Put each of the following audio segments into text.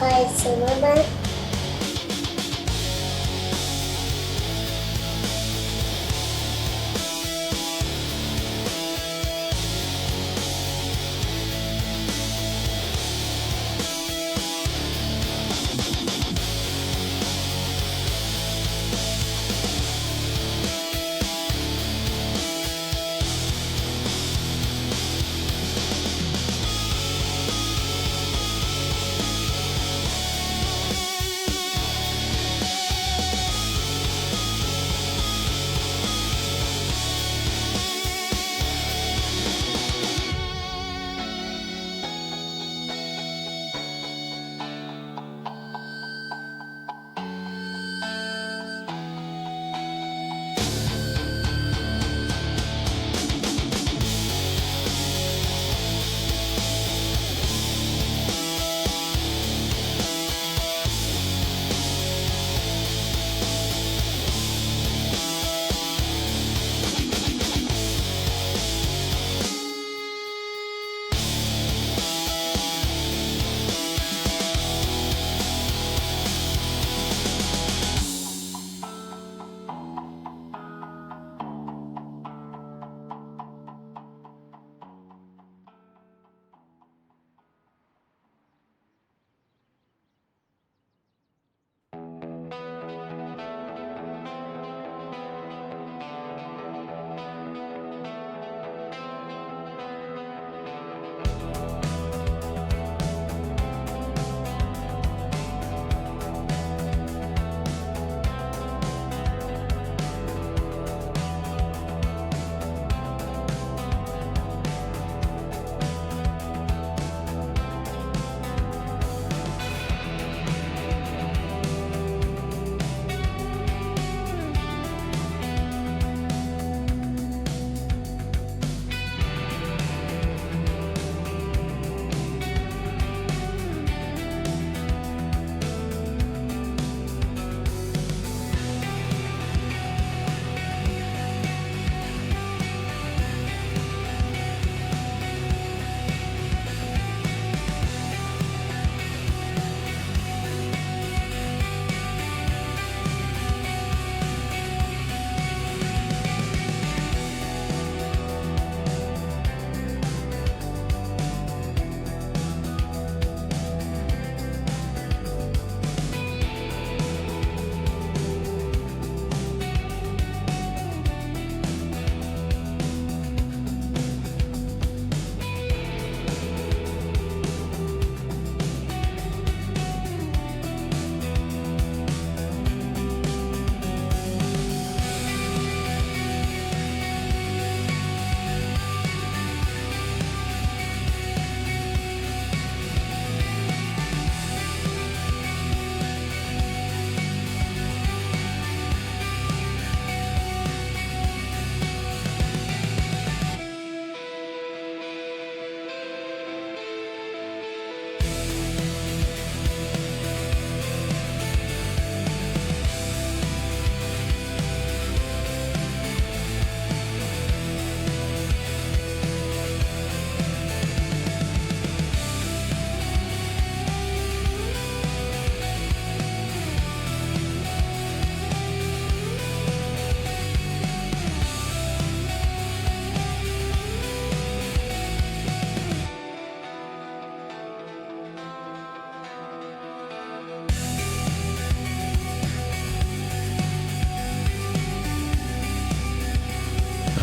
called silver.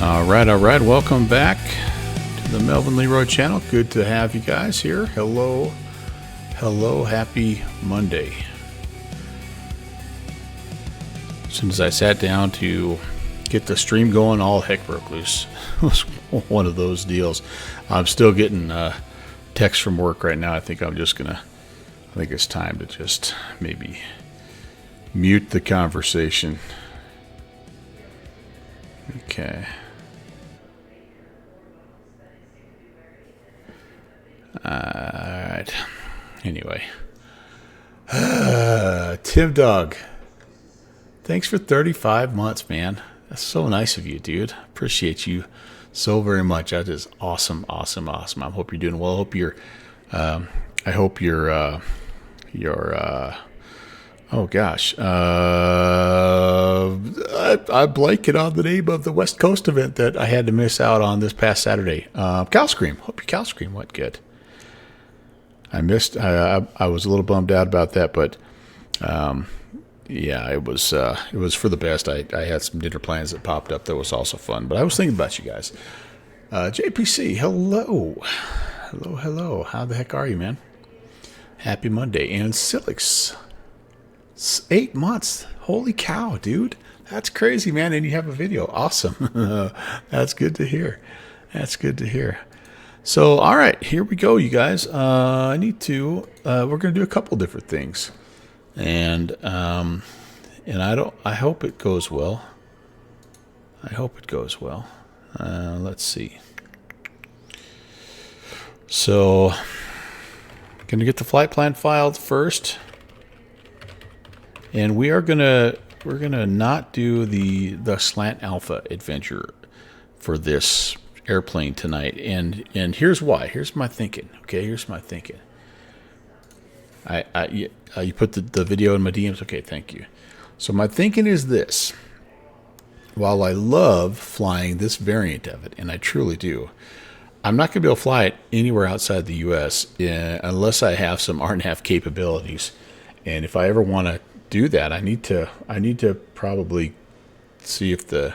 All right. Welcome back to the Melvin Leroy channel. Good to have you guys here. Hello. Happy Monday. As soon as I sat down to get the stream going, all heck broke loose. It was one of those deals. I'm still getting texts from work right now. I think it's time to just maybe mute the conversation. Okay. Alright. Anyway. Tim Dog. Thanks for 35 months, man. That's so nice of you, dude. Appreciate you so very much. That is awesome. I hope you're doing well. I hope you're oh gosh, I'm blanking on the name of the West Coast event that I had to miss out on this past Saturday. Cow Scream. Hope your Cow Scream went good. I missed. I was a little bummed out about that, but yeah, it was for the best. I had some dinner plans that popped up that was also fun. But I was thinking about you guys. JPC, hello, hello. How the heck are you, man? Happy Monday. And Silix, 8 months. Holy cow, dude. That's crazy, man. And you have a video. Awesome. That's good to hear. That's good to hear. So, all right, here we go, you guys. We're going to do a couple different things. And I hope it goes well. Let's see. So, going to get the flight plan filed first. And we're gonna not do the Slant Alpha adventure for this airplane tonight. And here's why. Here's my thinking. Okay, here's my thinking. You put the video in my DMs. Okay, thank you. So my thinking is this. While I love flying this variant of it, and I truly do, I'm not going to be able to fly it anywhere outside the U.S. Unless I have some RNAV capabilities. And if I ever want to do that, I need to probably see if the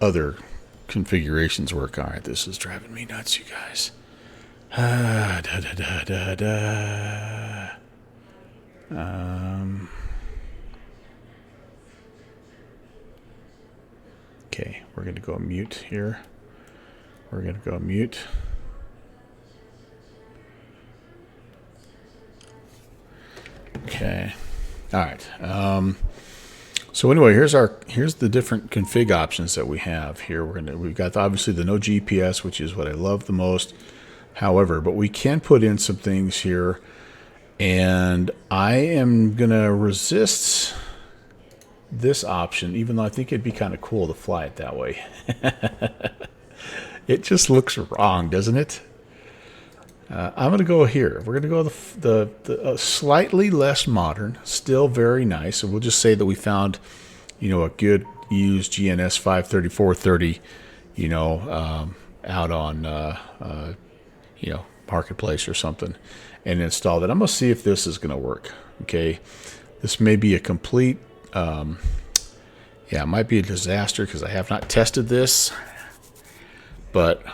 other configurations work. All right, this is driving me nuts, you guys. Okay, we're going to go mute here. We're going to go mute. Okay. All right. So anyway, here's the different config options that we have here. We've got obviously the no GPS, which is what I love the most. However, but we can put in some things here, and I am gonna resist this option, even though I think it'd be kind of cool to fly it that way. It just looks wrong, doesn't it? I'm going to go here. We're going to go the slightly less modern, still very nice. So we'll just say that we found, a good used GNS 53430, out on, Marketplace or something, and install that. I'm going to see if this is going to work. Okay. This may be a complete, it might be a disaster because I have not tested this, but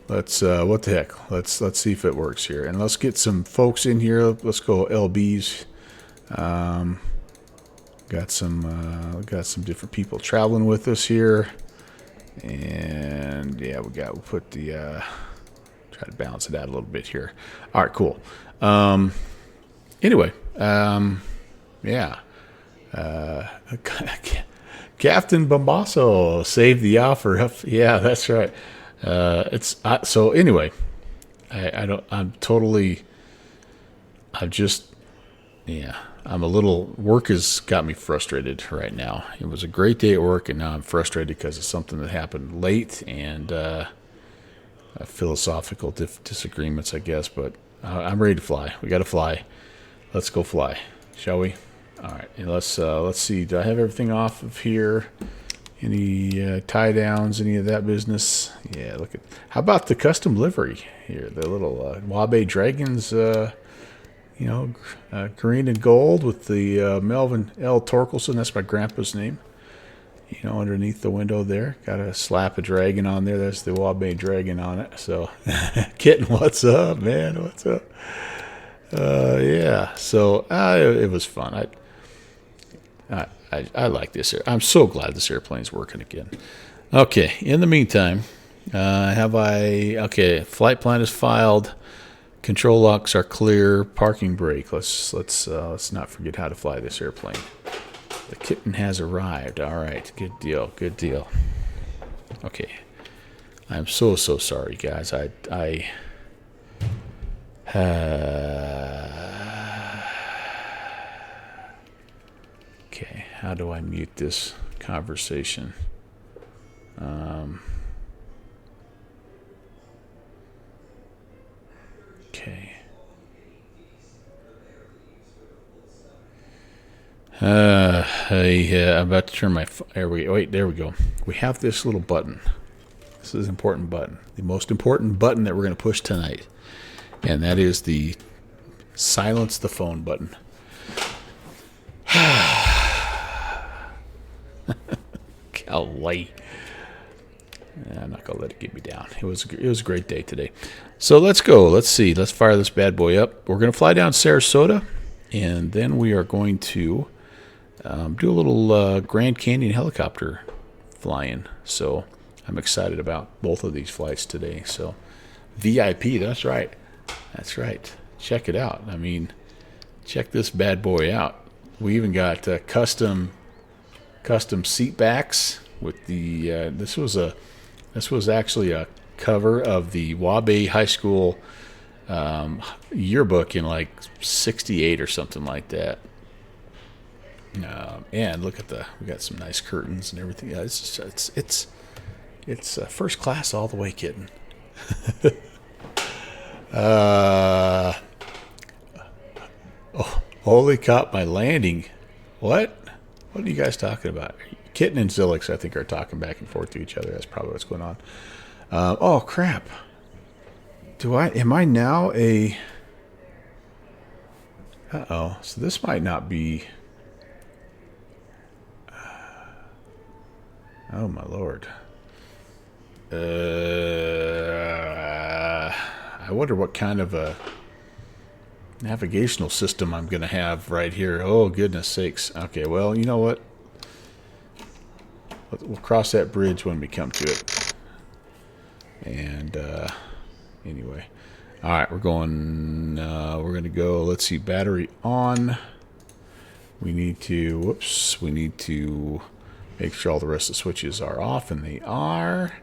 let's what the heck, let's see if it works here, and let's get some folks in here. Let's go LBs. Got some different people traveling with us here, and yeah, we'll put the try to balance it out a little bit here. All right, cool. Anyway, yeah. Captain Bombasso saved the offer. Yeah, that's right. So anyway, I'm a little, work has got me frustrated right now. It was a great day at work, and now I'm frustrated because of something that happened late, and philosophical disagreements, I guess, but I'm ready to fly. We got to fly. Let's go fly, shall we? All right, and let's see. Do I have everything off of here? Any tie downs, any of that business? Yeah, look at, how about the custom livery here? The little Wabe Dragons, green and gold with the Melvin L. Torkelson. That's my grandpa's name. Underneath the window there, got a slap a dragon on there. That's the Wabe Dragon on it. So, Kitten, what's up, man? What's up? Yeah. So it was fun. I like this. I'm so glad this airplane's working again. Okay. In the meantime, okay, flight plan is filed. Control locks are clear. Parking brake. Let's not forget how to fly this airplane. The kitten has arrived. All right. Good deal. Good deal. Okay. I'm so sorry, guys. Okay, how do I mute this conversation? I'm about to turn my. There we wait. There we go. We have this little button. This is an important button. The most important button that we're going to push tonight, and that is the silence the phone button. Golly. I'm not gonna let it get me down. It was a great day today. So let's go. Let's see. Let's fire this bad boy up. We're gonna fly down Sarasota, and then we are going to do a little Grand Canyon helicopter flying. So I'm excited about both of these flights today. So VIP. That's right. That's right. Check it out. I mean, check this bad boy out. We even got custom seat backs with the. This was actually a cover of the Wabe High School yearbook in like '68 or something like that. And look at we got some nice curtains and everything. Yeah, it's first class all the way, kitten. Oh, holy cop! My landing. What? What are you guys talking about? Kitten and Zilix, I think, are talking back and forth to each other. That's probably what's going on. Oh crap! Am I now a? Uh-oh. So this might not be. Oh my lord. I wonder what kind of a navigational system I'm going to have right here. Oh goodness sakes. Okay, well, you know what? We'll cross that bridge when we come to it. And anyway, all right, we're going to go. Let's see, battery on. We need to make sure all the rest of the switches are off, and they are.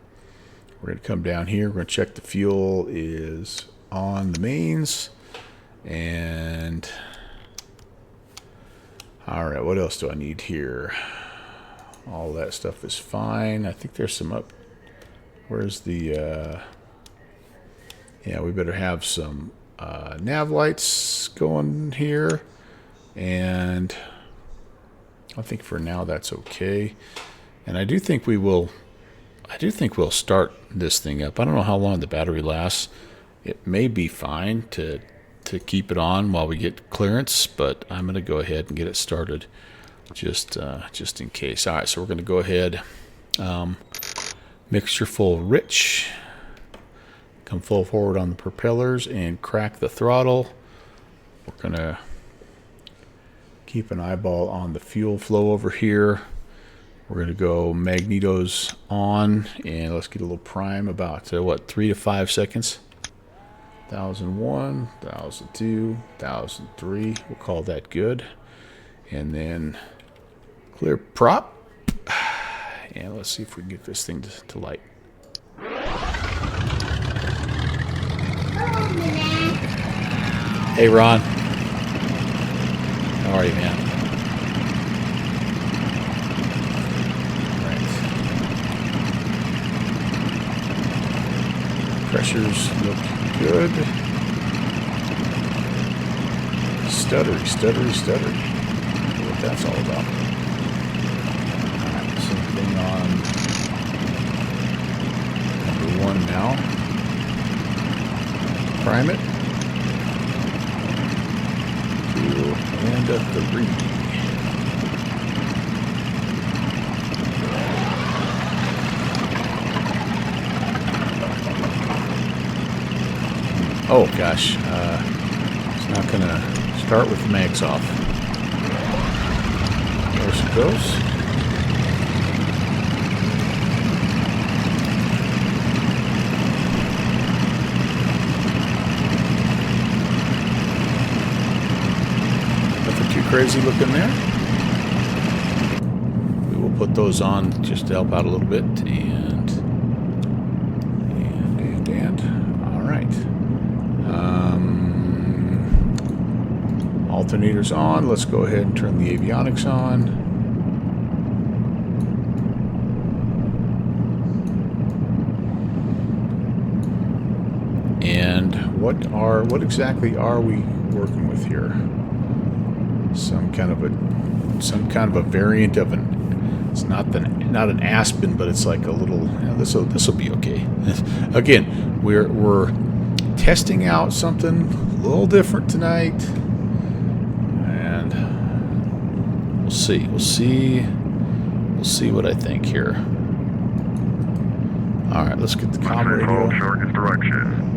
We're going to come down here. We're going to check the fuel is on the mains. And all right, what else do I need here? All that stuff is fine. I think there's some up. Where's the yeah, we better have some nav lights going here, and I think for now that's okay. And I do think we'll start this thing up. I don't know how long the battery lasts. It may be fine to keep it on while we get clearance, but I'm going to go ahead and get it started just in case. All right, so we're going to go ahead, mixture full rich, come full forward on the propellers and crack the throttle. We're going to keep an eyeball on the fuel flow over here. We're going to go magnetos on, and let's get a little prime about 3 to 5 seconds. 1001, 1002, 1003. We'll call that good. And then clear prop. And let's see if we can get this thing to light. Hey, Ron. How are you, man? Pressures look good. Stuttery. What that's all about. Alright, same thing on number 1 now. Prime it. 2 and a 3. Oh gosh, it's not going to start with the mags off. There she goes. Nothing too crazy looking there. We will put those on just to help out a little bit, and all right. Alternators on. Let's go ahead and turn the avionics on. And what exactly are we working with here? some kind of a variant of an. It's not an Aspen, but it's like a little. This will be okay. Again, we're testing out something a little different tonight, and we'll see. We'll see what I think here. All right, let's get the comm radio. Short instructions.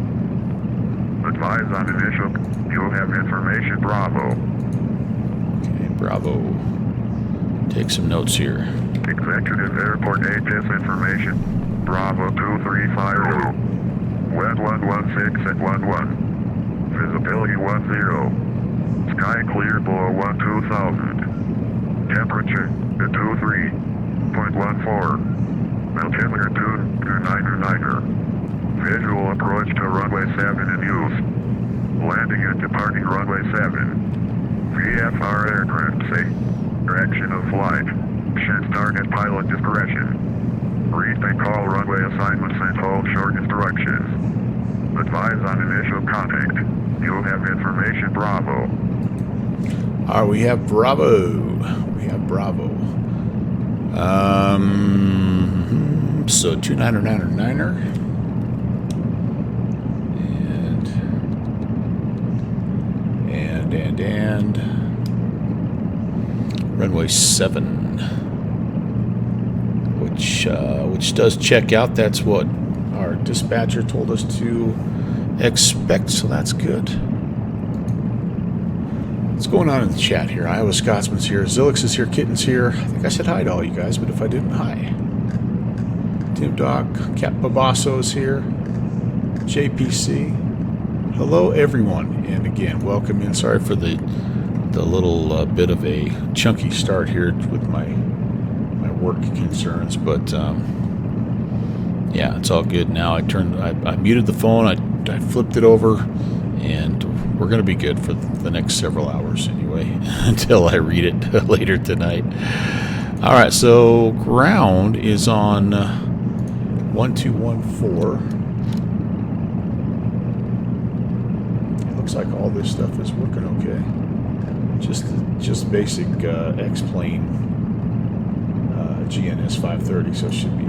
Advise on initial. You'll have information. Bravo. Okay, Bravo. Take some notes here. Executive Airport HS information. Bravo 2350. Wind 116 at 11. Visibility 10. Sky clear below 12,000. Temperature at 23.14. Altimeter 299er. Visual approach to runway 7 in use. Landing and departing runway 7. VFR aircraft safe. Direction of flight. Should start at pilot discretion. Read and call runway assignments and hold short instructions. Advise on initial contact. You'll have information. Bravo. All right, we have Bravo. So 299er. And runway 7, which does check out. That's what our dispatcher told us to expect, so that's good. What's going on in the chat here? Iowa Scotsman's here, Zilix is here, Kitten's here. I think I said hi to all you guys, but if I didn't, hi. Tim Doc, Cap Babasso is here, JPC. Hello, everyone, and again, welcome in. Sorry for the little bit of a chunky start here with my work concerns, but yeah, it's all good now. I muted the phone, I flipped it over, and we're going to be good for the next several hours anyway, until I read it later tonight. All right, so ground is on 1214. Looks like all this stuff is working okay. Just basic X-plane GNS 530, so it should be.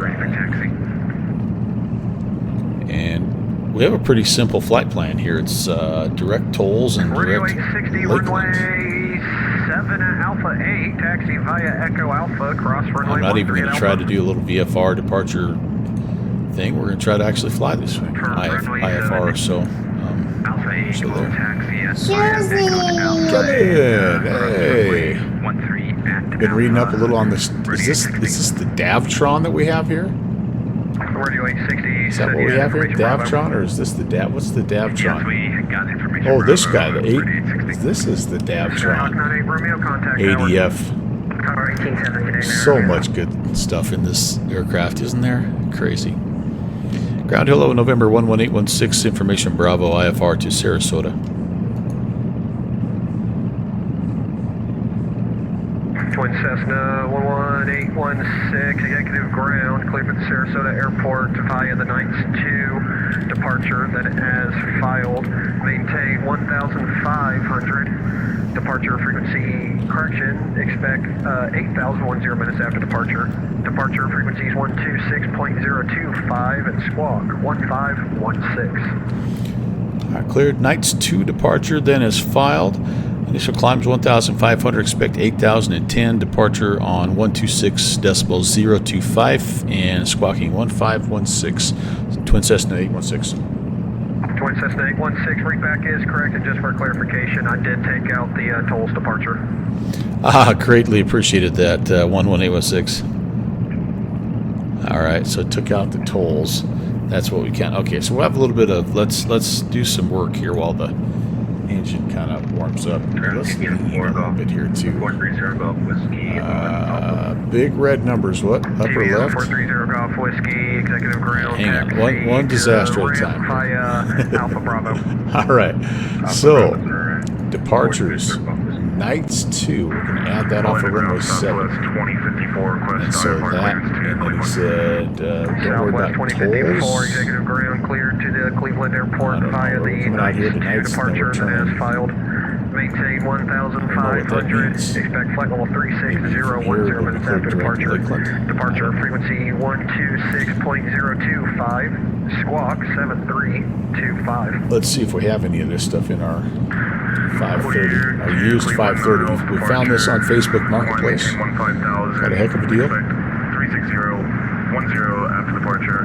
And we have a pretty simple flight plan here. It's direct tolls and direct runway 7 Alpha 8, taxi via Echo Alpha, cross runway. I'm not even going to try to do a little VFR departure thing. We're going to try to actually fly this thing. IFR, so there. Hey. Been reading up a little on this. Is this the Davtron that we have here? Is that what we have here? Davtron, or is this the Dav? What's the Davtron? Oh, this guy, the 8. This is the Davtron. ADF. So much good stuff in this aircraft, isn't there? Crazy. Ground hello, November 11816, information Bravo, IFR to Sarasota. Twin Cessna 11816, executive ground, cleared at Sarasota Airport via the Knights 2 departure that has filed. Maintain 1,500. Departure frequency correction, expect 8,010 minutes after departure. Departure frequencies 126.025 and squawk 1516. Cleared. Knights 2 departure then is filed. Initial climbs 1,500, expect 8,010. Departure on 126.025 and squawking 1516. Twin Cessna 816. Twin Cessna 816, readback is correct, and just for clarification, I did take out the tolls departure. Greatly appreciated that, 11816. All right, so took out the tolls. That's what we can. Okay, so we'll have a little bit of, let's do some work here while the engine kind of warms up. Let's lean a little bit here too. Big red numbers. What? Upper left? 430 Golf Whiskey, executive ground. Hang on. One disaster at a time. Alpha Bravo. All right. So departures. Knights 2. We're going to add that off of runway 7. And so that, and then he said, don't worry about tolls. Executive ground cleared to the Cleveland Airport via the 2 departure that has filed. maintain I don't know what that 1,500. means. Expect flight level 36010 minutes after departure. Departure frequency 126.025. Squawk 7325. Let's see if we have any of this stuff in our 530. Our used 530. We found this on Facebook Marketplace. Got a heck of a deal. 36010 after departure.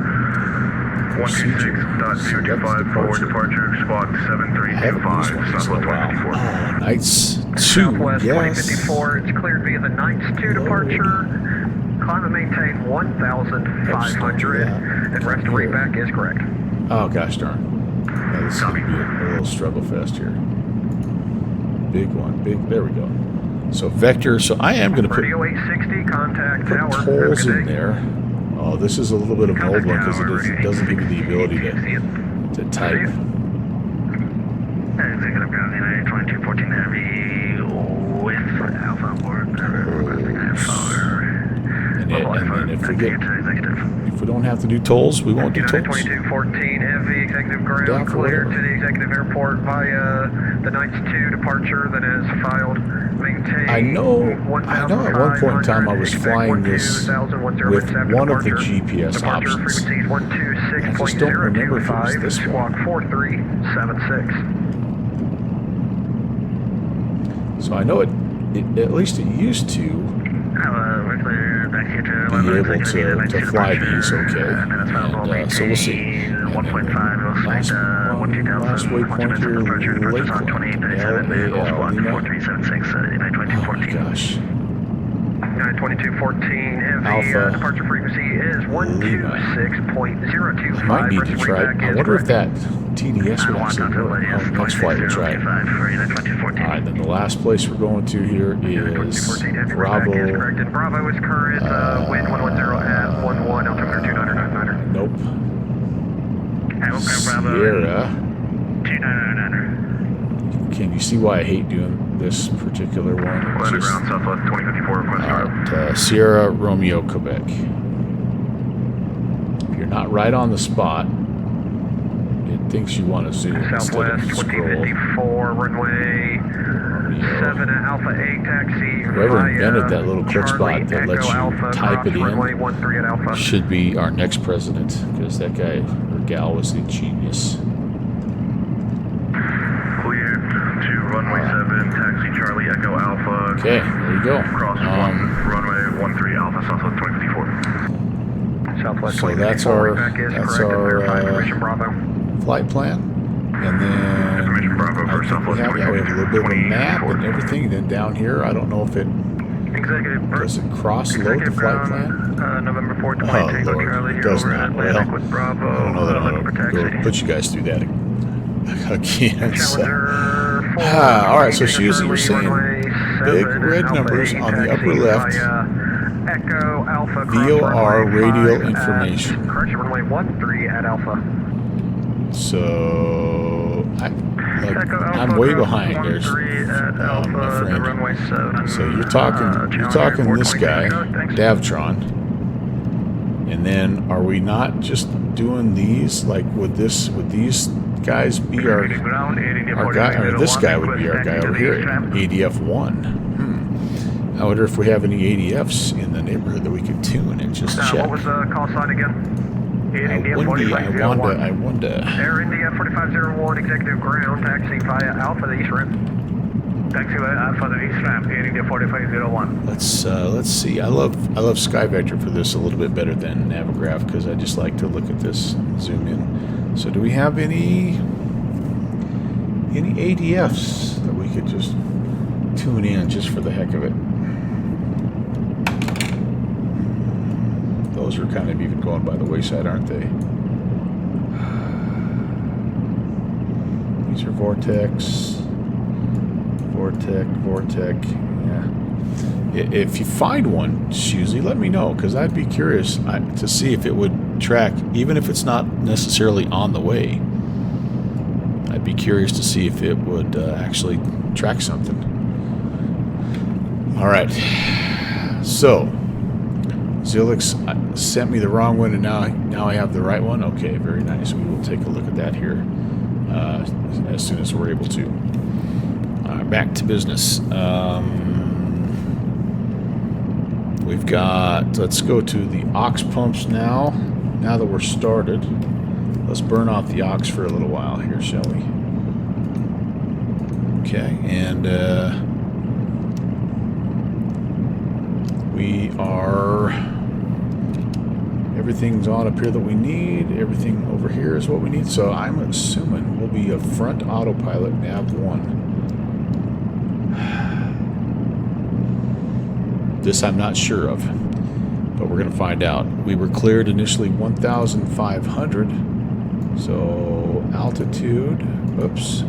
126.225 forward departure. Squawk 7325. Southwest 2054. Oh, Nights 2, Southwest yes. 2054. It's cleared via the Nights 2 departure. Climb and maintain 1,500. And rest and reback is correct. Oh, gosh darn. Yeah, this is going to be a little struggle fest here. Big one. There we go. So vector. So I am going to put Radio 860, contact tower. tolls in there. Oh, this is a little bit of an old one because it doesn't give you the ability to type. Executive ground United 2214 Heavy with Alpha on board. Requesting And if we don't have to do tolls, we won't do United tolls. 2214 Heavy, executive Down ground for cleared whatever. to the executive airport via the Nights 2 departure that is filed. Maintain. I know at one point in time I was flying this with one of the GPS options. I just don't remember if it was this Squawk one. 4376. So I know it at least it used to be able to fly these okay. And so we'll see. And last waypoint here, Lakeland, LAL, Lima. Oh my gosh. 2214 Heavy, Alpha, departure frequency is 126.025. I might need to try. I wonder if that TDS would actually work. Next flight we'll try it. Alright, then the last place we're going to here is Bravo. Bravo is current, wind 110 at 11, altimeter 2999. Nope. Sierra. 2999. Can you see why I hate doing this particular one? Landed ground Southwest 2054. Request route. Sierra Romeo Quebec. If you're not right on the spot, it thinks you want to zoom instead of Southwest scroll. 2054, runway 7 at Alpha 8 taxi. Whoever via invented that little clip Charlie spot that lets Echo you Alpha, type it runway in 13 at Alpha. should be our next president, because that guy or gal was a genius. Cleared to runway 7, taxi Charlie Echo Alpha. Okay, there you go. Cross runway 13 Alpha, Southwest 2054. Southwest So 2054, that's our permission Bravo. flight plan. And then Information Bravo I for think Southwest we have a little bit of a map 2024. and everything. Then down here, I don't know if it does it cross load the flight plan. November 4th, Oh Lord, it does not. Well, I don't know that I'll go put you guys through that again. So. All right, so Susie, you're saying big red numbers on the upper left. Echo Alpha VOR radial information. Correction, runway 13 at Alpha. So I'm way behind. There's my friend. So you're talking this guy, Davtron, and then are we not just doing these? Like would these guys be our guy, or this guy would be our guy over here, ADF-1? I wonder if we have any ADFs in the neighborhood that we could tune and just check. What was the call sign again? I wonder. Air India 4501, executive ground, taxi via Alpha the East Rim. Taxi via Alpha the East Rim, Air India 4501. Let's see. I love SkyVector for this a little bit better than Navigraph because I just like to look at this and zoom in. So do we have any ADFs that we could just tune in just for the heck of it? Those are kind of even going by the wayside, aren't they? These are Vortex. Yeah. If you find one, Susie, let me know, because I'd be curious to see if it would track, even if it's not necessarily on the way. I'd be curious to see if it would actually track something. All right. So, Zilix sent me the wrong one, and now I have the right one. Okay, very nice. We will take a look at that here as soon as we're able to. Alright, back to business. We've got, let's go to the aux pumps now. Now that we're started, let's burn off the aux for a little while here, shall we? Okay, and we are, everything's on up here that we need. Everything over here is what we need. So I'm assuming we'll be a front autopilot nav 1. This I'm not sure of, but we're going to find out. We were cleared initially 1,500. So altitude, oops.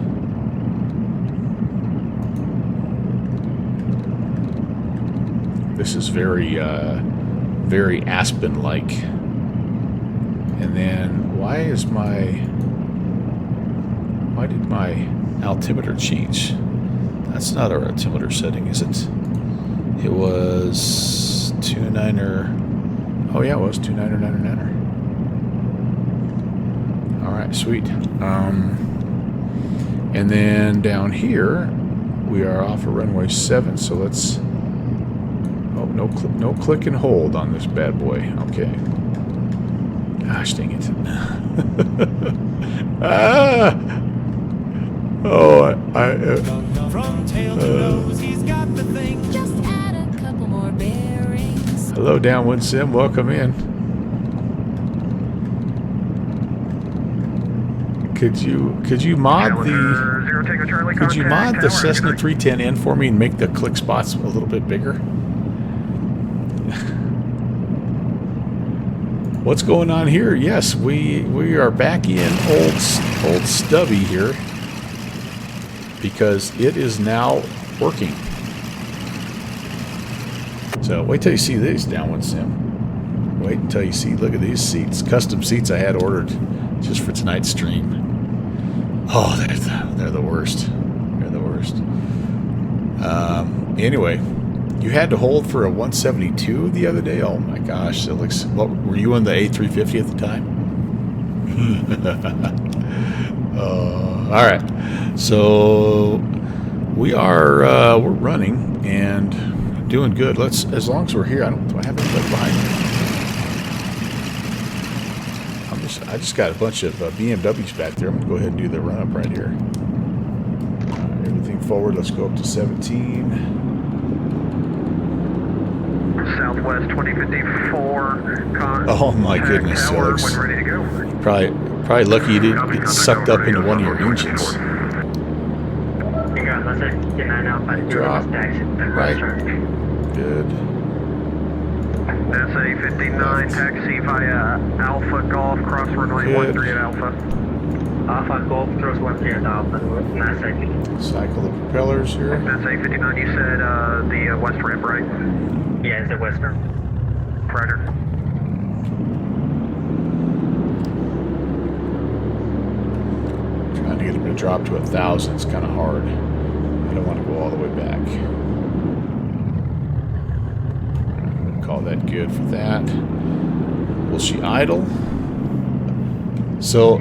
This is very, very Aspen-like. And then, why did my altimeter change? That's not our altimeter setting, is it? It was 29er. Oh yeah, it was 29er, 99er. All right, sweet. And then down here, we are off of runway 7. So let's. Oh, no click and hold on this bad boy. Okay. Gosh dang it. Ah! Oh, Just add a couple more bearings. hello, Downwind Sim. Welcome in. Could you mod the Cessna 310N for me and make the click spots a little bit bigger? What's going on here? Yes, we are back in old Stubby here because it is now working. So wait till you see these, Downwind Sim. Wait until you see. Look at these seats, custom seats I had ordered just for tonight's stream. Oh, they're the worst. They're the worst. Anyway. You had to hold for a 172 the other day? Oh my gosh, it looks... What, were you on the A350 at the time? Alright, so we are we're running and doing good. Let's, as long as we're here, do I have anybody behind me? I just got a bunch of BMWs back there. I'm going to go ahead and do the run-up right here. Everything forward, let's go up to 17. Southwest 2054. Oh my goodness, tower, Alex. when ready to go. Probably lucky you didn't get sucked up into one of your engines. Drop. Right. Good. SA-59, taxi via Alpha Golf, cross runway 13 at Alpha. Alpha Golf, cross 13 at Alpha. Cycle the propellers here. SA-59, you said the west ramp, right? Yeah, it's the western. Roger. Trying to get them to drop to 1,000 is kind of hard. I don't want to go all the way back. I'm going to call that good for that. Will she idle? So,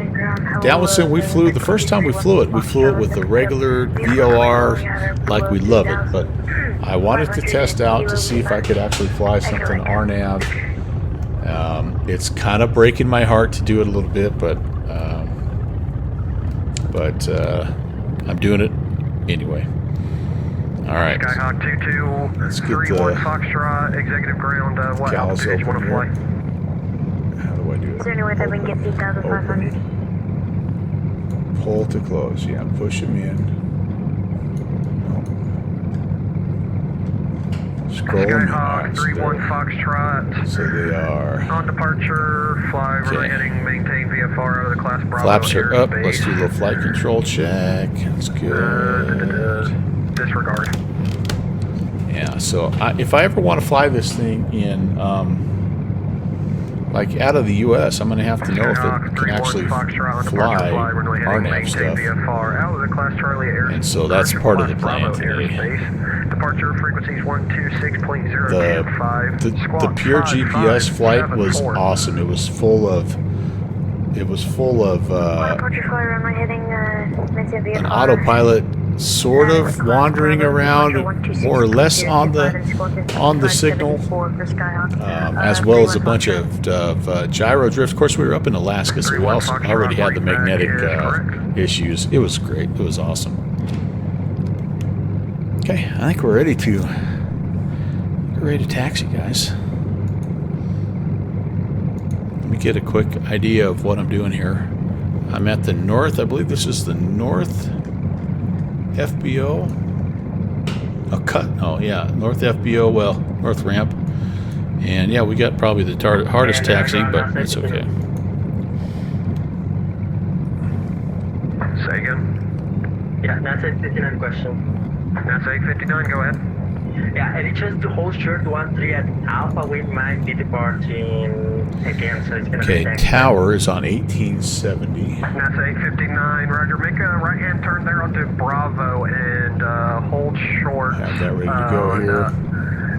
Dallas, we flew, the first time we flew it with the regular VOR like we love it, but I wanted to test out to see if I could actually fly something RNAV. It's kind of breaking my heart to do it a little bit, but I'm doing it anyway. All right. Skyhawk 2231 Foxtrot, executive ground. What altitude you want to fly? How do I do it? Is there any way that we can get 8,500? Pull to close. Yeah, push them in. Skyhawk 31 Foxtrot. So they are. On departure, fly, really heading, maintain VFR out of the class Bravo. Flaps are up. Let's do a little flight control check. That's good. Disregard. Yeah, so if I ever want to fly this thing in, like out of the U.S., I'm going to have to know if it can actually fly RNAV stuff. And so that's part of the plan today. Departure frequencies 126.025. The pure GPS flight was awesome. It was full of an autopilot sort of wandering around more or less on the signal, as well as a bunch of gyro drift. Of course, we were up in Alaska, so we also already had the magnetic issues. It was great. It was awesome. Okay, I think we're ready to taxi, guys. Let me get a quick idea of what I'm doing here. I'm at the north. I believe this is the north FBO. Oh yeah, north FBO. Well, north ramp. And yeah, we got probably the hardest taxiing, but it's okay. Say again. Yeah, that's 859 question. That's 859, go ahead. Yeah, any chance to hold short 13 at Alpha? We might be departing again, so it's gonna be Okay, tower is on 1870. That's 859, Roger. Make a right-hand turn there onto Bravo and hold short. Have that ready to go here.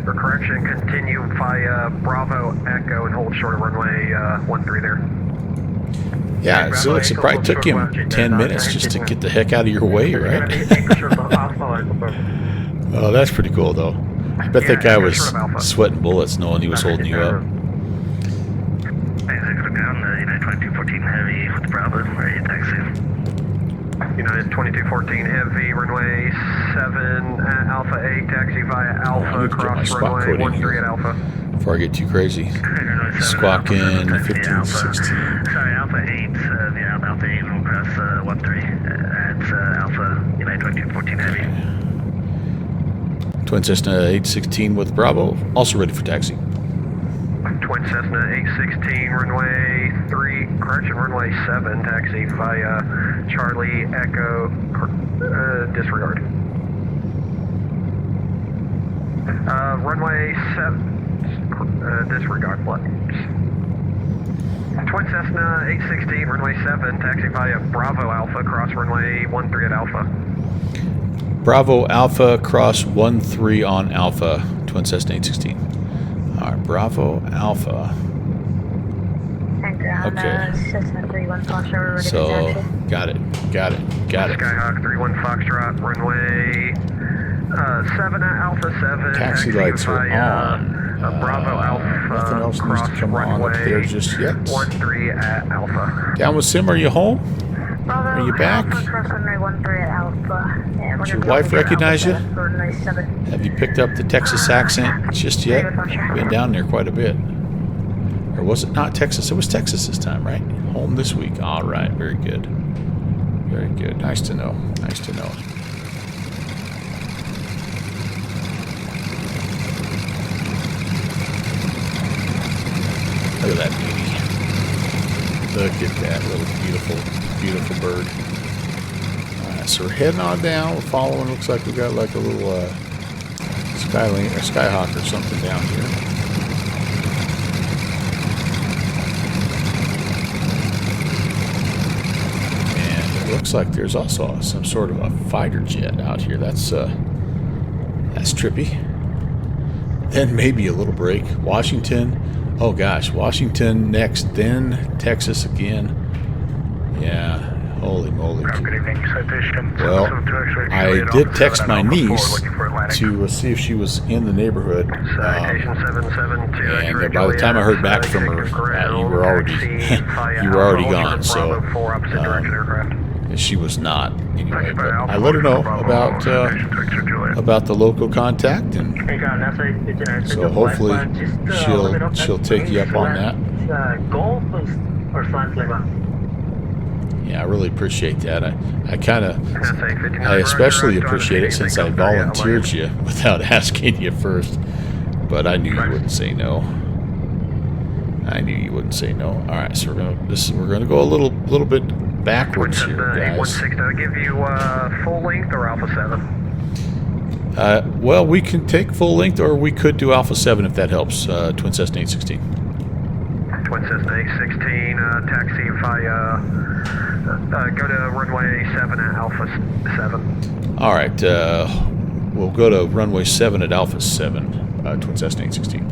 Or correction, continue via Bravo Echo and hold short of runway 13 there. Yeah, so it probably took him 10 minutes just to get the heck out of your way, right? Oh, that's pretty cool, though. I bet that guy was sweating bullets knowing he was holding you up. United 2214 Heavy with Bravo, ready to taxi. United 2214 Heavy, runway 7 at Alpha 8, taxi via Alpha, cross runway 13 at Alpha. Before I get too crazy. Squawk in 1516. Sorry, Alpha 8, yeah, Alpha 8 will cross 13 at Alpha, United 2214 Heavy. Twin Cessna 816 with Bravo, also ready for taxi. Twin Cessna 816, runway 3, correction, runway 7, taxi via Charlie Echo, disregard. Runway 7, disregard, please. Twin Cessna 816, runway 7, taxi via Bravo Alpha, cross runway 13 at Alpha. Bravo Alpha, cross 13 on Alpha, Twin Cessna 816. All right, Bravo Alpha. Okay. So, got it. Skyhawk 31 Foxtrot, runway 7 at Alpha 7. Taxi lights are on. Bravo Alpha. Nothing else needs to come on up there just yet. 13 at Alpha. Down with Sim, are you home? Are you back? Did your wife recognize you? Have you picked up the Texas accent just yet? You've been down there quite a bit. Or was it not Texas? It was Texas this time, right? Home this week. All right, very good. Very good. Nice to know. Nice to know. Look at that beauty. Look at that little beautiful bird. Alright, so we're heading on down. We're following. Looks like we got like a little Skyhawk or something down here. And it looks like there's also some sort of a fighter jet out here. That's trippy. Then maybe a little break. Washington. Oh gosh, Washington next, then Texas again. Yeah, holy moly. Well, I did text my niece to see if she was in the neighborhood. And by the time I heard back from her, you were already gone. So she was not anyway. But I let her know about the local contact, and so hopefully she'll take you up on that. Yeah, I really appreciate that. I especially appreciate it since I volunteered you without asking you first. But I knew you wouldn't say no. All right, so we're gonna go a little bit backwards here, guys. Did I give you full length or Alpha 7? Well, we can take full length, or we could do Alpha 7 if that helps. Twin Cessna 816. Twin Cessna 816, taxi via, go to runway 7 at Alpha 7. All right, we'll go to runway 7 at Alpha 7, Twin Cessna 816.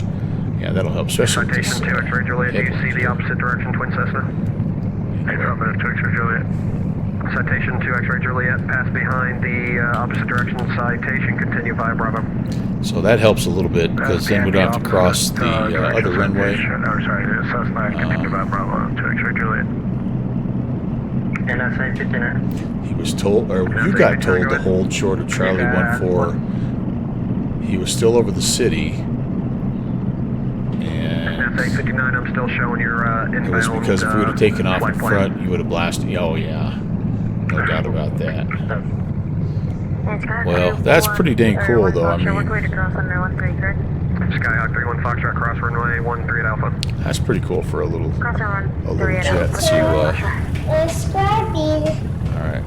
Yeah, that'll help, especially with Citation 2 X-ray Juliet, do you see the opposite direction, Twin Cessna? 2 X-ray Juliet. Citation 2 X-ray Juliet, pass behind the opposite direction, citation, continue via Bravo. So that helps a little bit because then we don't have to cross the other runway. Suspect, continue by Bravo, 2 X-ray Juliet. And that's 59. He was told, or you got told to hold short of Charlie 14. He was still over the city. And That's 859, I'm still showing your inbound. it was because if we would have taken off in front, you would have blasted. Oh, yeah. No doubt about that. Well, that's pretty dang cool, though. I mean, Skyhawk 31 Foxtrot, cross runway 13 at Alpha. that's pretty cool for a little jet to, all right,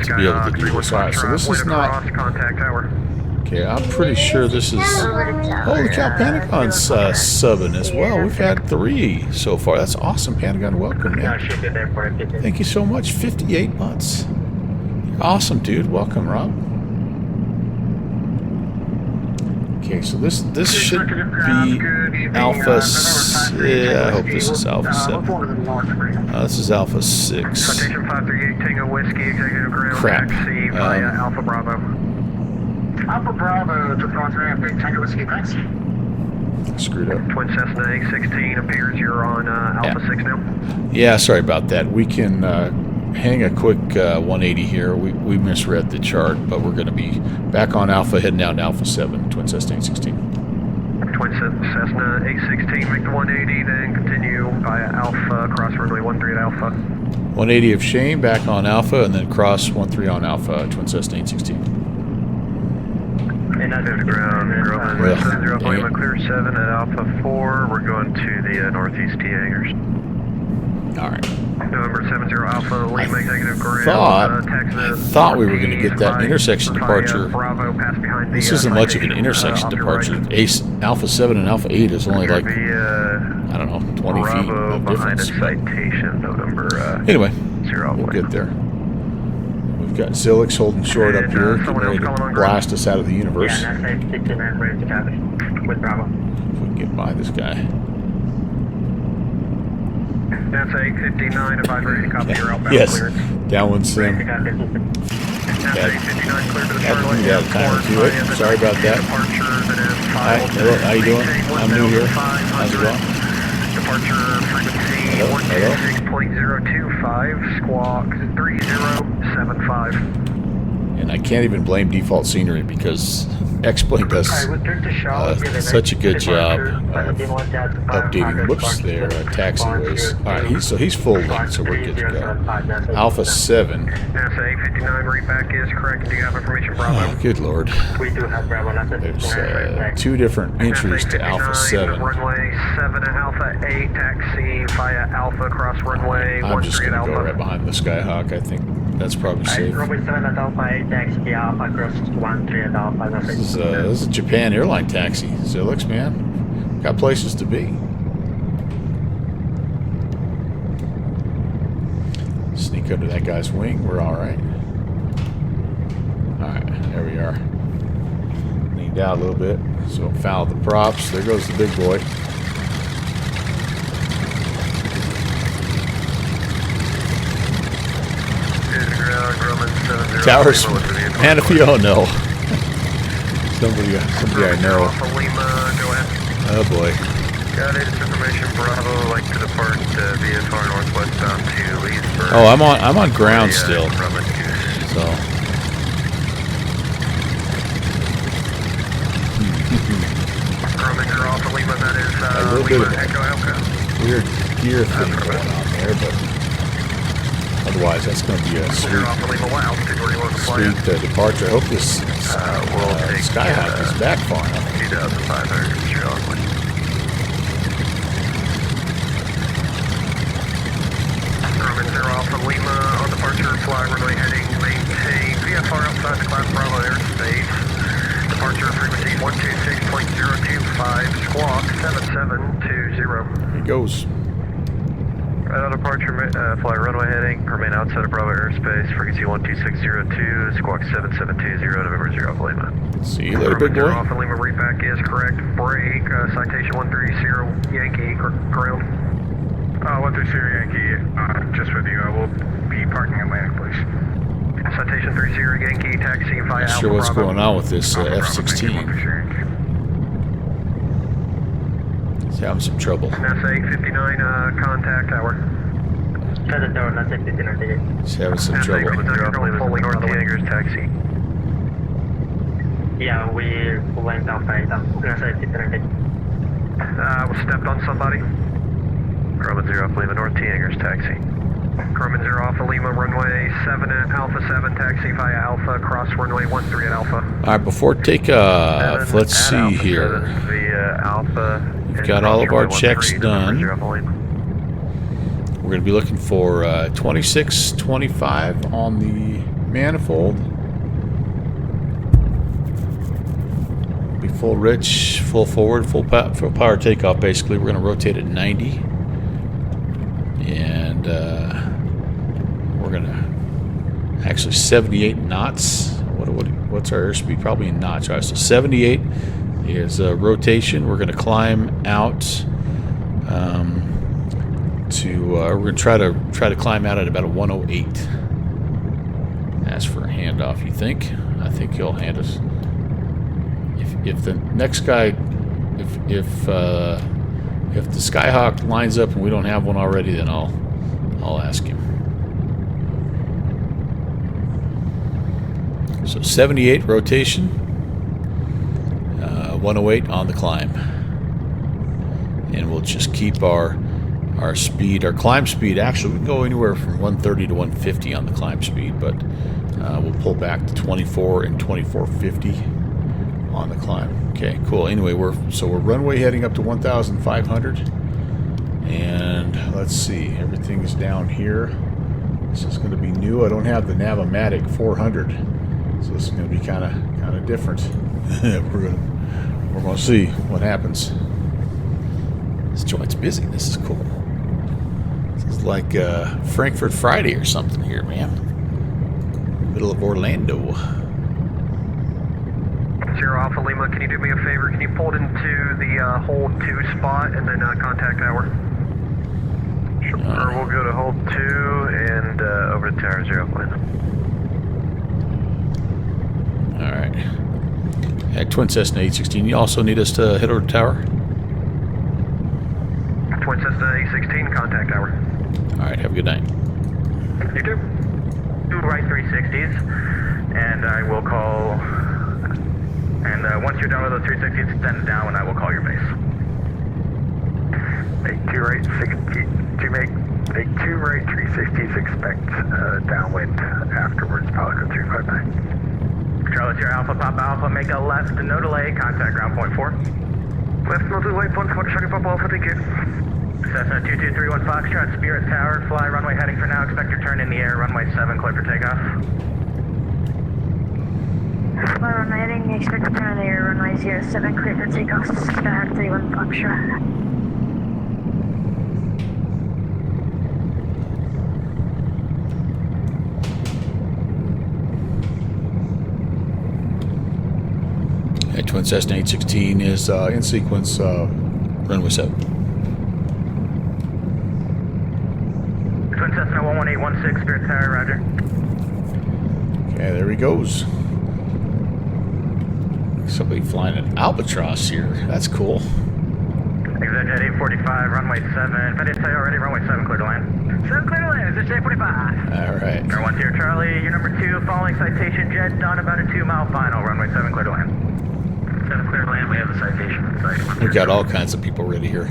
to be able to do this. All right, so this is not, Contact tower. okay, I'm pretty sure this is, holy cow, Pentagon's subbing as well. We've had 3 so far. That's awesome, Pentagon. Welcome, man. Thank you so much. 58 months. You're awesome, dude. Welcome, Rob. Okay, so this should be Alpha. Yeah, I hope this is Alpha 7. This is Alpha 6. Citation 538 Tango Whiskey, executive ground Crap. taxi via Alpha Bravo. Alpha Bravo to cross ramp, Tango Whiskey, thanks. Screwed up. Twin Cessna 816 appears you're on Alpha 6 now. Yeah, sorry about that. We can hang a quick 180 here. We misread the chart, but we're going to be back on Alpha, heading down to Alpha 7, Twin Cessna 816. Twin Cessna 816, make the 180, then continue via Alpha, cross runway 13 at Alpha. 180 of Shane, back on Alpha, and then cross 13 on Alpha, Twin Cessna 816. And that's the ground, Well, 70 dang Lima, it. clear 7 at Alpha 4. We're going to the northeast T hangars. All right. November 70 Alpha Lima, executive ground. I thought we were going to get that intersection departure. Bravo, pass behind the, This isn't much of an intersection departure. Alpha 7 and Alpha 8 is only like, I don't know, 20 feet of difference. Citation, November, Anyway, 0 we'll get there. We've got Zilix holding short up here, getting ready to blast us out of the universe. Yeah, and that's 859, ready to copy with Bravo. If we can get by this guy. That's 859, advisory to copy your outbound Yes, clearance. downwind sim. That's 859, clear to the Had to Charlotte. do that time or two. Sorry about that. Departure that is Hi, hello, how you doing? I'm new here. How's it going? Departure frequency Hello, hello. 126.025, squawk 3075. And I can't even blame default scenery because X-Plane does such a good job of updating, whoops, their taxiways. Alright, so he's full length, so we're good to go. Alpha 7. NASA 859, readback is correct. Do you have information, Bravo? Oh, good lord. We do have Bravo, There's 2 different entries to Alpha 7. Runway 7 at Alpha 8, taxi via Alpha, cross runway I'm just 13 going at to go right Alpha. behind the Skyhawk. I think that's probably safe. Runway 7 at Alpha 8, taxi Alpha, cross 13 at Alpha. This is a Japan airline taxi. Zilix, man. Got places to be. Sneak under that guy's wing. We're alright. Alright, there we are. Leaned out a little bit. So foul the props. There goes the big boy. Towers. Manifio, no. Somebody I know. Oh boy. Got it. Information Bravo, like to depart VFR northwest bound to Leesburg. Oh, I'm on ground still. So. Grumman, you're off of Lima, that is A little bit Lima of Echo Alpha. weird gear thing going on there, but otherwise that's going to be a You're sweet, off of Lima, what altitude were you looking to fly sweet departure. I hope this we'll take, Skyhawk is back far enough. 2,500 Charlotte. Grumman, you're off of Lima, on departure, fly runway heading, maintain VFR outside the Class Bravo airspace. Departure frequency 126.025, squawk 7720. Here he goes. Right on departure, fly runway heading, remain outside of Bravo airspace, frequency 126.02, squawk 7720, November 0 Alpha Lima. See you later, big boy. Alpha Lima, readback is correct. Break, citation 130 Yankee, ground. 130 Yankee, just with you. I will be parking Atlantic, please. Citation 30 Yankee, taxi via Not Alpha sure what's Bravo. going on with this Alpha Bravo, F-16. 130 Yankee. It's having some trouble. NASA 859, contact tower. Contact tower, NASA 859. It's having some NASA trouble. 859, fully North Tigers, taxi. Yeah, we went off by NASA 859. Stepped on somebody. Grumman 0 Alpha Lima, North Tigers, taxi. Grumman 0 Alpha Lima, runway 7 at Alpha 7, taxi via Alpha, cross runway 13 at Alpha. All right, before takeoff, let's see Alpha here. 7 via Alpha. We've got all of our checks done. Zero Alpha Lima. We're going to be looking for 2625 on the manifold. Be full rich, full forward, full power takeoff. Basically, we're going to rotate at 90, and we're going to actually 78 knots. What's our airspeed? Probably in knots, right? So 78 is rotation. We're going to climb out. We're going to try to climb out at about a 108. Ask for a handoff. You think? I think he'll hand us. If the next guy, if the Skyhawk lines up and we don't have one already, then I'll ask him. So 78 rotation, 108 on the climb, and we'll just keep our speed, our climb speed. Actually, we can go anywhere from 130 to 150 on the climb speed, but we'll pull back to 24 and 2450 on the climb. Okay, cool. Anyway, we're runway heading up to 1,500, and let's see, everything's down here. This is going to be new. I don't have the Navimatic 400, so this is going to be kind of different. we're going to see what happens. This joint's busy. This is cool. This is like Frankfurt Friday or something here, man. Middle of Orlando. 0 Alpha Lima, can you do me a favor? Can you pull it into the hold 2 spot and then contact tower? Sure, we'll go to hold 2 and over to tower 0 Alpha Lima. Alright. At Twin Cessna 816, you also need us to head over to tower? Twin Cessna 816, contact tower. Alright, have a good night. You too. 2 right 360s, and I will call... And once you're done with those 360s, send it down and I will call your base. Make 2 right 60, make 2 right 360s, expect downwind afterwards, Pelican 359. Charlie, Sierra Alpha, Papa Alpha, make a left, no delay, contact ground point 4. Left, no delay, point 4, Charlie, Papa Alpha, thank you. Cessna 2231 Foxtrot, Spirit Tower, fly runway heading for now, expect your turn in the air, runway 7, clear for takeoff. Fly runway heading, expect to turn in the air, runway 07, clear for takeoff, Skyhawk 31 Foxtrot. Twin Cessna 816 is in sequence, runway 7. Twin Cessna 11816, Spirit Tower, roger. Okay, there he goes. Somebody flying an Albatross here. That's cool. Exit jet 845, runway 7. If I didn't tell you already, runway 7, clear to land. 7 clear to land, exit 845. All right. Air 1 here, Charlie, your number 2, following citation jet, done about a 2-mile final, runway 7, clear to land. 7 clear to land, we have the citation. We got all kinds of people ready here.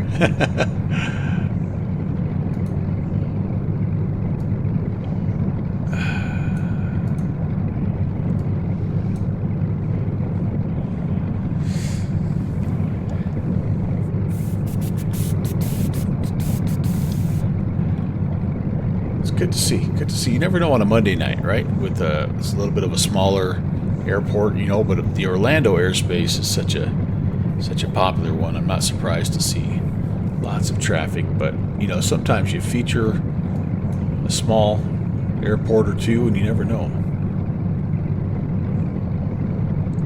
Good to see. Good to see. You never know on a Monday night, right? With it's a little bit of a smaller airport, you know, but the Orlando airspace is such a popular one. I'm not surprised to see lots of traffic, but you know, sometimes you feature a small airport or two, and you never know.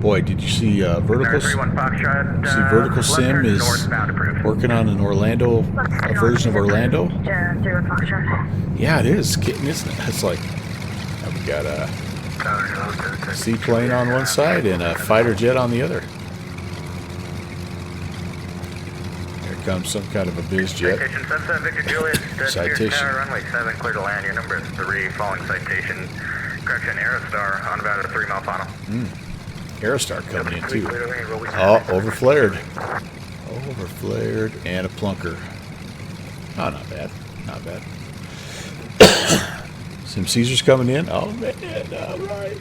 Boy, did you see Vertical? 31 Foxtrot. See, Vertical left Sim turn is northbound approved. working on an Orlando, a version of Orlando. 31 Foxtrot. Yeah, it is getting, isn't it? It's like we got a seaplane on one side and a fighter jet on the other. Here comes some kind of a biz jet. Citation Sunset Victor Juliet. Citation. Tower, runway 7, clear to land. Your number is 3. Following citation. Correction, Aerostar on about a 3-mile final. Aerostar coming in too. Clear to land, runway Oh, 7. overflared. Overflared and a plunker. Oh, not bad. Not bad. Some Caesars coming in. Oh, man. All right.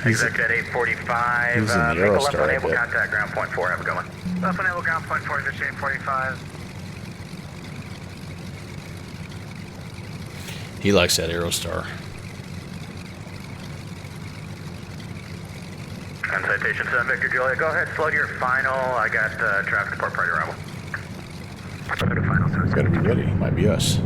Exec at 845. he's in the Make a left Aerostar, I enable bet. contact ground point 4. Have a good one. Left enable ground point 4 is 845. He likes that Aerostar. On citation 7 Victor Juliet. Go ahead, slow to your final. I got traffic report prior to arrival. Slow to final. So it's Got to be ready. Might be us.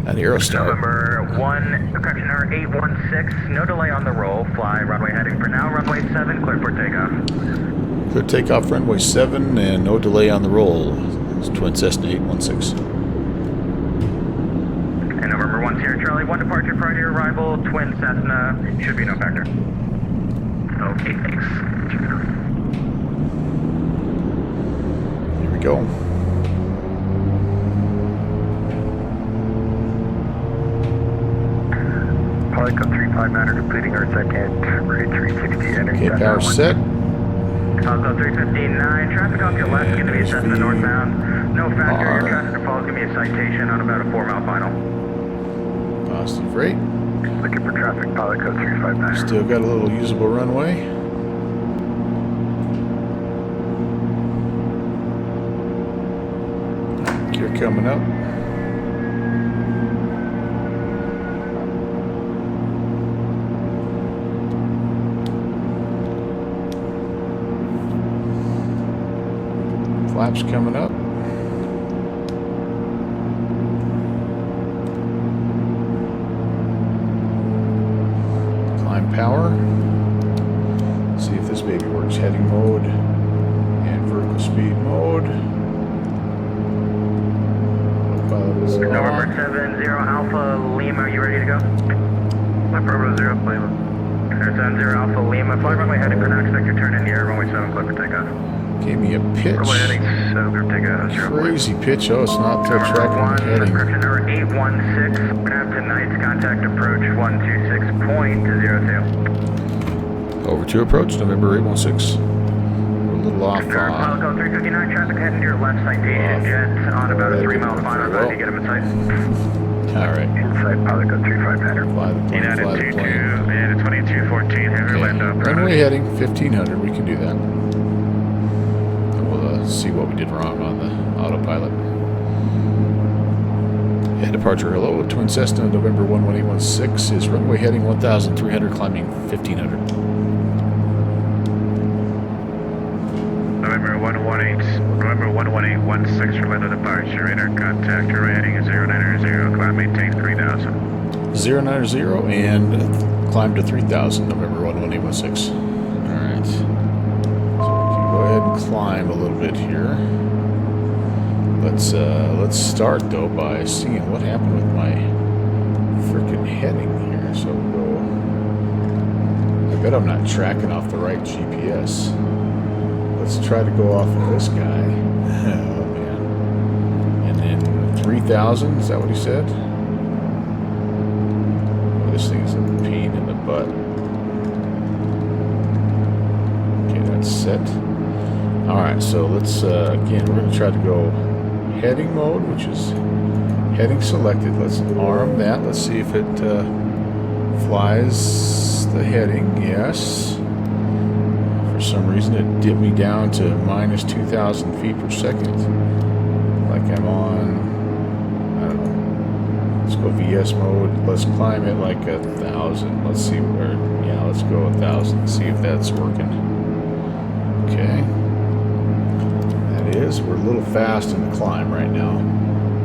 That Aerostar. November 1, correction number 816, no delay on the roll, fly runway heading for now, runway 7, clear for takeoff. Clear takeoff, runway 7, and no delay on the roll. It's Twin Cessna 816. And November 1, Sierra Charlie, 1 departure prior to your arrival, Twin Cessna, should be no factor. Okay, thanks. Here we go. Polyco 35 completing our second, rate 360, energy. Okay, power set. Polyco 359, traffic off your left, going to be Cessna northbound, no factor, your traffic to follow is going to be a citation on about a 4-mile final. Positive rate. Looking for traffic, Polyco 359. Still got a little usable runway. Gear coming up. Flaps coming up. Climb power. See if this baby works. Heading mode and vertical speed mode. Autopilot is November on. 70 Alpha Lima, you ready to go? November 0 Lima. 70 Alpha Lima, flight runway heading for now, expect your turn in the air, runway 7, clear for takeoff. Gave me a pitch. Runway heading 7, clear for takeoff, 0 Crazy pitch. Oh, it's not November tracking 1, the heading. correction number 816, we're going to have tonight's contact approach 126.02. Over to approach, November 816. We're a little off Polyco 359, traffic heading to your left, citation jet on about a 3-mile final, glad to get him in sight. Alright. Inside Polyco 359. Fly the plane, fly the plane. And 2214, have your land up. Runway heading 1500, we can do that. And we'll see what we did wrong on the autopilot. Yeah, departure hello, Twin Cessna, November 11816 is runway heading 1300, climbing 1500. November 11816 for weather departure, radar contact, rating is 090, climb maintain 3000. 090 and climb to 3000, November 11816. Alright. So we can go ahead and climb a little bit here. Let's start though by seeing what happened with my frickin' heading here. So we'll go. I bet I'm not tracking off the right GPS. Let's try to go off of this guy. Oh man. And then 3000, is that what he said? Oh, this thing is a pain in the butt. Okay, that's set. Alright, so let's, again, we're going to try to go heading mode, which is heading selected. Let's arm that. Let's see if it flies the heading. Yes. For some reason, it dipped me down to minus 2,000 feet per second. Like I'm on, I don't know. Let's go VS mode. Let's climb it like 1,000. Let's see where, yeah, let's go 1,000. See if that's working. Okay. That is, we're a little fast in the climb right now.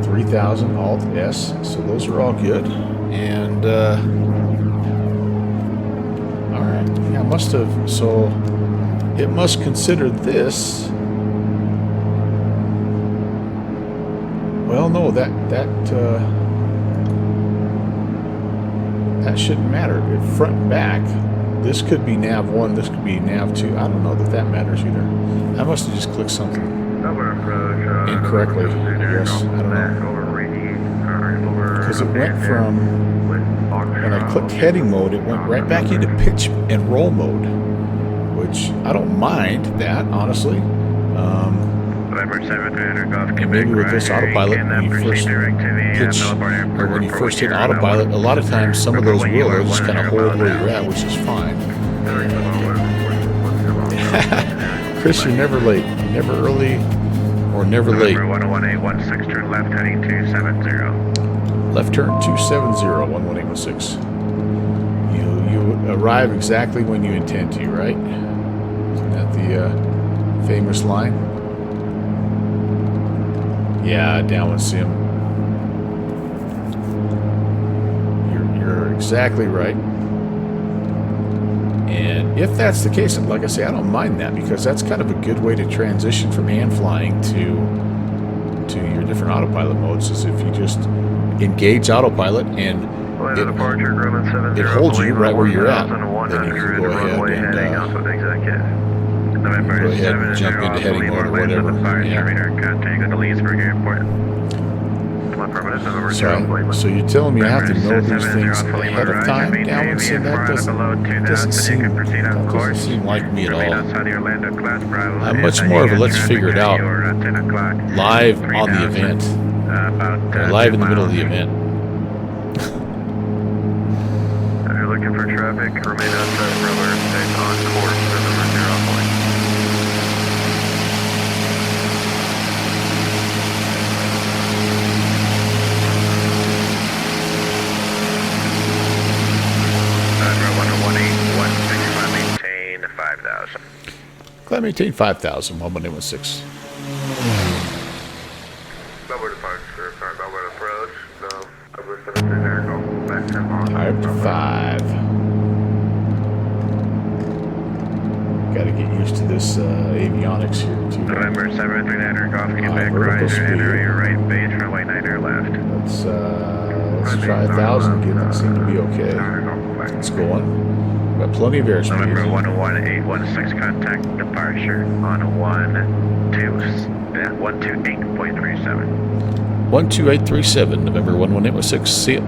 3,000 Alt S, so those are all good. And, alright, yeah, must have, so it must consider this. Well, no, that shouldn't matter. Front and back, this could be nav 1, this could be nav 2. I don't know that matters either. I must have just clicked something incorrectly, I guess. I don't know. Because it went from, when I clicked heading mode, it went right back into pitch and roll mode, which I don't mind that, honestly. And maybe with this autopilot, when you first pitch, or when you first hit autopilot, a lot of times some of those will, they'll just kind of hold where you're at, which is fine. Chris, you're never late. Never early or never late. 11816, turn left heading 270. Left turn 270, 11816. You arrive exactly when you intend to, right? Isn't that the famous line? Yeah, downwind sim. You're exactly right. And if that's the case, like I say, I don't mind that, because that's kind of a good way to transition from hand flying to your different autopilot modes, is if you just engage autopilot and it holds you right where you're at. Then you can go ahead and jump into heading mode or whatever. Yeah. So you're telling me I have to know these things ahead of time, downwind sim? That doesn't seem like me at all. I'm much more of a let's figure it out live on the event, or live in the middle of the event. If you're looking for traffic, remain outside rubber, stay on course for number 0 point. Maintain 5,000. Glad maintain 5,000, 11816. Double departure, sorry, double approach. So, double 17 there, go back to on. Up to 5. Got to get used to this avionics here too. November 739er, golf Quebec, riser, enter your right base, runway 9er left. Let's try 1,000 again. That seemed to be okay. Let's go on. Got plenty of airspeed. November 11816, contact departure on 128.37. 12837, November 11816. See it.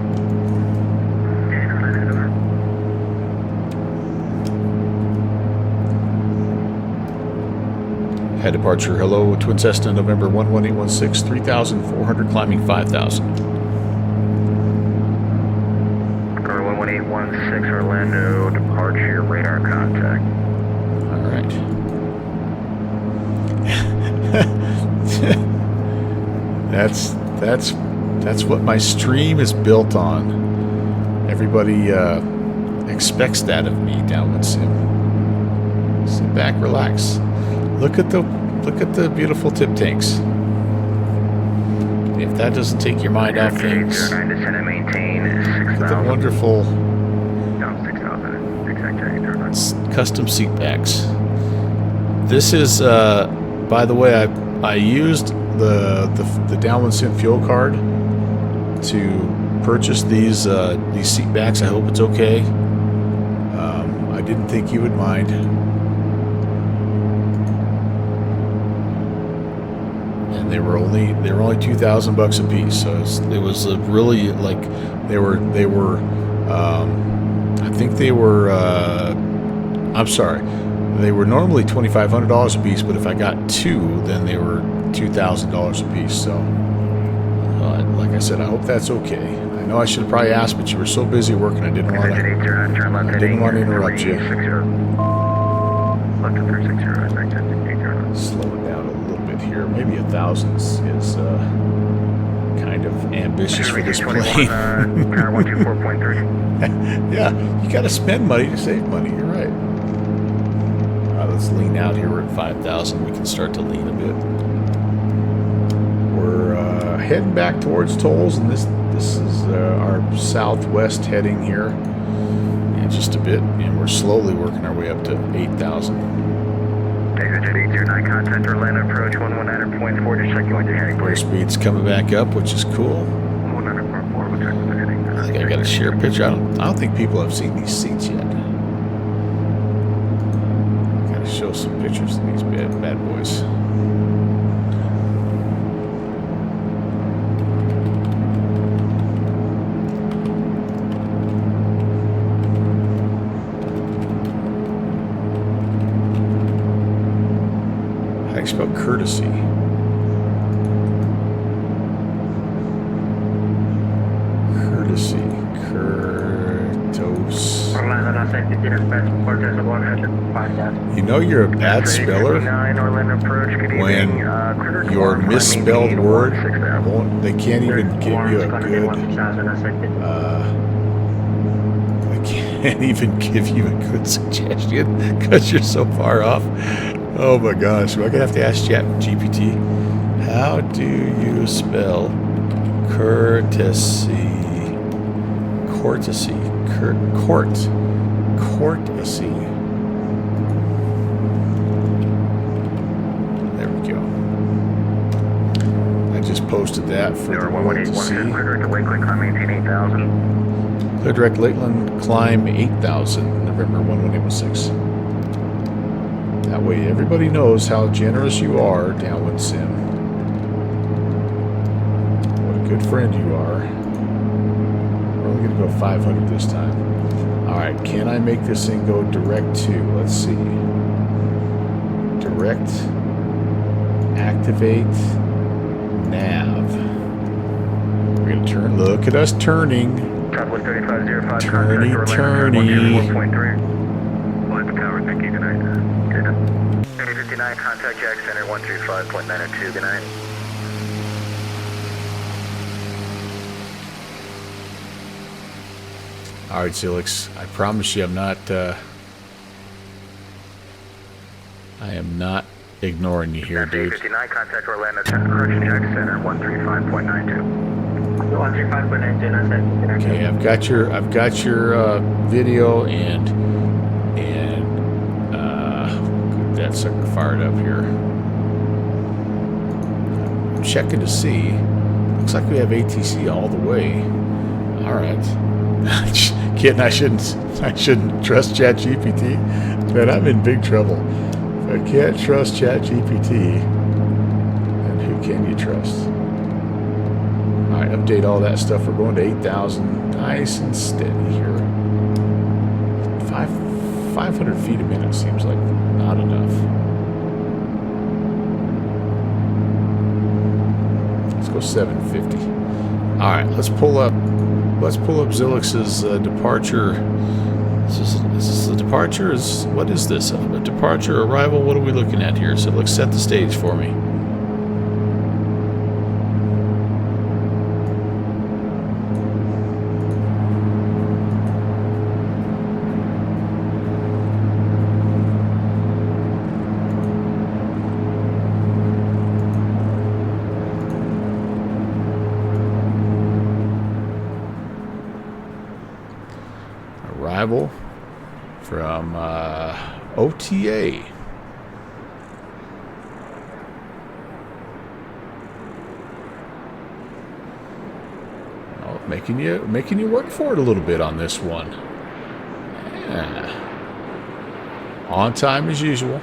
Head departure, hello, Twin Cessna, November 11816, 3,400, climbing 5,000. 11816, Orlando, departure, radar contact. All right. That's what my stream is built on. Everybody expects that of me, downwind sim. Sit back, relax. Look at the beautiful tip tanks. If that doesn't take your mind off things, look at the wonderful custom seat backs. This is, by the way, I used the downwind sim fuel card to purchase these seat backs. I hope it's okay. I didn't think you would mind. They were only $2,000 a piece, so it was really like they were I think they were I'm sorry, they were normally $2,500 a piece, but if I got two, then they were $2,000 a piece. So like I said, I hope that's okay. I know I should have probably asked, but you were so busy working, I didn't want to interrupt you. Slow it down a little bit here. Maybe 1,000 is kind of ambitious for this plane. Power 124.3. Yeah, you got to spend money to save money. You're right. All right, let's lean out here. We're at 5,000. We can start to lean a bit. We're heading back towards tolls, and this is our southwest heading here. And just a bit, and we're slowly working our way up to 8,000. Exit 809, contact Orlando approach 119.4, just checking with your heading, please. Airspeed's coming back up, which is cool. 119.4, we'll check with the heading. I think I got to share a picture. I don't think people have seen these seats yet. Got to show some pictures of these bad boys. How do you spell courtesy? Orlando, last exit, dispatch, quarters of 105,000. You know you're a bad speller when your misspelled word won't. They can't even give you a good. They can't even give you a good suggestion because you're so far off. Oh my gosh! Am I gonna have to ask ChatGPT? How do you spell courtesy? Courtesy. Courtesy. There we go. I just posted that for the world to see. Clear direct Lakeland, climb maintain 8,000. Clear direct Lakeland, climb 8,000, November 11816. That way everybody knows how generous you are, Downwind Sim. What a good friend you are. We're only going to go 500 this time. Alright, can I make this thing go direct to? Let's see. Direct. Activate. Nav. We're going to turn. Look at us turning. Southwest 3505, Turny, turny. 124.3. Well, tower, thank you, good night. Good night. 859, contact Jack Center 135.902, good night. All right, Zilix. I promise you, I am not ignoring you here, dude. 859, contact Orlando Correction Jack Center 135.92. 135.92, last exit. Okay, I've got your video and get that sucker fired up here. I'm checking to see. Looks like we have ATC all the way. All right. Kidding, I shouldn't trust ChatGPT. Man, I'm in big trouble. If I can't trust ChatGPT, then who can you trust? All right, update all that stuff. We're going to 8,000, nice and steady here. 500 feet a minute seems like not enough. Let's go 750. All right, let's pull up. Let's pull up Zilix's departure. Is this a departure? What is this? A departure, arrival? What are we looking at here? So let's set the stage for me. Arrival from OTA. Oh, making you work for it a little bit on this one. Yeah. On time as usual.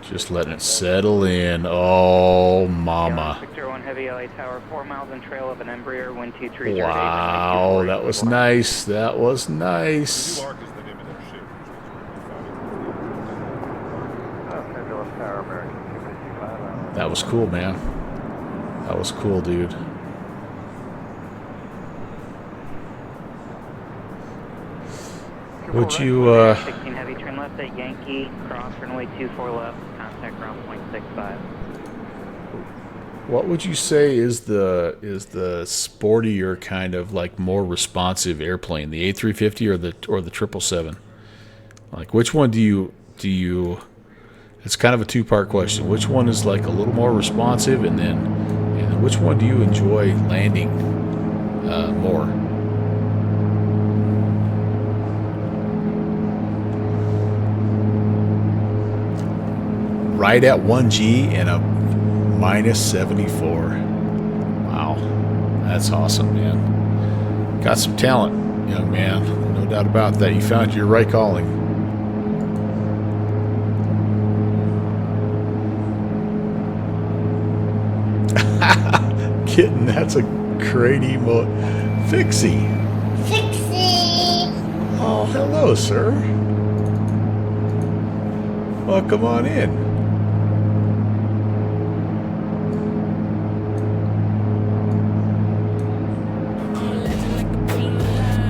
Just letting it settle in. Oh, mama. Victor 1 Heavy LA Tower, 4 miles in trail of an Embraer, wind 2308. Wow, that was nice. That was nice. That was cool, man. That was cool, dude. Would you, 16 heavy, turn left at Yankee, cross runway 24 left, contact ground point 65. what would you say is the sportier kind of like more responsive airplane, the A350 or the 777? Like which one do you it's kind of a two-part question. Which one is like a little more responsive, and then which one do you enjoy landing more? Right at 1G and a minus 74. Wow, that's awesome, man. Got some talent, young man. No doubt about that. You found your right calling. Kitten, that's a great emo. Fixie. Oh, hello, sir. Welcome on in.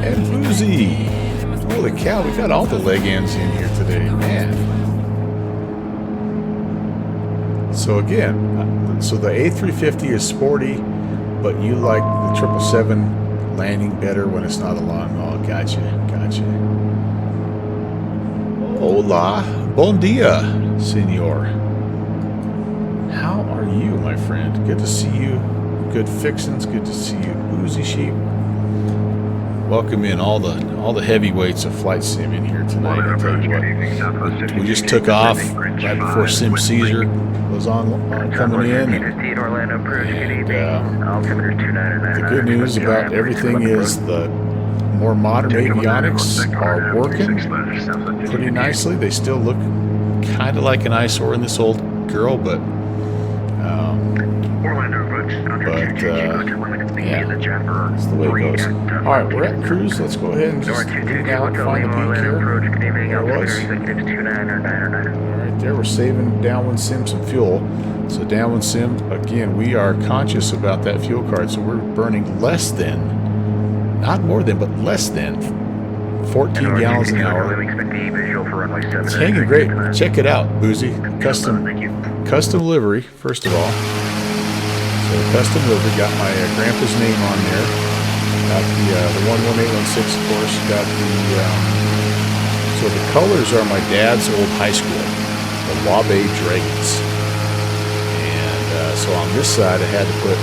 And Boozy. Holy cow, we got all the leg ends in here today, man. So again, so the A350 is sporty, but you like the 777 landing better when it's not a long haul. Gotcha. Hola, bon dia, senor. How are you, my friend? Good to see you. Good fixins. Good to see you, Boozy Sheep. Welcome in all the heavyweights of flight sim in here tonight. I tell you what, we just took off right before Sim Caesar was on coming in, and the good news about everything is the more modern avionics are working pretty nicely. They still look kind of like an eyesore in this old girl, but yeah, that's the way it goes. Alright, we're at cruise. Let's go ahead and just move out, find the peak here. There it was. Alright, there we're saving Downwind Sim some fuel. So Downwind Sim, again, we are conscious about that fuel card, so we're burning less than, not more than, but less than 14 gallons an hour. It's hanging great. Check it out, Boozy. Custom livery, first of all. So custom livery, got my grandpa's name on there. Got the 11816, of course. Got the so the colors are my dad's old high school, the Wabe Dragons. And so on this side, I had to put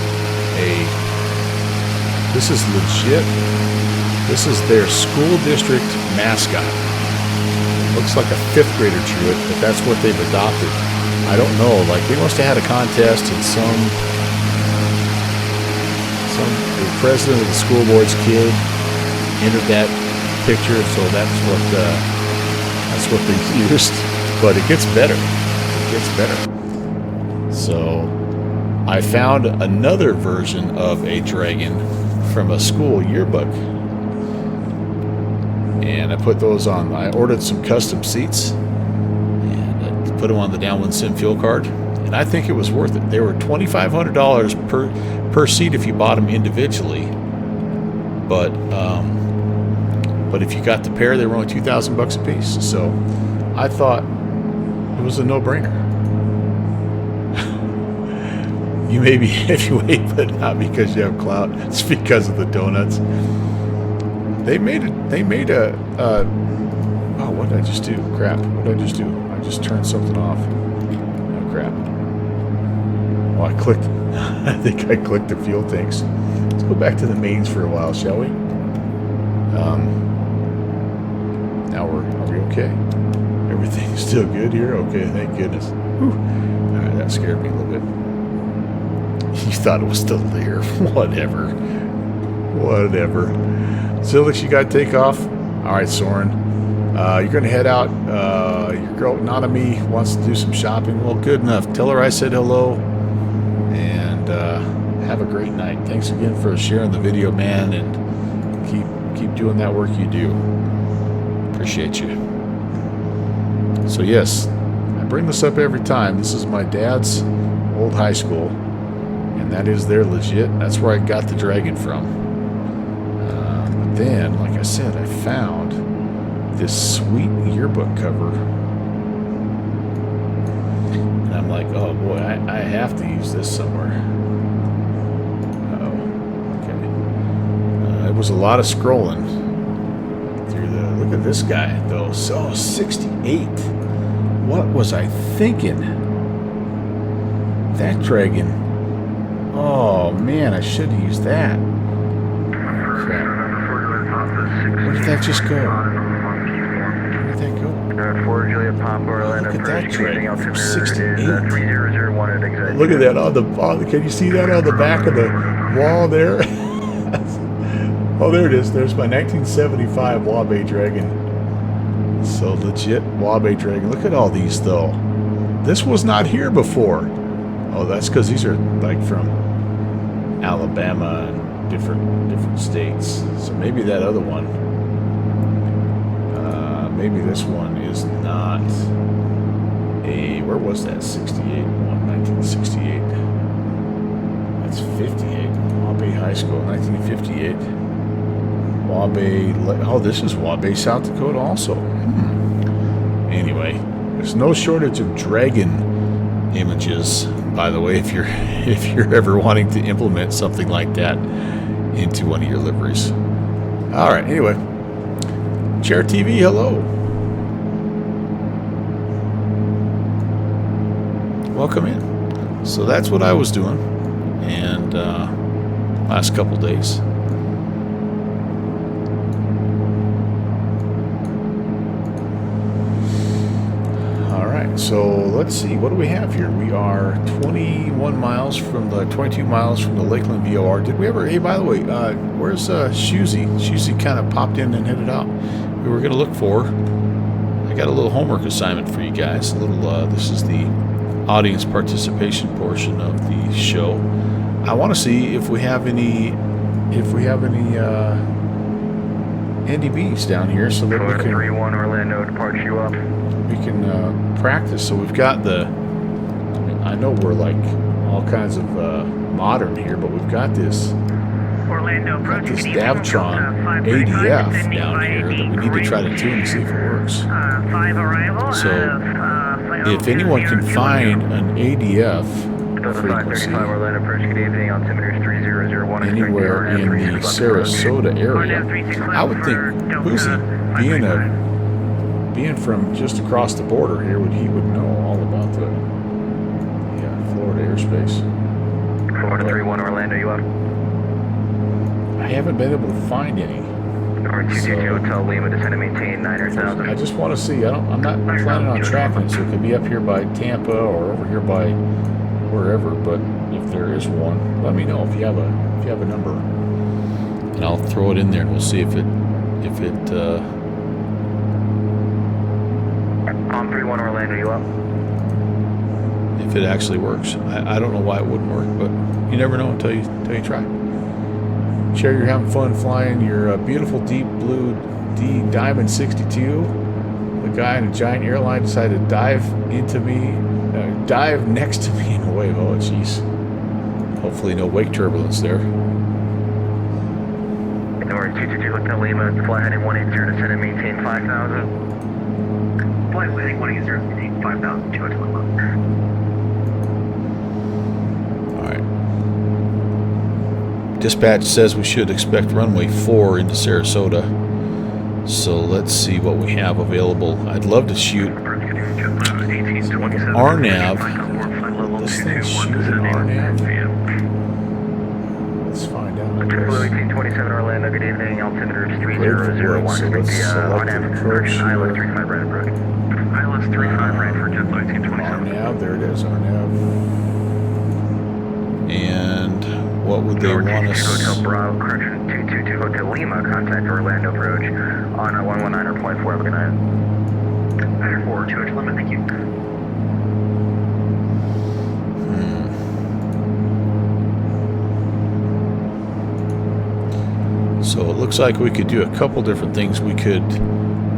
this is legit. This is their school district mascot. It looks like a 5th grader drew it, but that's what they've adopted. I don't know. Like they must have had a contest and the president of the school board's kid entered that picture, so that's what they used. But it gets better. So I found another version of a dragon from a school yearbook, and I put those on. I ordered some custom seats and I put them on the Downwind Sim fuel card, and I think it was worth it. They were $2,500 per seat if you bought them individually, but if you got the pair, they were only $2,000 a piece. So I thought it was a no-brainer. You may be heavyweight, but not because you have clout. It's because of the donuts. They made a oh, what did I just do? Crap. What did I just do? I just turned something off. Oh, crap. Oh, I clicked. I think I clicked the fuel tanks. Let's go back to the mains for a while, shall we? Now are we okay? Everything's still good here? Okay, thank goodness. Whew. Alright, that scared me a little bit. You thought it was still there. Whatever. Zilix, you got to take off. Alright, Soren. You're going to head out. Your girl, Nanami, wants to do some shopping. Well, good enough. Tell her I said hello. And have a great night. Thanks again for sharing the video, man. And keep doing that work you do. Appreciate you. So, yes, I bring this up every time. This is my dad's old high school. And that is their legit. That's where I got the Dragon from. But then, like I said, I found this sweet yearbook cover. And I'm like, oh boy, I have to use this somewhere. Uh-oh. Okay. It was a lot of scrolling through the... Look at this guy, though. So, 68. What was I thinking? That dragon. Oh, man, I should have used that. Crap. Where did that just go? Where did that go? For Juliet Papa, Orlando, Look at that dragon from 68. 3001 at exit. Look at that on the... can you see that on the back of the wall there? Oh, there it is. There's my 1975 Wabe Dragon. So legit Wabe Dragon. Look at all these, though. This was not here before. Oh, that's because these are like from Alabama and different states. So maybe that other one. Maybe this one is not a... Where was that? 68 one, 1968. That's 58. Wabe High School, 1958. Wabe... Oh, this is Wabe, South Dakota also. Anyway, there's no shortage of dragon images, by the way, if you're ever wanting to implement something like that into one of your liveries. All right, anyway. Chair TV, hello. Welcome in. So that's what I was doing, and last couple days. All right, so let's see. What do we have here? We are 22 miles from the Lakeland VOR. Did we ever? Hey, by the way, where's Shusey? Shusey kind of popped in and headed out. We were going to look for... I got a little homework assignment for you guys. This is the audience participation portion of the show. I want to see if we have any NDBs down here so that we can... 31 Orlando, depart you up. We can practice. So we've got the... I know we're like all kinds of modern here, but we've got this... Orlando, Got this Davtron ADF down here that we need to try to tune to see if it works. 5 arrival. So, if anyone can find an ADF frequency anywhere in the Sarasota area, I would think Boozy, being from just across the border here, he would know all about the Florida airspace. Florida 31 Orlando, you up? I haven't been able to find any. R222 Hotel Lima, descend and maintain 900,000. I just want to see. I'm not planning on tracking it, so it could be up here by Tampa or over here by wherever. But if there is one, let me know if you have a number, and I'll throw it in there, and we'll see if it On 31 Orlando, you up? if it actually works. I don't know why it wouldn't work, but you never know until you try. Sure, you're having fun flying your beautiful deep blue D Diamond 62. The guy in a giant airline decided to dive next to me in a wave. Oh, jeez. Hopefully no wake turbulence there. R222 Hotel Lima, fly heading 180, descend and maintain 5,000. Flight heading 180, maintain 5,000, 2 Hotel Lima. Dispatch says we should expect runway 4 into Sarasota. So let's see what we have available. I'd love to shoot RNAV. This thing shoot an RNAV? Let's find out. 1827 Orlando, good evening. Altimeter is 3001. So let's select an approach here. ILS 35 right approach. ILS 35 right for JetBlue 1827. RNAV, there it is, RNAV. And what would they want us... Hotel Bravo, correction, 222 Hotel Lima, contact Orlando approach on 119.4, have a good night. 904, 2 Hotel Lima, thank you. So it looks like we could do a couple different things. We could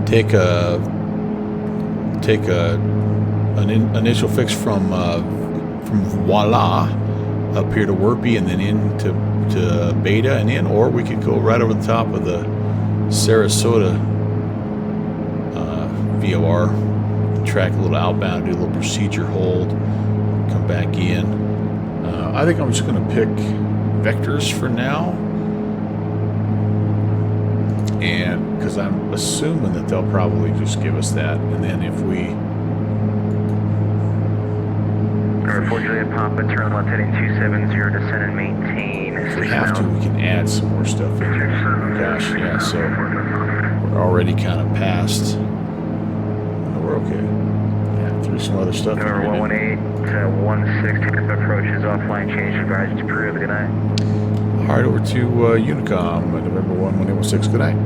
take an initial fix from Voila up here to Werpy and then into Beta and in, or we could go right over the top of the Sarasota VOR, track a little outbound, do a little procedure hold, come back in. I think I'm just going to pick vectors for now, and because I'm assuming that they'll probably just give us that, and then if we R4 Juliet Papa, turn left heading 270, descend and maintain. if we have to, we can add some more stuff in here. Gosh, yeah, so we're already kind of past. No, we're okay. Yeah, threw some other stuff in Number there. 118 to 160, approach is offline, change advised to Peru, good night. All right, over to Unicom, November 111816, good night.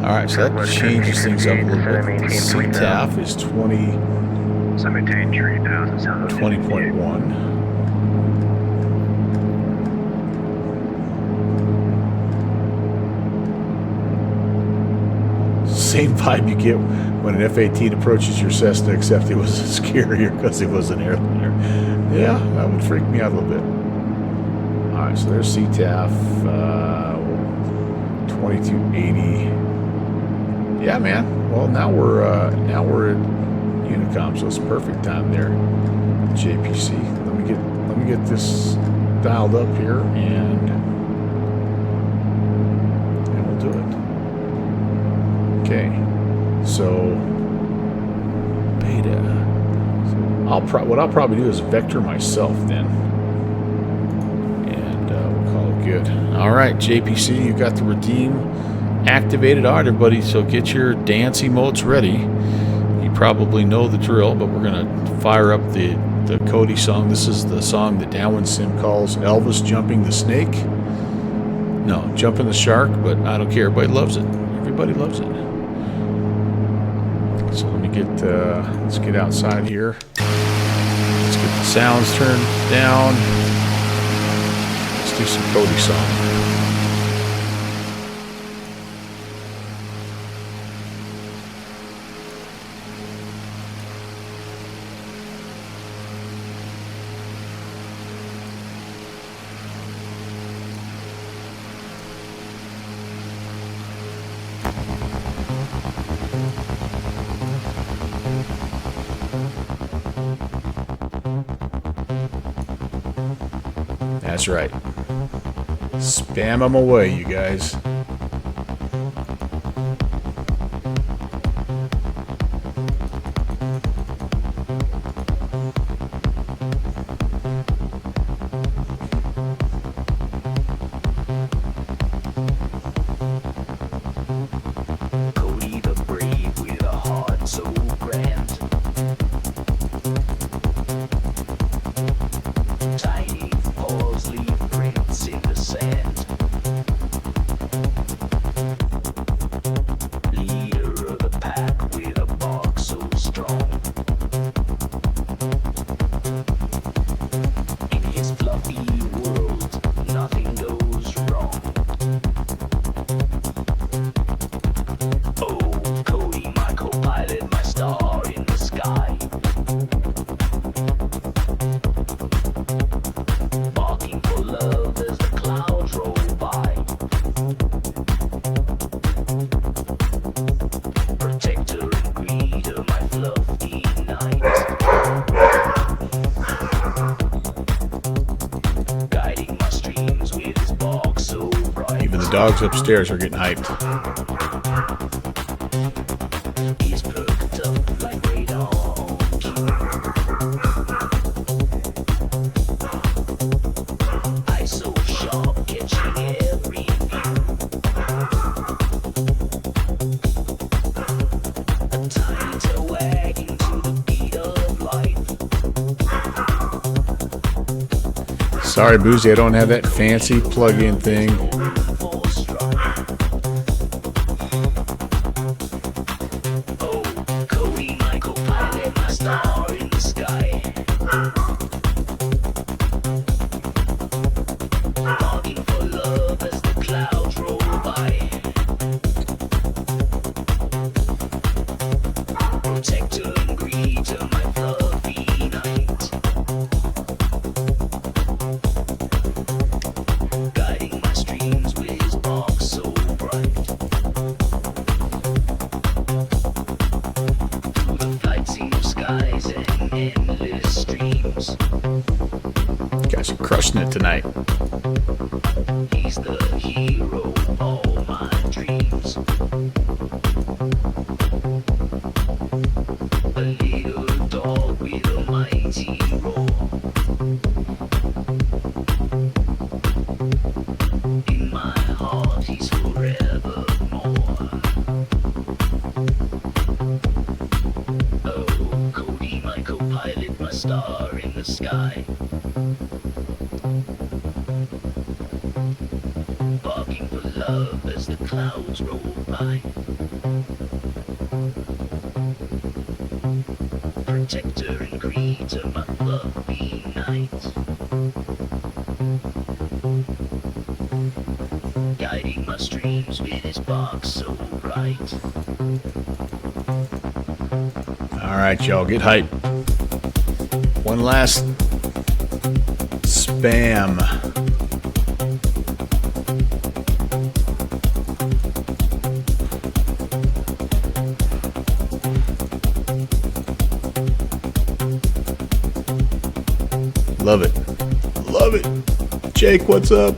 All right, so that changes things up a little bit. The CTAF is 20.1. Same vibe you get when an F-18 approaches your Cessna, except it was scarier because it was an airliner. Yeah, that would freak me out a little bit. All right, so there's CTAF, 2280. Yeah, man. Well, now we're at Unicom, so it's perfect time there. JPC. Let me get this dialed up here, and we'll do it. Okay. So beta. So what I'll probably do is vector myself then, and we'll call it good. All right, JPC, you got the redeem activated. All right, everybody. So get your dance emotes ready. Probably know the drill, but we're gonna fire up the Cody song. This is the song that Downwind Sim calls Elvis jumping the snake. No, jumping the shark, but I don't care. Everybody loves it. Everybody loves it. So let me let's get outside here. Let's get the sounds turned down. Let's do some Cody song. That's right. Spam them away, you guys. Cody the brave with a heart so grand. Tiny paws leave prints in the sand. Leader of the pack with a bark so strong. In his fluffy world, nothing goes wrong. Oh, Cody, my co-pilot, my star in the sky. Barking for love as the clouds roll by. Protector and greeter, my fluffy knight. Guiding my streams with his bark so bright. Even the dogs upstairs are getting hyped. He's perked up like radar on cue. Eyes so sharp, catching every view. A tiny tail wagging to the beat of life. Sorry, Boozy, I don't have that fancy plug-in thing. For strife. Oh, Cody, my co-pilot, my star in the sky. Barking for love as the clouds roll by. Protector and greeter, my fluffy knight. Guiding my streams with tonight. He's the hero of all my dreams. A little dog with a mighty roar. In my heart, he's forevermore. Oh, Cody, my co-pilot, my star in the sky. Barking for love as the clouds roll by. Protector and creator, my lovely night. Guiding my streams with his bark so bright. All right, y'all, get hype. One last spam. Love it. Love it. Jake, what's up?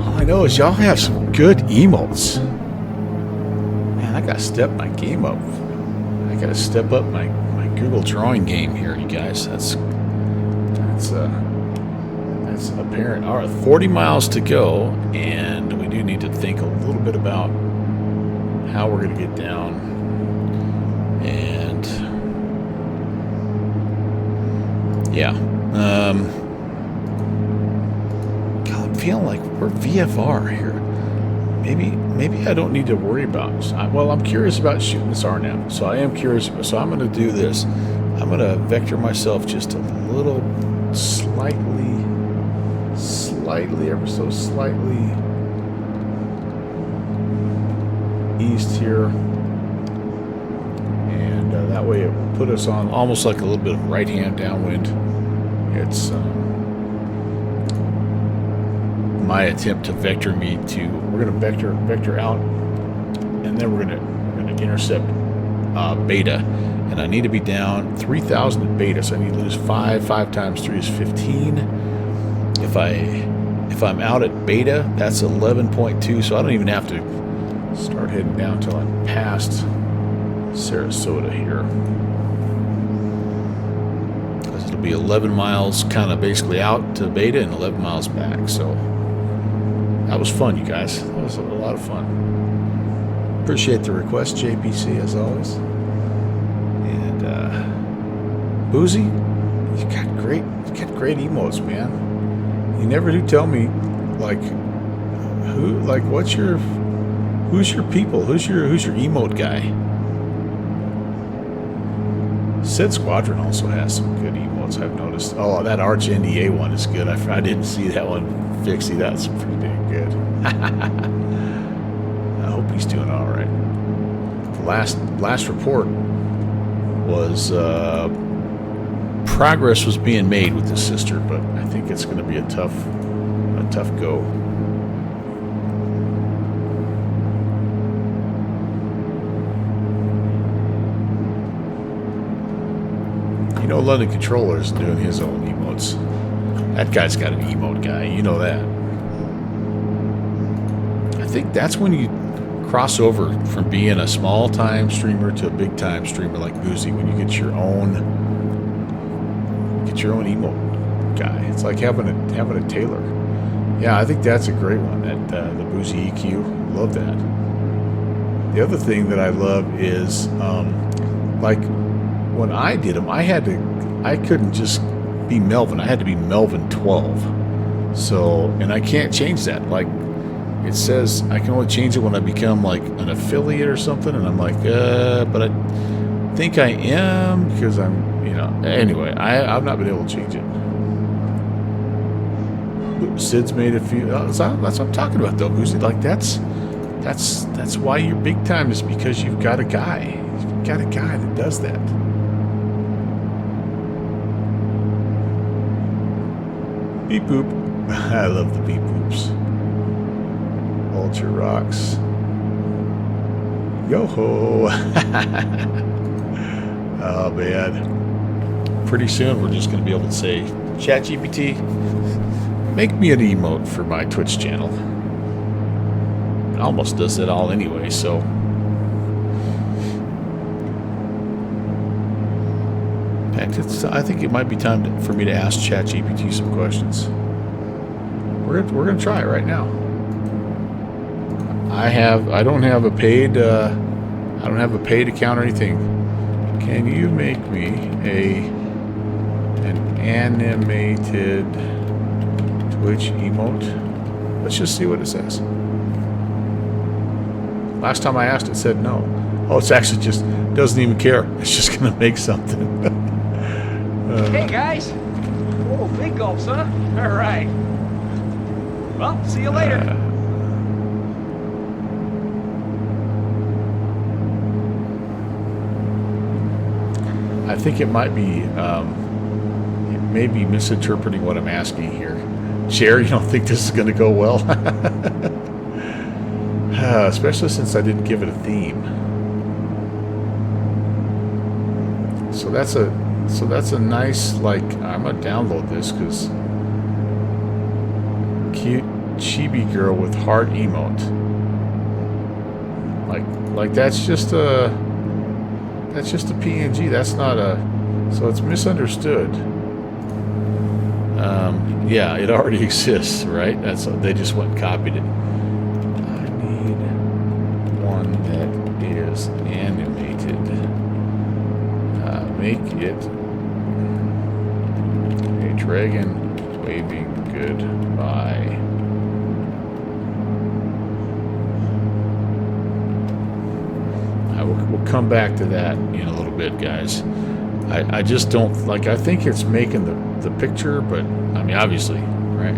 All I know is y'all have some good emotes. Man, I gotta step my game up. I gotta step up my Google drawing game here, you guys. That's apparent. All right, 40 miles to go, and we do need to think a little bit about how we're gonna get down. And yeah, God, I'm feeling like we're VFR here. Maybe I don't need to worry about. Well, I'm curious about shooting this RNAV, so I am curious. So I'm going to do this. I'm going to vector myself just a little, slightly, ever so slightly east here, and that way it will put us on almost like a little bit of right-hand downwind. It's my attempt to vector me to. We're going to vector out, and then we're going to intercept beta, and I need to be down 3,000 at beta, so I need to lose 5 times 3 is 15. If I'm out at beta, that's 11.2, so I don't even have to start heading down until I'm past Sarasota here, because it'll be 11 miles kind of basically out to beta and 11 miles back. So that was fun, you guys. That was a lot of fun. Appreciate the request, JPC, as always. And Boozy, you got great emotes, man. You never do tell me who's your people, who's your emote guy. Sid Squadron also has some good emotes, I've noticed. Oh, that Arch NDA one is good. I didn't see that one. Fixie, that's pretty dang good. I hope he's doing all right. The last report was progress was being made with his sister, but I think it's going to be a tough go. You know, London Controller is doing his own emotes. That guy's got an emote guy. You know that. I think that's when you cross over from being a small-time streamer to a big-time streamer like Boozy, when you get your own emote guy. It's like having a tailor. Yeah, I think that's a great one. That the Boozy EQ. Love that. The other thing that I love is like when I did them, I couldn't just be Melvin. I had to be Melvin 12. So, and I can't change that. Like it says I can only change it when I become like an affiliate or something, and I'm like, but I think I am because I'm, you know. Anyway, I've not been able to change it. Sid's made a few. That's what I'm talking about, though. Who's like that's why you're big time, is because you've got a guy. You've got a guy that does that. Beep boop. I love the beep boops. Ultra rocks. Yo ho. Oh man. Pretty soon we're just gonna be able to say, ChatGPT, make me an emote for my Twitch channel. It almost does it all anyway, so. In fact, I think it might be time for me to ask ChatGPT some questions. We're gonna try it right now. I don't have a paid account or anything. Can you make me an animated Twitch emote? Let's just see what it says. Last time I asked, it said no. Oh, it's actually just doesn't even care. It's just gonna make something. Hey guys! Oh, big gulps, huh? All right. Well, see you later. I think it might be, it may be misinterpreting what I'm asking here. Chair, you don't think this is going to go well? Especially since I didn't give it a theme. So that's a nice, like, I'm gonna download this because cute chibi girl with heart emote. Like that's just a PNG. That's not a, so it's misunderstood. Yeah, it already exists, right? They just went and copied it. I need one that is animated. Make it a dragon waving goodbye. We'll come back to that in a little bit, guys. I just don't, like, I think it's making the picture, but, I mean, obviously, right?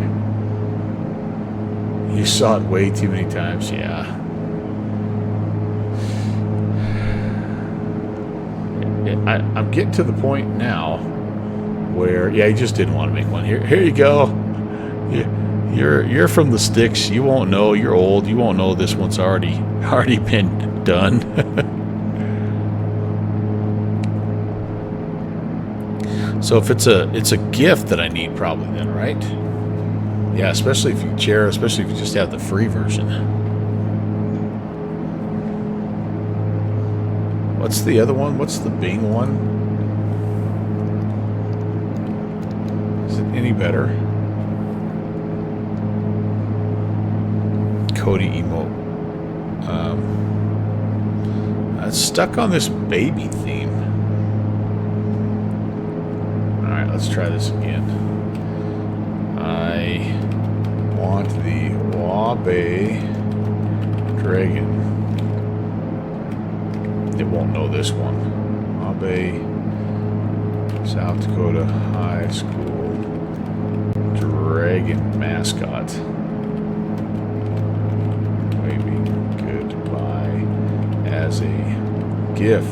You saw it way too many times, yeah. I'm getting to the point now where, yeah, he just didn't want to make one. Here you go. You're from the sticks. You won't know. You're old. You won't know this one's already been done. So if it's a gift that I need, probably then, right? Yeah, especially if you just have the free version. What's the other one? What's the Bing one? Is it any better? Cody emote. I'm stuck on this baby theme. Alright, let's try this again. I want the Wabe Dragon. It won't know this one. Wabe, South Dakota High School Dragon mascot. Waving goodbye as a GIF.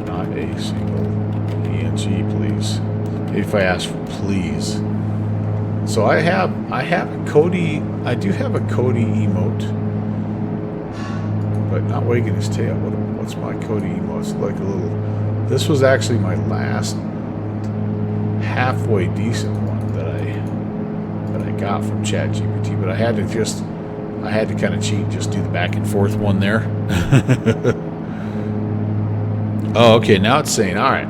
Not a single PNG, please. Maybe if I ask for please. So I have a Cody. I do have a Cody emote. But not wagging his tail. What's my Cody emote? It's like a little. This was actually my last halfway decent one that I got from ChatGPT. But I had to kind of cheat, just do the back and forth one there. Oh, okay. Now it's saying, all right.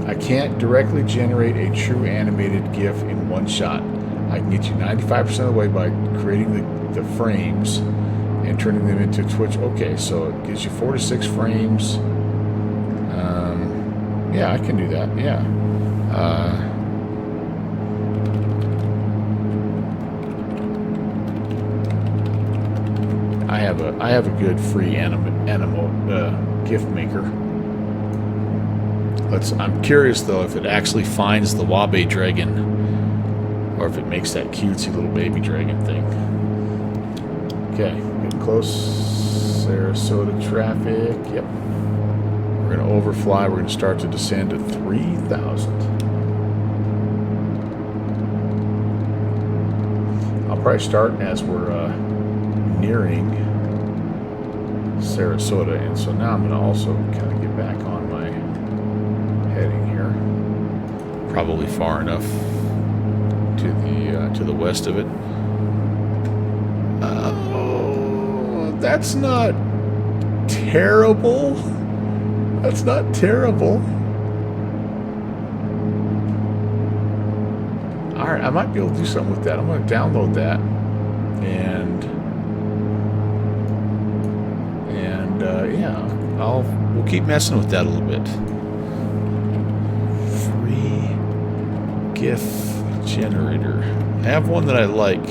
I can't directly generate a true animated GIF in one shot. I can get you 95% of the way by creating the frames and turning them into Twitch. Okay, so it gives you 4 to 6 frames. Yeah, I can do that. Yeah. I have a good free animal gift maker. I'm curious though if it actually finds the Wabe dragon, or if it makes that cutesy little baby dragon thing. Okay, getting close. Sarasota traffic. Yep. We're gonna overfly. We're gonna start to descend to 3,000. I'll probably start as we're nearing Sarasota, and so now I'm going to also kind of get back on my heading here. Probably far enough to the west of it. Oh, that's not terrible. That's not terrible. Alright, I might be able to do something with that. I'm going to download that and yeah, we'll keep messing with that a little bit. Free GIF generator. I have one that I like.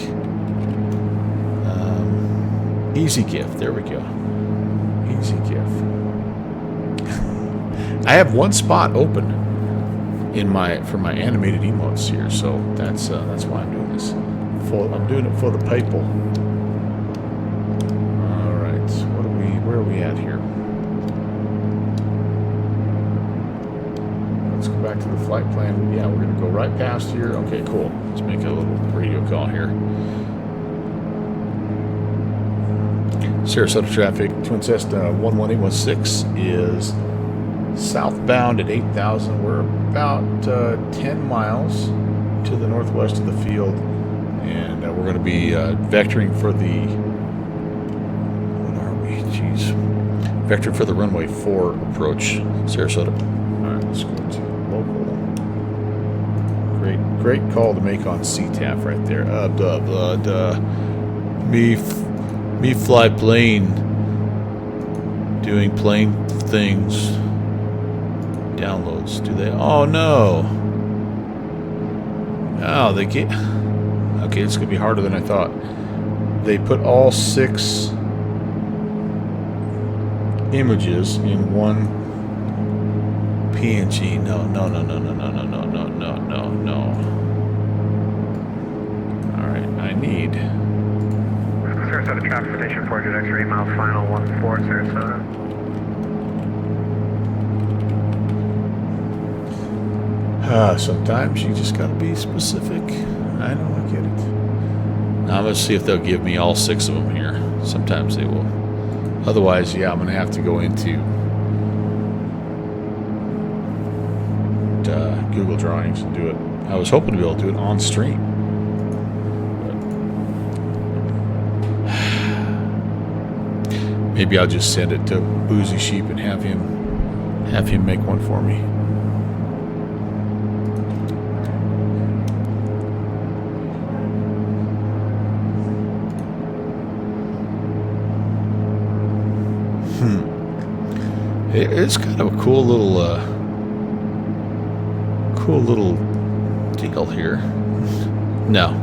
Easy GIF. There we go. Easy GIF. I have one spot open for my animated emotes here, so that's why I'm doing this. I'm doing it for the people. All right, where are we at here? Let's go back to the flight plan. Yeah, we're gonna go right past here. Okay, cool. Let's make a little radio call here. Sarasota traffic, Twin Cessna 11816 is southbound at 8,000. We're about 10 miles to the northwest of the field, and we're going to be vectoring for the... What are we? Jeez. Vectoring for the runway 4 approach, Sarasota. All right, let's go to local. Great call to make on CTAF right there. Me fly plane, doing plane things. Downloads, do they? Oh no! Oh, they get. Okay, it's gonna be harder than I thought. They put all 6 images in one PNG. No. All right, I need. Sarasota traffic station 4, good X-ray, mile final 14, Sarasota. Sometimes you just gotta be specific. I know, I get it. Now let's see if they'll give me all 6 of them here. Sometimes they will. Otherwise, yeah, I'm gonna have to go into Google Drawings and do it. I was hoping to be able to do it on stream. Maybe I'll just send it to Boozy Sheep and have him make one for me. It's kind of a cool little deal here. No,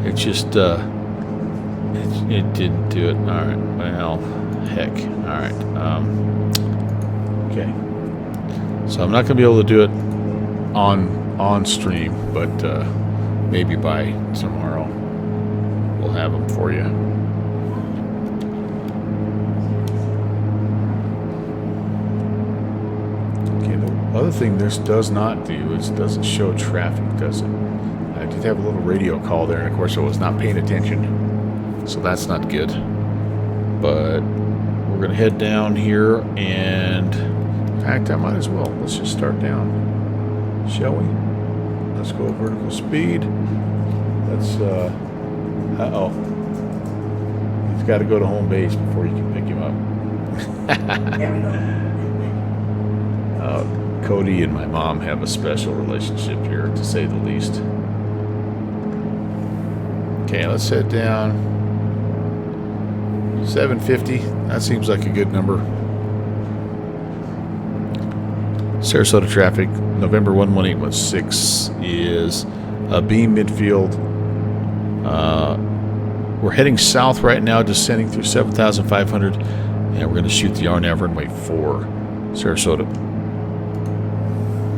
it just it didn't do it. All right, well, heck. All right. Okay. So I'm not gonna be able to do it on stream, but maybe by tomorrow we'll have them for you. Other thing this does not do is it doesn't show traffic, does it? I did have a little radio call there, and of course I was not paying attention, so that's not good. But we're gonna head down here, and in fact I might as well. Let's just start down, shall we? Let's go vertical speed. Let's uh-oh. He's got to go to home base before you can pick him up. Cody and my mom have a special relationship here, to say the least. Okay, let's head down. 750. That seems like a good number. Sarasota traffic, November 11816 is a beam midfield, we're heading south right now, descending through 7,500, and we're going to shoot the RNAV runway 4, Sarasota.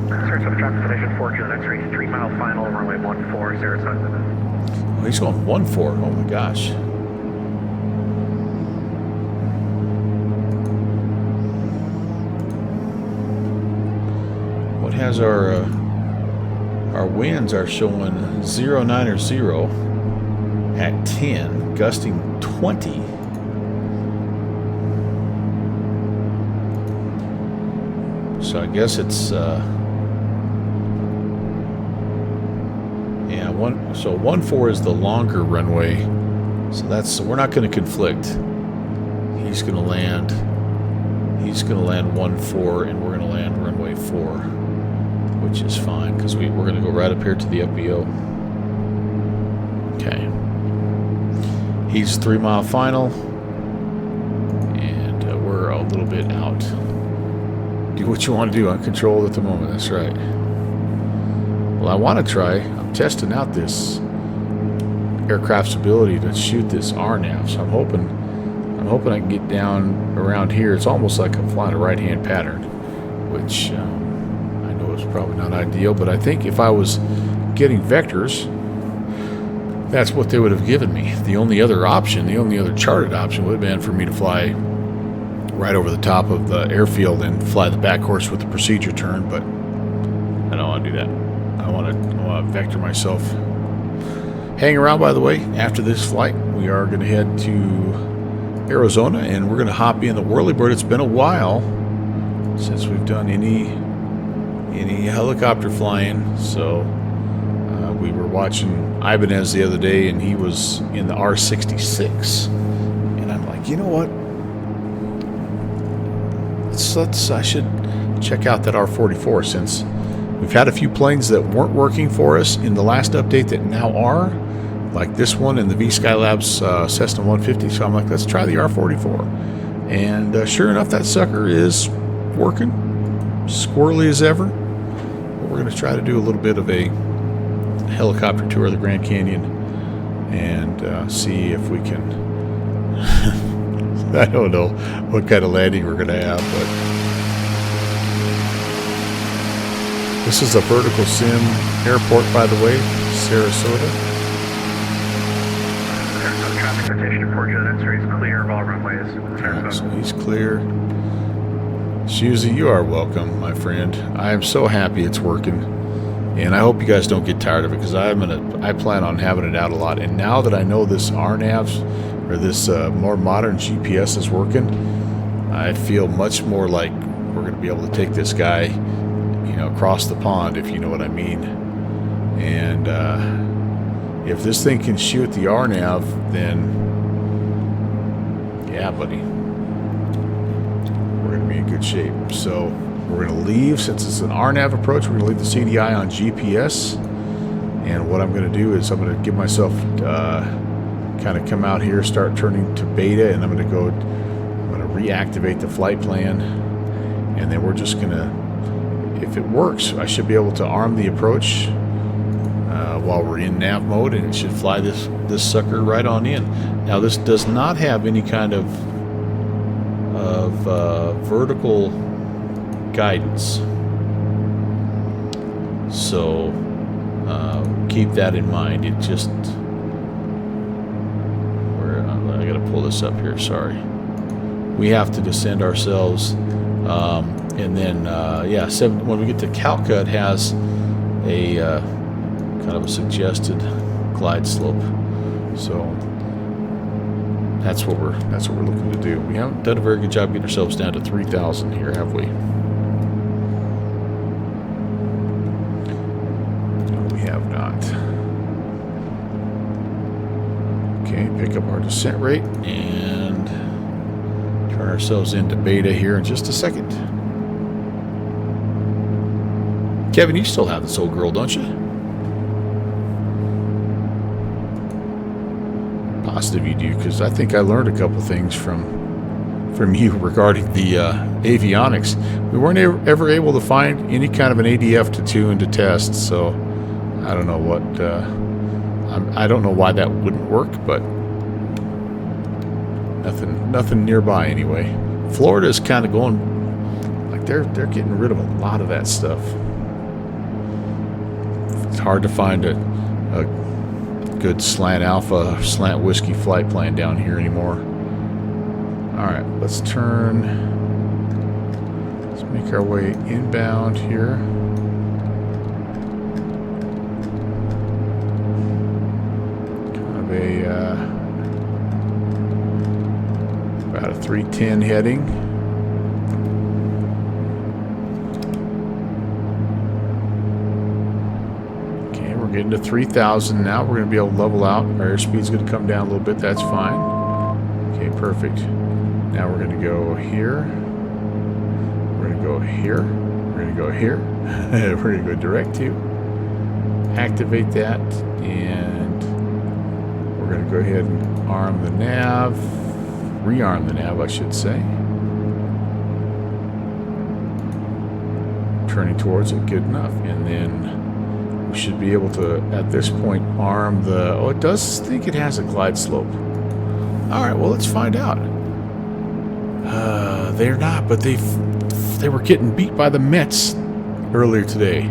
Sarasota traffic station 4 to the next race, 3 mile final, runway 14, Sarasota. Oh, he's going 1-4. Oh my gosh. What has our winds are showing 0.9 or 0 at 10, gusting 20. So I guess it's yeah, 1-4 is the longer runway. So we're not going to conflict. He's going to land 1-4 and we're going to land runway 4, which is fine because we're going to go right up here to the FBO. Okay. He's 3 mile final, and we're a little bit out. Do what you want to do, uncontrolled at the moment. That's right. Well, I want to try. I'm testing out this aircraft's ability to shoot this RNAV, so I'm hoping I can get down around here. It's almost like I'm flying a right-hand pattern, which I know is probably not ideal, but I think if I was getting vectors, that's what they would have given me. The only other option, the only other charted option would have been for me to fly right over the top of the airfield and fly the back course with the procedure turn, but I don't want to do that. I want to vector myself. Hang around, by the way, after this flight, we are going to head to Arizona, and we're going to hop in the Whirlybird. It's been a while since we've done any helicopter flying, so we were watching Ibanez the other day, and he was in the R66, and I'm like, you know what? I should check out that R44, since we've had a few planes that weren't working for us in the last update that now are, like this one and the VSkyLabs Cessna 150. So I'm like, let's try the R44, and sure enough, that sucker is working, squirrely as ever. But we're going to try to do a little bit of a helicopter tour of the Grand Canyon and see if we can I don't know what kind of landing we're going to have, but this is a vertical sim airport, by the way, Sarasota. Sarasota traffic citation 4 to the next race, clear of all runways. Right, so he's clear. Shuzi, you are welcome, my friend. I am so happy it's working. And I hope you guys don't get tired of it, because I plan on having it out a lot. And now that I know this RNAVs, or this more modern GPS is working, I feel much more like we're going to be able to take this guy, across the pond, if you know what I mean. And if this thing can shoot the RNAV, then yeah, buddy, we're going to be in good shape. So we're going to leave, since it's an RNAV approach, we're going to leave the CDI on GPS. And what I'm going to do is I'm going to give myself kind of come out here, start turning to beta, and I'm going to reactivate the flight plan, and then we're just going to, if it works, I should be able to arm the approach while we're in nav mode, and it should fly this sucker right on in. Now, this does not have any kind of vertical guidance, so keep that in mind. It just, I gotta pull this up here, sorry. We have to descend ourselves, and then when we get to Calca, it has a kind of a suggested glide slope. So that's what we're looking to do. We haven't done a very good job getting ourselves down to 3,000 here, have we? No, we have not. Okay, pick up our descent rate and turn ourselves into beta here in just a second. Kevin, you still have this old girl, don't you? Positive you do, because I think I learned a couple things from you regarding the avionics. We weren't ever able to find any kind of an ADF to tune to test, so I don't know what I don't know why that wouldn't work, but Nothing nearby anyway. Florida's kind of going like they're getting rid of a lot of that stuff. It's hard to find a good slant alpha, slant whiskey flight plan down here anymore. All right, let's turn. Let's make our way inbound here. Kind of about a 310 heading. Okay, we're getting to 3,000 now. We're going to be able to level out. Our airspeed's going to come down a little bit. That's fine. Okay, perfect. Now we're going to go here. We're going to go here. We're going to go here. We're going to go direct to. Activate that. And we're going to go ahead and arm the nav. Rearm the nav, I should say. Turning towards it, good enough. And then we should be able to, at this point, arm the... Oh, it does think it has a glide slope. All right, well, let's find out. They're not, but they were getting beat by the Mets earlier today.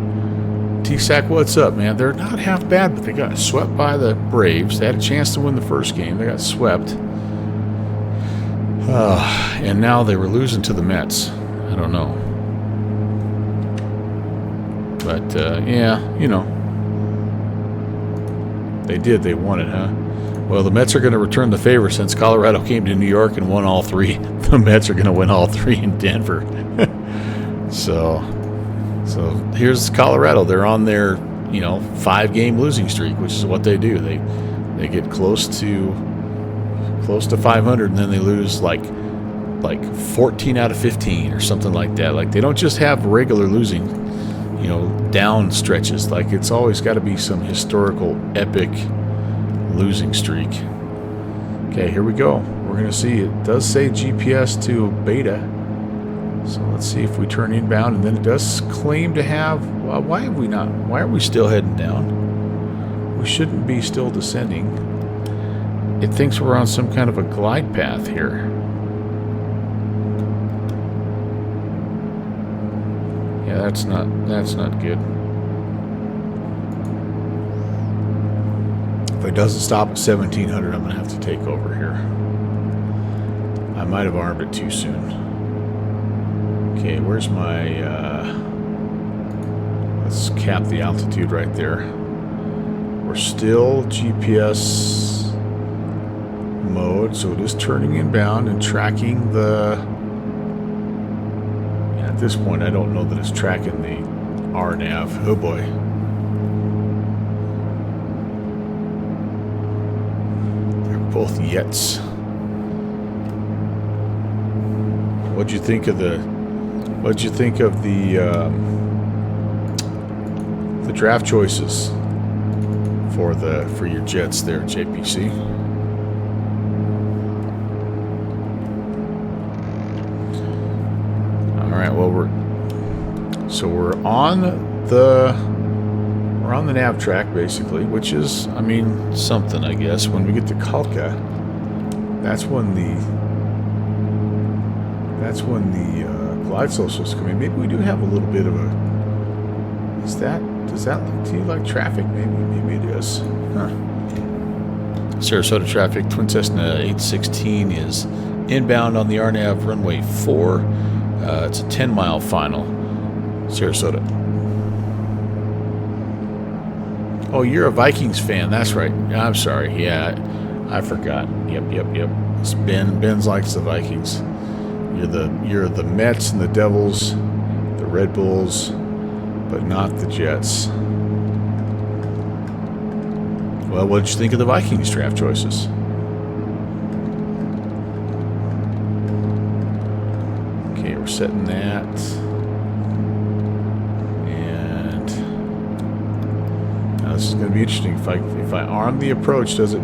TSAC, what's up, man? They're not half bad, but they got swept by the Braves. They had a chance to win the first game. They got swept. And now they were losing to the Mets. I don't know. But, yeah, you know. They did. They won it, huh? Well, the Mets are going to return the favor since Colorado came to New York and won all three. The Mets are going to win all three in Denver. So here's Colorado. They're on their, 5-game losing streak, which is what they do. They get close to 500, and then they lose like 14 out of 15 or something like that. Like, they don't just have regular losing, down stretches. Like, it's always got to be some historical epic losing streak. Okay, here we go. We're going to see. It does say GPS to beta. So let's see if we turn inbound, and then it does claim to have... Well, why have we not? Why are we still heading down? We shouldn't be still descending. It thinks we're on some kind of a glide path here. Yeah, that's not good. If it doesn't stop at 1700, I'm going to have to take over here. I might have armed it too soon. Okay, where's my... let's cap the altitude right there. We're still GPS mode, so it is turning inbound and tracking the... Yeah, at this point, I don't know that it's tracking the RNAV. Oh boy. Both Yets. What'd you think of the draft choices for your Jets there, JPC? All right. Well, we're on the nav track basically, which is, I mean, something, I guess. When we get to Kalka, that's when the glide socials come in. Maybe we do have a little bit of a... does that look to you like traffic? Maybe it is. Huh. Sarasota traffic, Twin Cessna 816 is inbound on the RNAV runway 4. It's a 10-mile final. Sarasota. Oh, you're a Vikings fan. That's right. I'm sorry. Yeah, I forgot. Yep. It's Ben's likes the Vikings. You're the Mets and the Devils, the Red Bulls, but not the Jets. Well, what did you think of the Vikings draft choices? Okay, we're setting that. This is going to be interesting. If I arm the approach, does it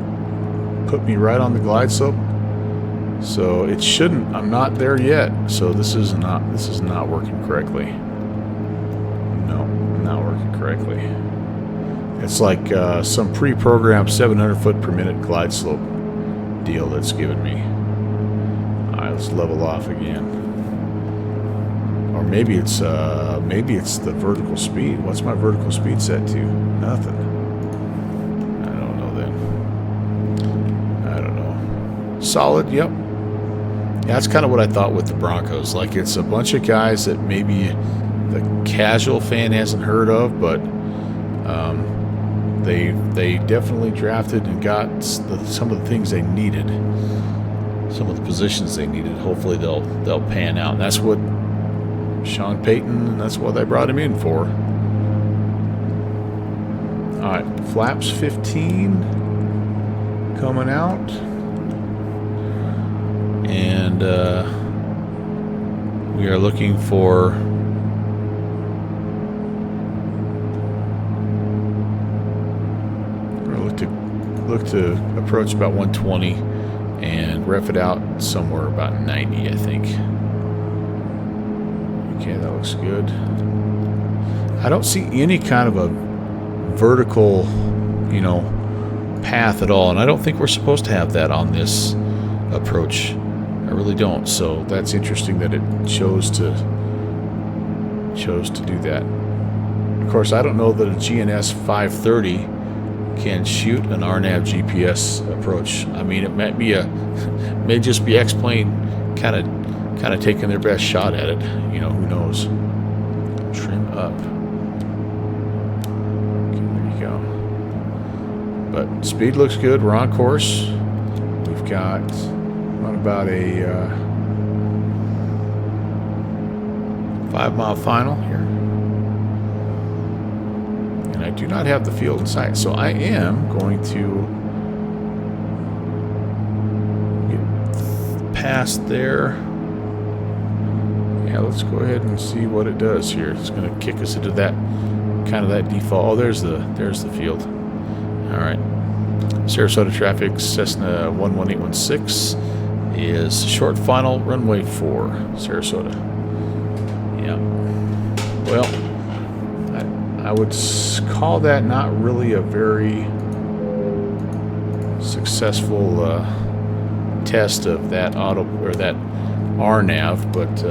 put me right on the glide slope? So it shouldn't. I'm not there yet. So this is not working correctly. No, not working correctly. It's like some pre-programmed 700 foot per minute glide slope deal that's given me. let's level off again. Or maybe it's the vertical speed. What's my vertical speed set to? Nothing. I don't know then. I don't know. Solid, yep. Yeah, that's kind of what I thought with the Broncos. Like, it's a bunch of guys that maybe the casual fan hasn't heard of, but they definitely drafted and got some of the things they needed, some of the positions they needed. Hopefully they'll pan out. And that's what Sean Payton, and that's what they brought him in for. All right, flaps 15 coming out. And we are looking for look to approach about 120 and ref it out somewhere about 90, I think. Okay, that looks good. I don't see any kind of a vertical, path at all, and I don't think we're supposed to have that on this approach. I really don't. So that's interesting that it chose to do that. Of course, I don't know that a GNS 530 can shoot an RNAV GPS approach. I mean, it may just be X-Plane kind of taking their best shot at it. Who knows? Trim up. Okay, there you go. But speed looks good. We're on course. We've got about a 5-mile final here. And I do not have the field in sight, so I am going to get past there. Yeah, let's go ahead and see what it does here. It's going to kick us into that default. Oh, there's the field. All right. Sarasota traffic, Cessna 11816 is short final, runway 4, Sarasota. Yeah. Well, I would call that not really a very successful test of that that RNAV, but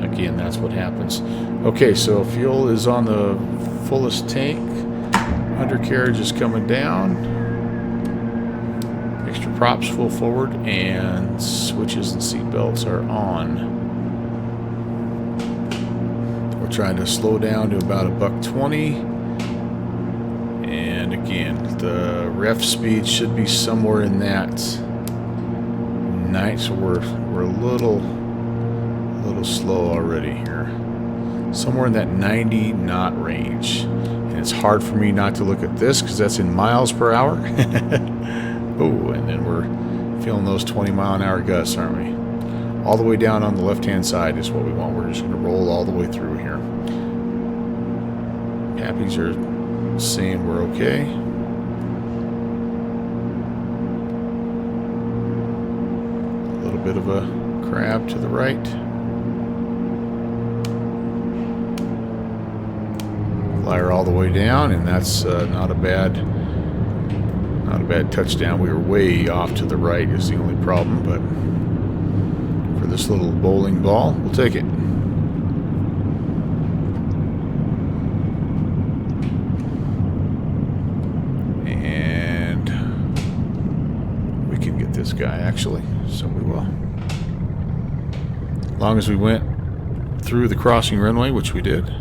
again, that's what happens. Okay, so fuel is on the fullest tank. Undercarriage is coming down. Extra props full forward, and switches and seat belts are on. We're trying to slow down to about $120. And again, the ref speed should be somewhere in that night, so we're a little slow already here. Somewhere in that 90 knot range. And it's hard for me not to look at this because that's in miles per hour. Oh, and then we're feeling those 20-mile-an-hour gusts, aren't we? All the way down on the left-hand side is what we want. We're just going to roll all the way through here. Pappies are saying we're okay. A little bit of a crab to the right. Flyer all the way down, and that's not a bad touchdown. We were way off to the right is the only problem, but for this little bowling ball, we'll take it. And we can get this guy, actually, so we will. As long as we went through the crossing runway, which we did.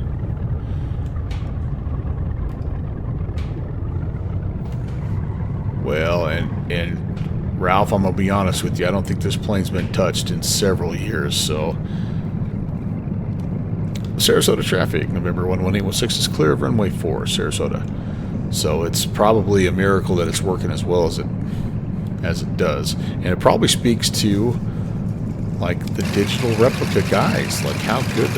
Well, and Ralph, I'm going to be honest with you, I don't think this plane's been touched in several years, so. Sarasota traffic, November 11816 is clear of runway 4, Sarasota. So it's probably a miracle that it's working as well as it does. And it probably speaks to, like, the digital replica guys, like how good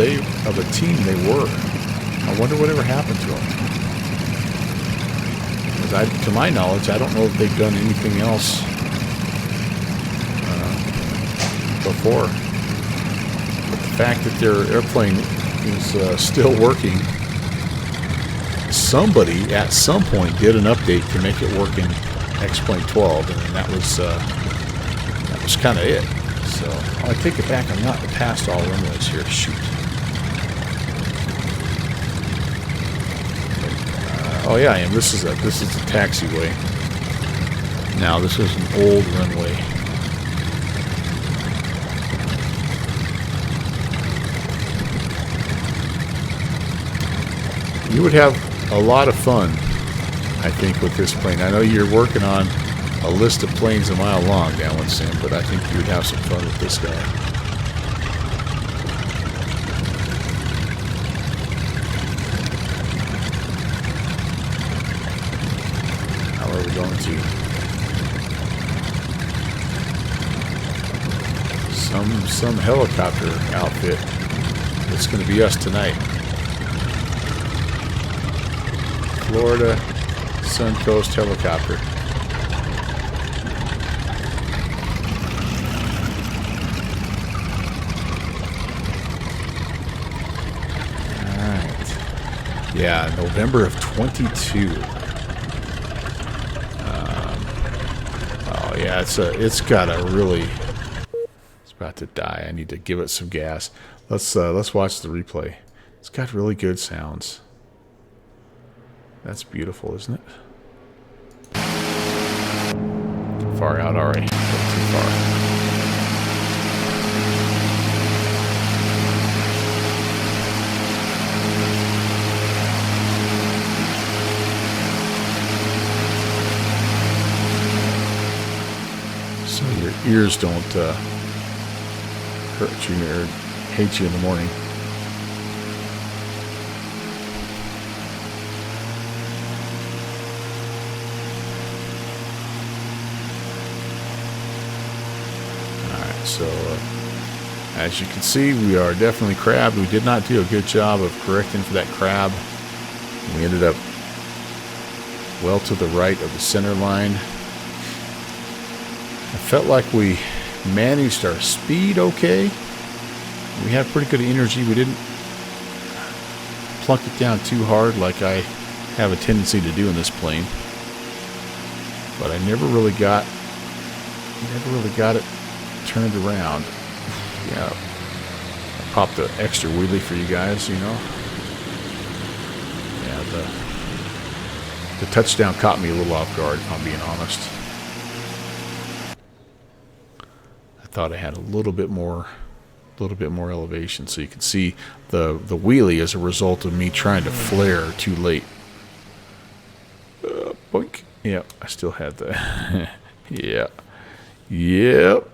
of a team they were. I wonder whatever happened to them. To my knowledge, I don't know if they've done anything else before. But the fact that their airplane is still working, somebody at some point did an update to make it work in X-Plane 12, and that was that was kind of it. So I take it back. I'm not past all runways here. Shoot. Oh yeah, I am. This is a taxiway. Now this is an old runway. You would have a lot of fun, I think, with this plane. I know you're working on a list of planes a mile long, Downwind Sim, but I think you would have some fun with this guy. How are we going to? Some helicopter outfit. It's going to be us tonight. Florida Suncoast helicopter. Alright. Yeah, November of 22. Oh yeah, it's got a really... It's about to die. I need to give it some gas. Let's watch the replay. It's got really good sounds. That's beautiful, isn't it? Far out already. Too far. So your ears don't hurt you or hate you in the morning. So, as you can see, we are definitely crabbed. We did not do a good job of correcting for that crab. We ended up well to the right of the center line. I felt like we managed our speed okay. We had pretty good energy. We didn't plunk it down too hard like I have a tendency to do in this plane. But I never really got it turned around. Yeah, I popped the extra wheelie for you guys, you know. Yeah, the touchdown caught me a little off guard, if I'm being honest. I thought I had a little bit more elevation, so you can see the wheelie as a result of me trying to flare too late. Boink. Yeah, I still had the. Yeah. Yep.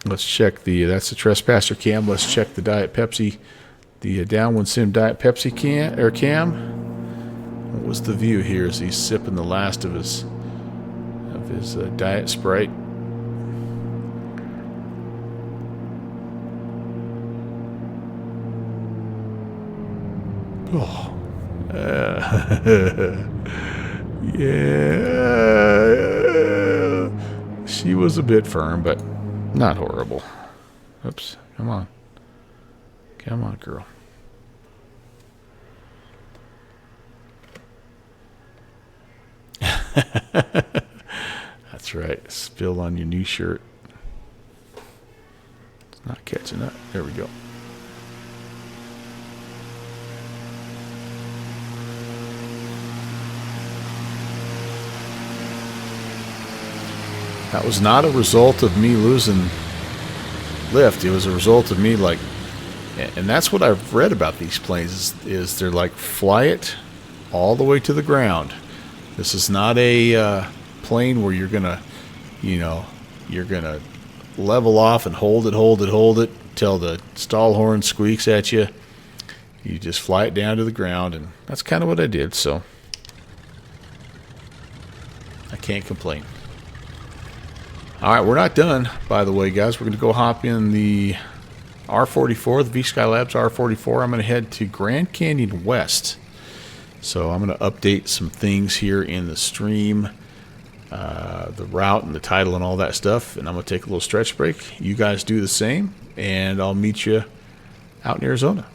Let's check that's the trespasser cam. Let's check the Diet Pepsi, the Downwind Sim Diet Pepsi cam. What was the view here as he's sipping the last of his Diet Sprite? Oh. Yeah. She was a bit firm, but not horrible. Oops. Come on. Come on, girl. That's right. Spill on your new shirt. It's not catching up. There we go. That was not a result of me losing lift. It was a result of me, like, and that's what I've read about these planes is they're like, fly it all the way to the ground. This is not a plane where you're gonna, you're gonna level off and hold it till the stall horn squeaks at you. You just fly it down to the ground, and that's kind of what I did. So I can't complain. All right, we're not done, by the way, guys. We're going to go hop in the R44, the VSkyLabs R44. I'm going to head to Grand Canyon West. So I'm going to update some things here in the stream, the route and the title and all that stuff. And I'm going to take a little stretch break. You guys do the same, and I'll meet you out in Arizona.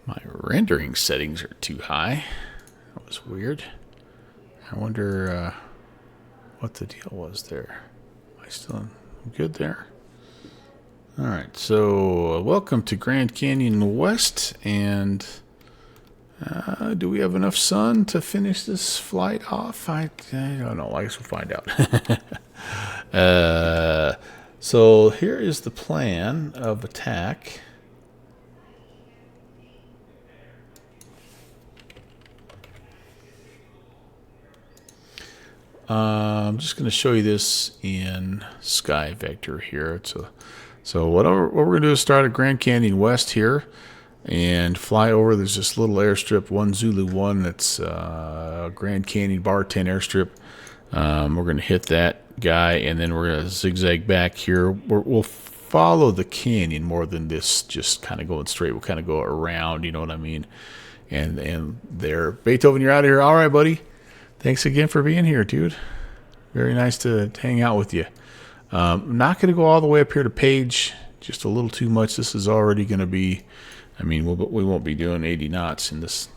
My rendering settings are too high. That was weird. I wonder what the deal was there. Am I still good there? Alright, so welcome to Grand Canyon West, and do we have enough sun to finish this flight off? I don't know. I guess we'll find out. So here is the plan of attack. I'm just going to show you this in Sky Vector here. So what we're going to do is start at Grand Canyon West here and fly over. There's this little airstrip, 1 Zulu 1. That's Grand Canyon Bar 10 airstrip. We're going to hit that guy, and then we're going to zigzag back here. We'll follow the canyon more than this just kind of going straight. We'll kind of go around, you know what I mean? And there, Beethoven, you're out of here. All right, buddy. Thanks again for being here, dude. Very nice to hang out with you. I'm not going to go all the way up here to Page. Just a little too much. This is already going to be, I mean, we won't be doing 80 knots in this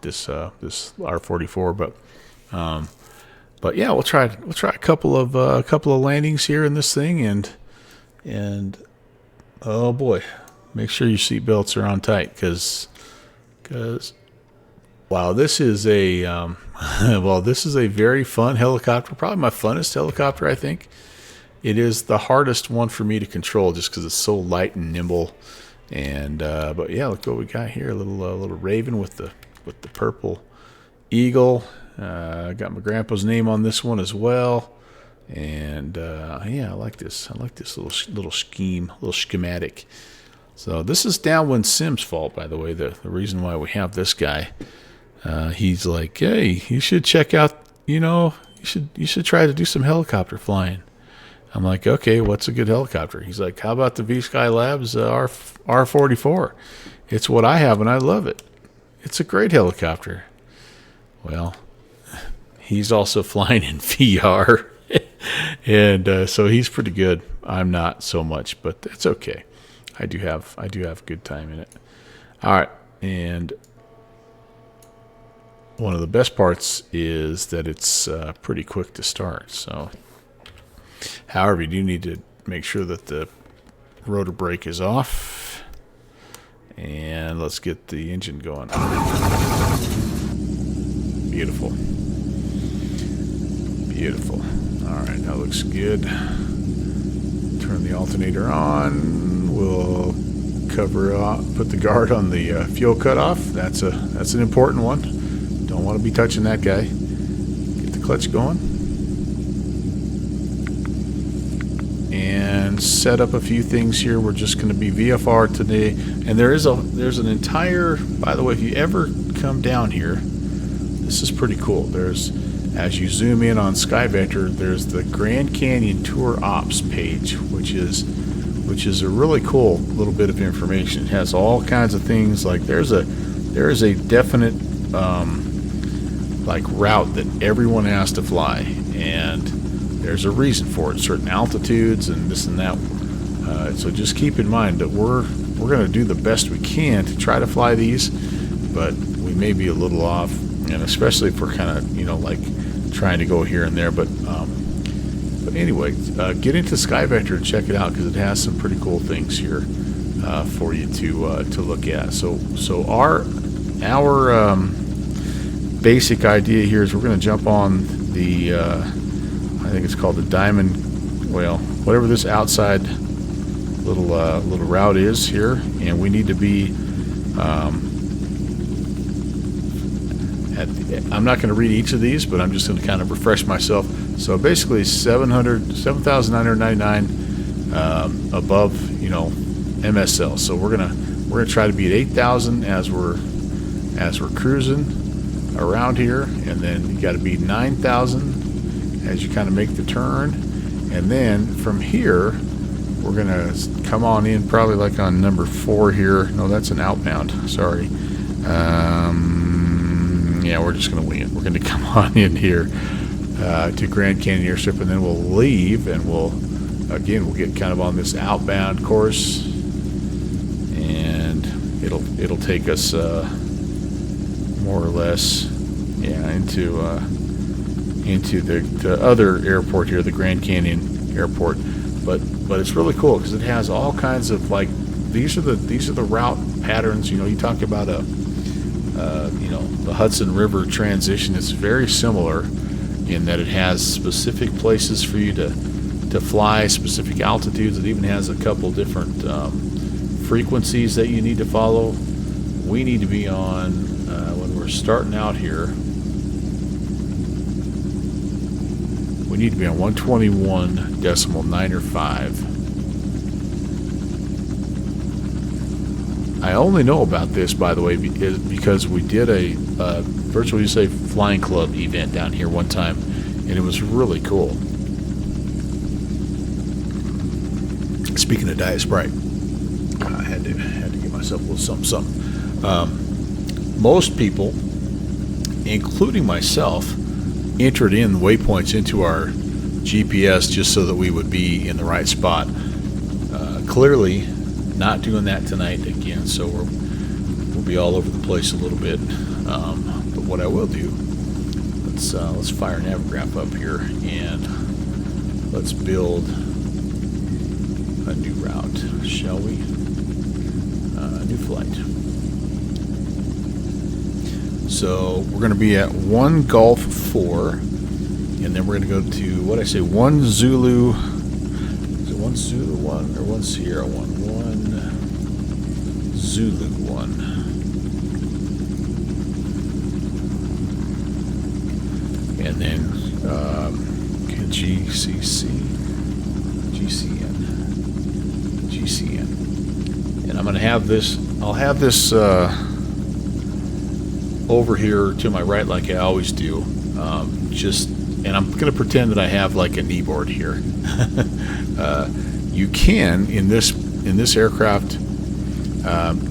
this R44, but yeah, we'll try a couple of landings here in this thing, and oh boy, make sure your seatbelts are on tight, because wow, this is a this is a very fun helicopter. Probably my funnest helicopter, I think. It is the hardest one for me to control, just because it's so light and nimble. And but yeah, look what we got here. A little Raven with the purple eagle. Got my grandpa's name on this one as well. And yeah, I like this. I like this little scheme, little schematic. So this is Downwind Sim's fault, by the way. The reason why we have this guy. He's like, hey, you should check out, you should try to do some helicopter flying. I'm like, okay, what's a good helicopter? He's like, how about the VSkyLabs R44? It's what I have, and I love it. It's a great helicopter. Well, he's also flying in VR, and so he's pretty good. I'm not so much, but that's okay. I do have a good time in it. All right, and one of the best parts is that it's pretty quick to start. So, however, you do need to make sure that the rotor brake is off. And let's get the engine going. Beautiful. Beautiful. All right, that looks good. Turn the alternator on. We'll put the guard on the fuel cutoff. That's an important one. Don't want to be touching that guy. Get the clutch going. And set up a few things here. We're just going to be VFR today. And there's an entire, by the way, if you ever come down here, this is pretty cool. As you zoom in on Sky Vector, there's the Grand Canyon Tour Ops page, which is a really cool little bit of information. It has all kinds of things, like there is a definite like route that everyone has to fly, and there's a reason for it, certain altitudes and this and that. So just keep in mind that we're going to do the best we can to try to fly these, but we may be a little off, and especially if we're kind of like trying to go here and there. But anyway, get into Sky Vector and check it out, because it has some pretty cool things here for you to look at. So our basic idea here is we're going to jump on the I think it's called the Diamond, well, whatever this outside little route is here, and we need to be I'm not going to read each of these, but I'm just going to kind of refresh myself. So basically 7,999 above MSL. So we're gonna try to be at 8,000 as we're cruising around here, and then you got to be 9,000 as you kind of make the turn, and then from here we're gonna come on in probably like on number 4 here. No, that's an outbound, sorry. Yeah, we're just gonna wing it. We're gonna come on in here to Grand Canyon Airstrip, and then we'll leave, and we'll get kind of on this outbound course, and it'll it'll take us more or less, yeah, into the other airport here, the Grand Canyon Airport. But it's really cool because it has all kinds of, like, these are the route patterns. You know, you talk about the Hudson River transition. It's very similar in that it has specific places for you to fly, specific altitudes. It even has a couple different frequencies that you need to follow. We need to be on, when we're starting out here, we need to be on 121.905. I only know about this, by the way, because we did a Virtual USA Flying Club event down here one time, and it was really cool. Speaking of Diet Sprite, I had to give myself a little something. Most people, including myself, entered in waypoints into our GPS just so that we would be in the right spot. Clearly, not doing that tonight again, so we'll be all over the place a little bit. But what I will do, let's fire Navigraph up here and let's build a new route, shall we? New flight. So we're going to be at 1 Golf 4, and then we're going to go to, what I say, 1 Zulu. Is it 1 Zulu 1 or 1 Sierra 1? 1 Zulu 1. And then GCN. And I'm going to have this, I'll have this over here to my right like I always do. And I'm going to pretend that I have like a kneeboard here. You can, in this aircraft,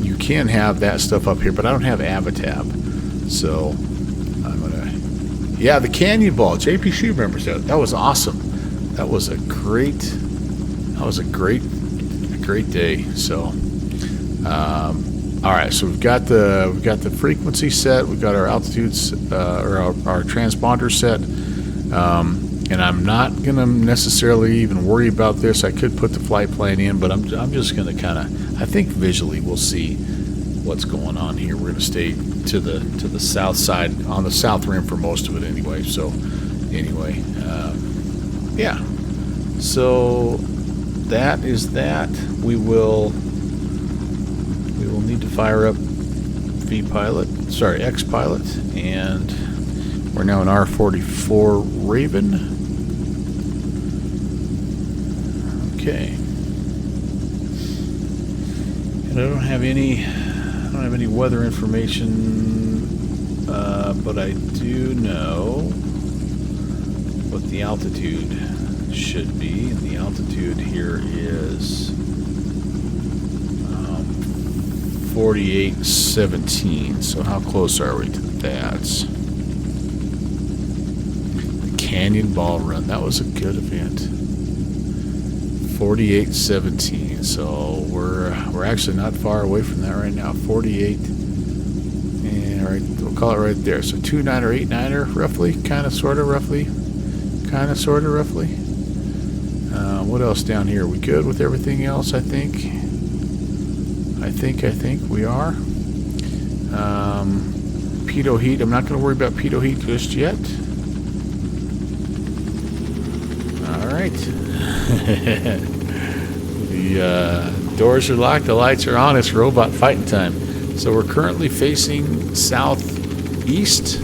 you can have that stuff up here, but I don't have Avatab. So I'm going to, yeah, the Canyon Ball. JP Shoe remembers that. That was awesome. That was a great day. So, all right, so we've got the frequency set, we've got our altitudes or our transponder set, and I'm not gonna necessarily even worry about this. I could put the flight plan in, but I'm just gonna kind of, I think visually we'll see what's going on here. We're gonna stay to the south side, on the south rim for most of it anyway. So anyway, yeah. So that is that. We will need to fire up X-Pilot, and we're now in R44 Raven. Okay. And I don't have any weather information, but I do know what the altitude should be, and the altitude here is 4817. So how close are we to that? The Canyon Ball Run, that was a good event. 4817. So we're actually not far away from that right now. 48, and right, we'll call it right there. So 29er, 89er, roughly, kind of, sort of, roughly. What else down here? We good with everything else? I think we are. Pitot heat. I'm not going to worry about pitot heat just yet. All right. The doors are locked. The lights are on. It's robot fighting time. So we're currently facing southeast,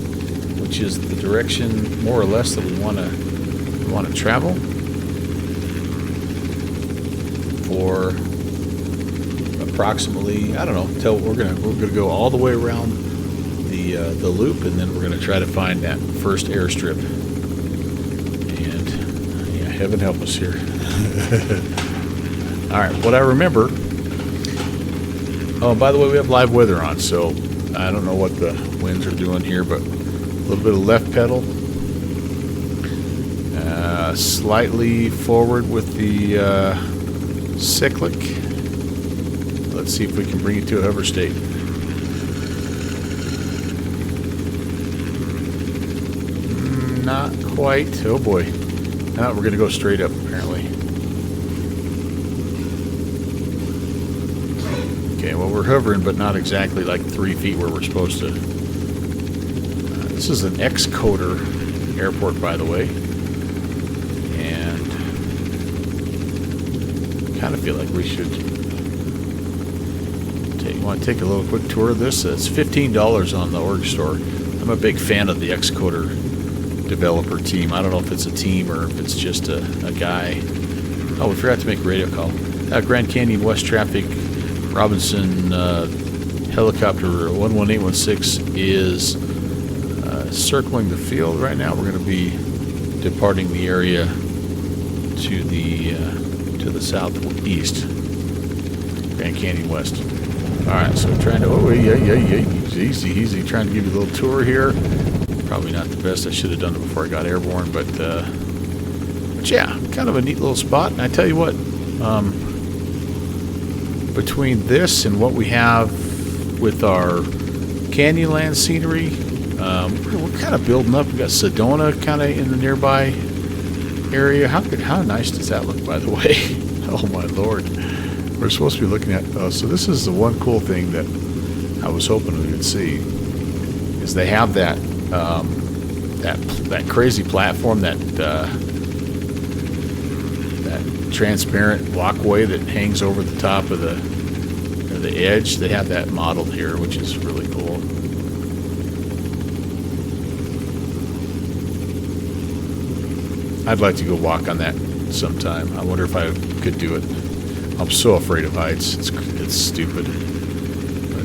which is the direction more or less that we want to travel for approximately, I don't know, we're gonna go all the way around the loop, and then we're gonna try to find that first airstrip. And yeah, heaven help us here. All right, what I remember. Oh, by the way, we have live weather on, so I don't know what the winds are doing here, but a little bit of left pedal, slightly forward with the cyclic. Let's see if we can bring it to a hover state. not quite. Oh boy. Now we're going to go straight up, apparently. Okay, well, we're hovering, but not exactly like 3 feet where we're supposed to. This is an Excoder airport, by the way. And kind of feel like we should want to take a little quick tour of this. It's $15 on the org store. I'm a big fan of the Excoder developer team. I don't know if it's a team or if it's just a guy. Oh, we forgot to make a radio call. Grand Canyon West traffic, Robinson helicopter 11816 is circling the field right now. We're going to be departing the area to the southeast. Grand Canyon West. Alright, so trying to, easy, trying to give you a little tour here. Probably not the best. I should have done it before I got airborne, but yeah, kind of a neat little spot. And I tell you what, between this and what we have with our Canyonland scenery, we're kind of building up. We've got Sedona kind of in the nearby area. How nice does that look, by the way? Oh my lord. We're supposed to be looking at, so this is the one cool thing that I was hoping we would see, is they have that that crazy platform, that transparent walkway that hangs over the top of the edge. They have that modeled here, which is really cool. I'd like to go walk on that sometime. I wonder if I could do it. I'm so afraid of heights. It's stupid.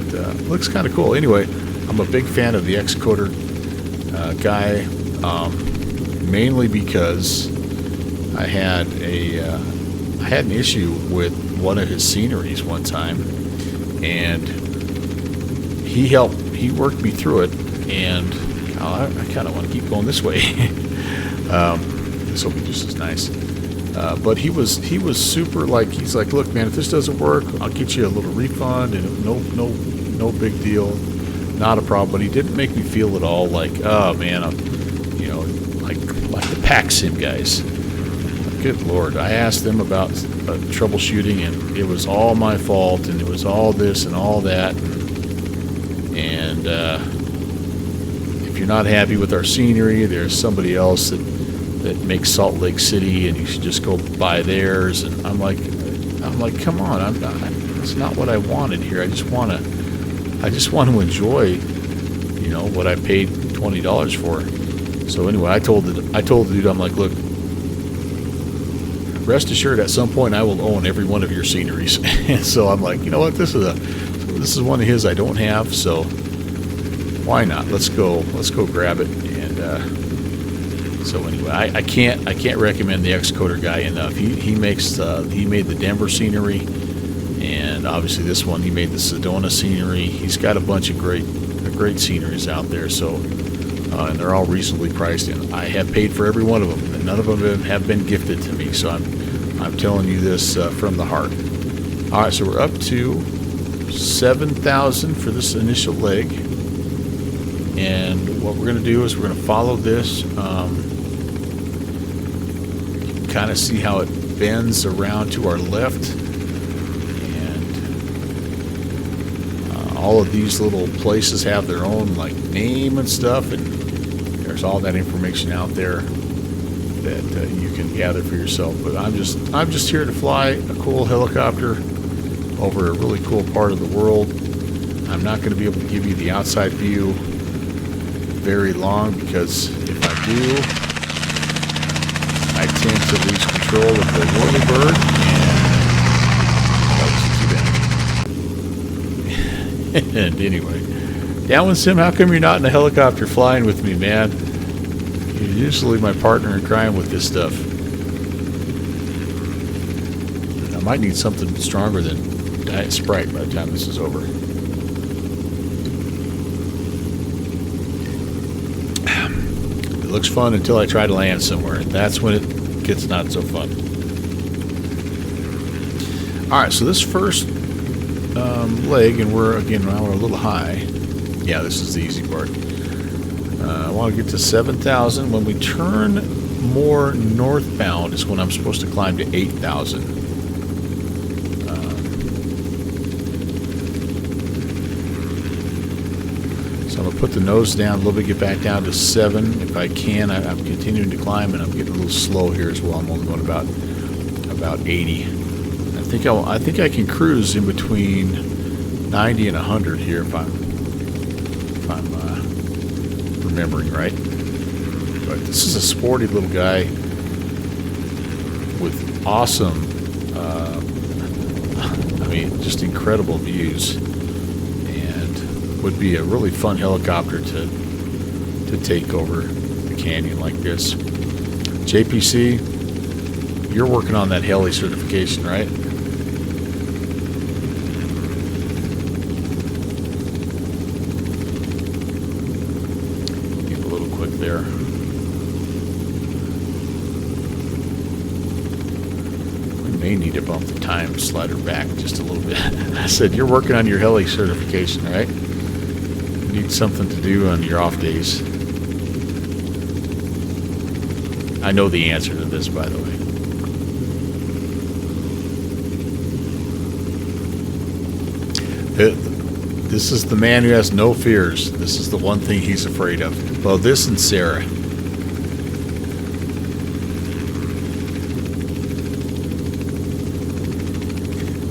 But looks kind of cool. Anyway, I'm a big fan of the Excoder guy, mainly because I had an issue with one of his sceneries one time, and he worked me through it, and I kind of want to keep going this way. This will be just as nice. But he was super, like, he's like, look, man, if this doesn't work, I'll get you a little refund, and no big deal, not a problem. But he didn't make me feel at all like, oh man, I'm, like the pack sim guys. Good lord, I asked them about troubleshooting, and it was all my fault, and it was all this and all that, and if you're not happy with our scenery, there's somebody else that makes Salt Lake City, and you should just go buy theirs. And I'm like, come on, that's not what I wanted here. I just want to enjoy, what I paid $20 for. So anyway, I told the dude, I'm like, look, rest assured, at some point I will own every one of your sceneries. And so I'm like, you know what, this is one of his I don't have, so why not? Let's go grab it. And so anyway, I can't recommend the Excoder guy enough. He made the Denver scenery, and obviously this one he made the Sedona scenery. He's got a bunch of great sceneries out there. So and they're all reasonably priced, and I have paid for every one of them, and none of them have been gifted to me. So I'm telling you this from the heart. All right, so we're up to 7,000 for this initial leg, and what we're going to do is we're going to follow this. Kind of see how it bends around to our left, and all of these little places have their own like name and stuff, and there's all that information out there that you can gather for yourself. But I'm just here to fly a cool helicopter over a really cool part of the world. I'm not going to be able to give you the outside view very long, because if I do, I tend to lose control of the whirlybird, and that was too bad. And anyway, Downwind Sim, how come you're not in a helicopter flying with me, man? You're usually my partner in crime with this stuff. I might need something stronger than Diet Sprite by the time this is over. It looks fun until I try to land somewhere. That's when it gets not so fun. Alright, so this first leg, and we're a little high. Yeah, this is the easy part. I want to get to 7,000. When we turn more northbound is when I'm supposed to climb to 8,000. So I'm going to put the nose down a little bit, get back down to 7 if I can. I'm continuing to climb, and I'm getting a little slow here as well. I'm only going about 80. I think I can cruise in between 90 and 100 here if I'm remembering right. But this is a sporty little guy with awesome, I mean, just incredible views, and would be a really fun helicopter to take over the canyon like this. JPC, you're working on that heli certification, right? Get a little quick there. May need to bump the time slider back just a little bit. I said, you're working on your heli certification, right? You need something to do on your off days. I know the answer to this, by the way. This is the man who has no fears. This is the one thing he's afraid of. Well, this and Sarah.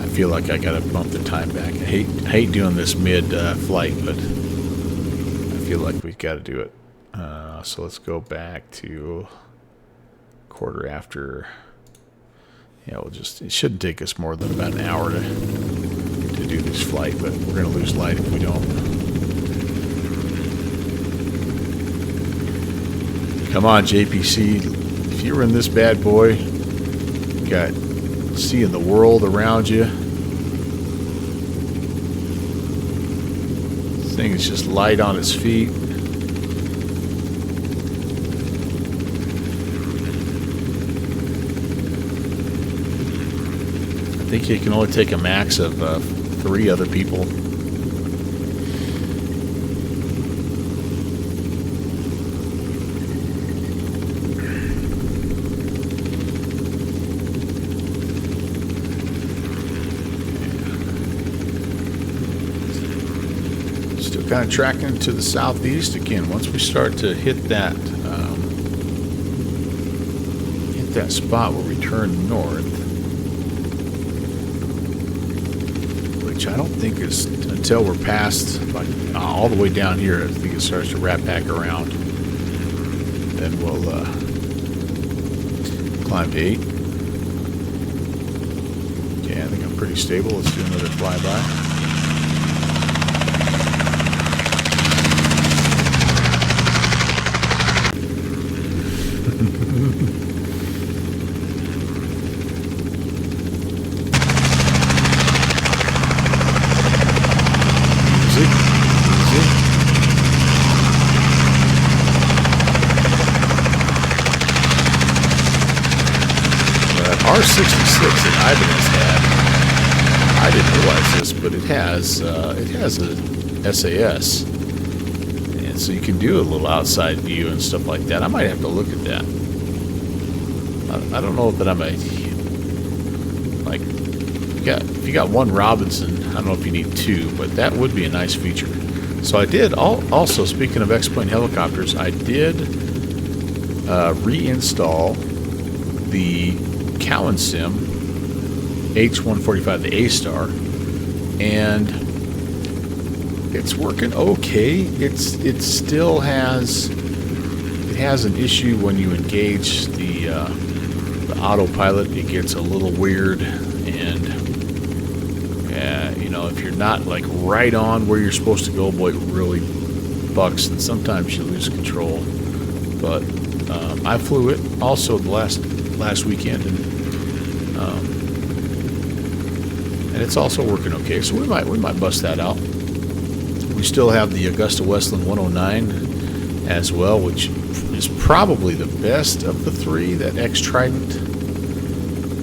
I feel like I gotta bump the time back. I hate doing this mid flight, but I feel like we've got to do it. So let's go back to quarter after. Yeah, it shouldn't take us more than about an hour to do this flight, but we're gonna lose light if we don't. Come on, JPC. If you were in this bad boy, you got seeing the world around you. This thing is just light on its feet. I think you can only take a max of 3 other people. Kind of tracking to the southeast again. Once we start to hit that spot where we turn north, which I don't think is until we're past like all the way down here. I think it starts to wrap back around. Then we'll climb to 8. Okay, I think I'm pretty stable. Let's do another flyby. R66 that Ibanez had, I didn't realize this, but it has a SAS, and so you can do a little outside view and stuff like that. I might have to look at that. I don't know that I might like. If you got one Robinson, I don't know if you need 2, but that would be a nice feature. So I did also, speaking of X-Plane helicopters, I did reinstall the Cowan Sim H145, the A-Star, and it's working okay. It still has an issue when you engage the autopilot. It gets a little weird, and you know, if you're not like right on where you're supposed to go, boy, it really bucks, and sometimes you lose control. But I flew it also the last weekend, and it's also working okay. So we might bust that out. We still have the Augusta Westland 109 as well, which is probably the best of the 3. That X Trident,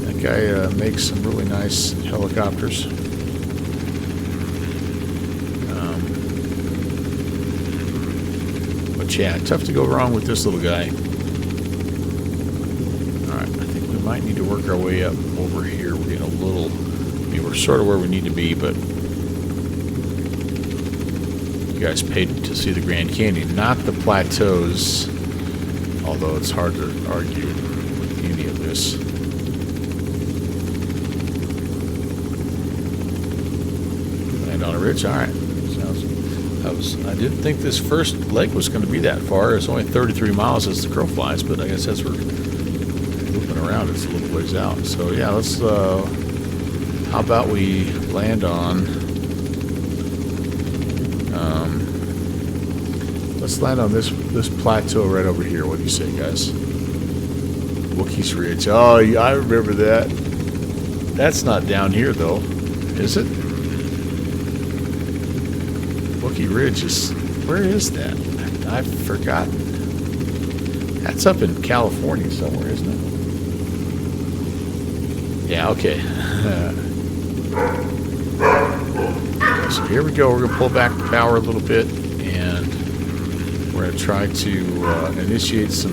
that guy makes some really nice helicopters. But yeah, tough to go wrong with this little guy. Alright, I think we might need to work our way up over here. We're getting a little... I mean, we're sort of where we need to be, but... You guys paid to see the Grand Canyon, not the plateaus. Although it's hard to argue with any of this. Land on a ridge, alright. I didn't think this first leg was going to be that far. It's only 33 miles as the crow flies, but I guess as we're looping around, it's a little ways out. So yeah, let's, how about we land on, let's land on this plateau right over here. What do you say, guys? Wookiees Ridge. Oh, yeah, I remember that. That's not down here, though, is it? Wookie Ridge is... Where is that? I've forgotten. That's up in California somewhere, isn't it? Yeah, okay. So here we go. We're going to pull back the power a little bit, and we're going to try to initiate a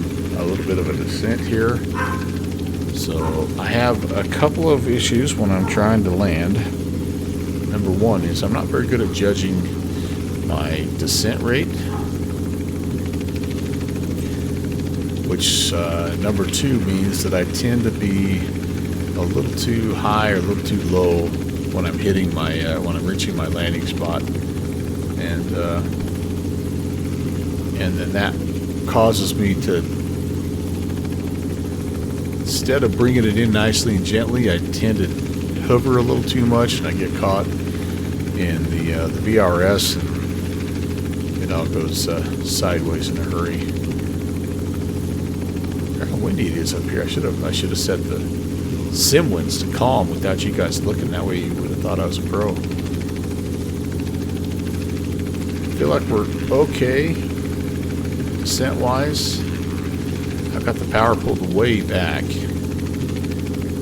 little bit of a descent here. So I have a couple of issues when I'm trying to land. Number one is I'm not very good at judging my descent rate, which number two means that I tend to be a little too high or a little too low when I'm hitting my when I'm reaching my landing spot, and then that causes me to, instead of bringing it in nicely and gently, I tend to hover a little too much, and I get caught in the VRS, and it all goes sideways in a hurry. Look how windy it is up here. I should have set the sim winds to calm without you guys looking. That way you would have thought I was a pro. I feel like we're okay descent wise. I've got the power pulled way back.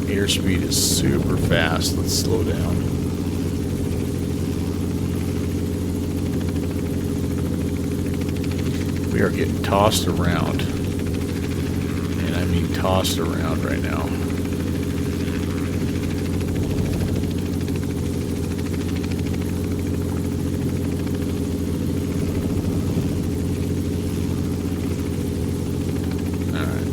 Airspeed is super fast. Let's slow down. We are getting tossed around, and I mean tossed around right now. Alright.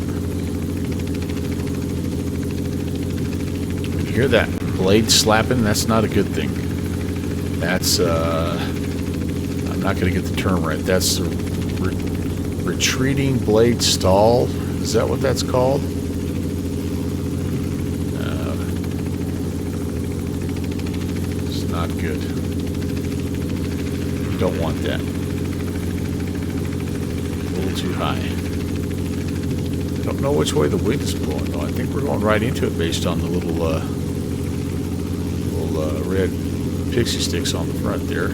When you hear that blade slapping, that's not a good thing. That's, I'm not going to get the term right. That's the retreating blade stall. Is that what that's called? It's not good. You don't want that. A little too high. I don't know which way the wind is blowing, though. I think we're going right into it based on the little red pixie sticks on the front there.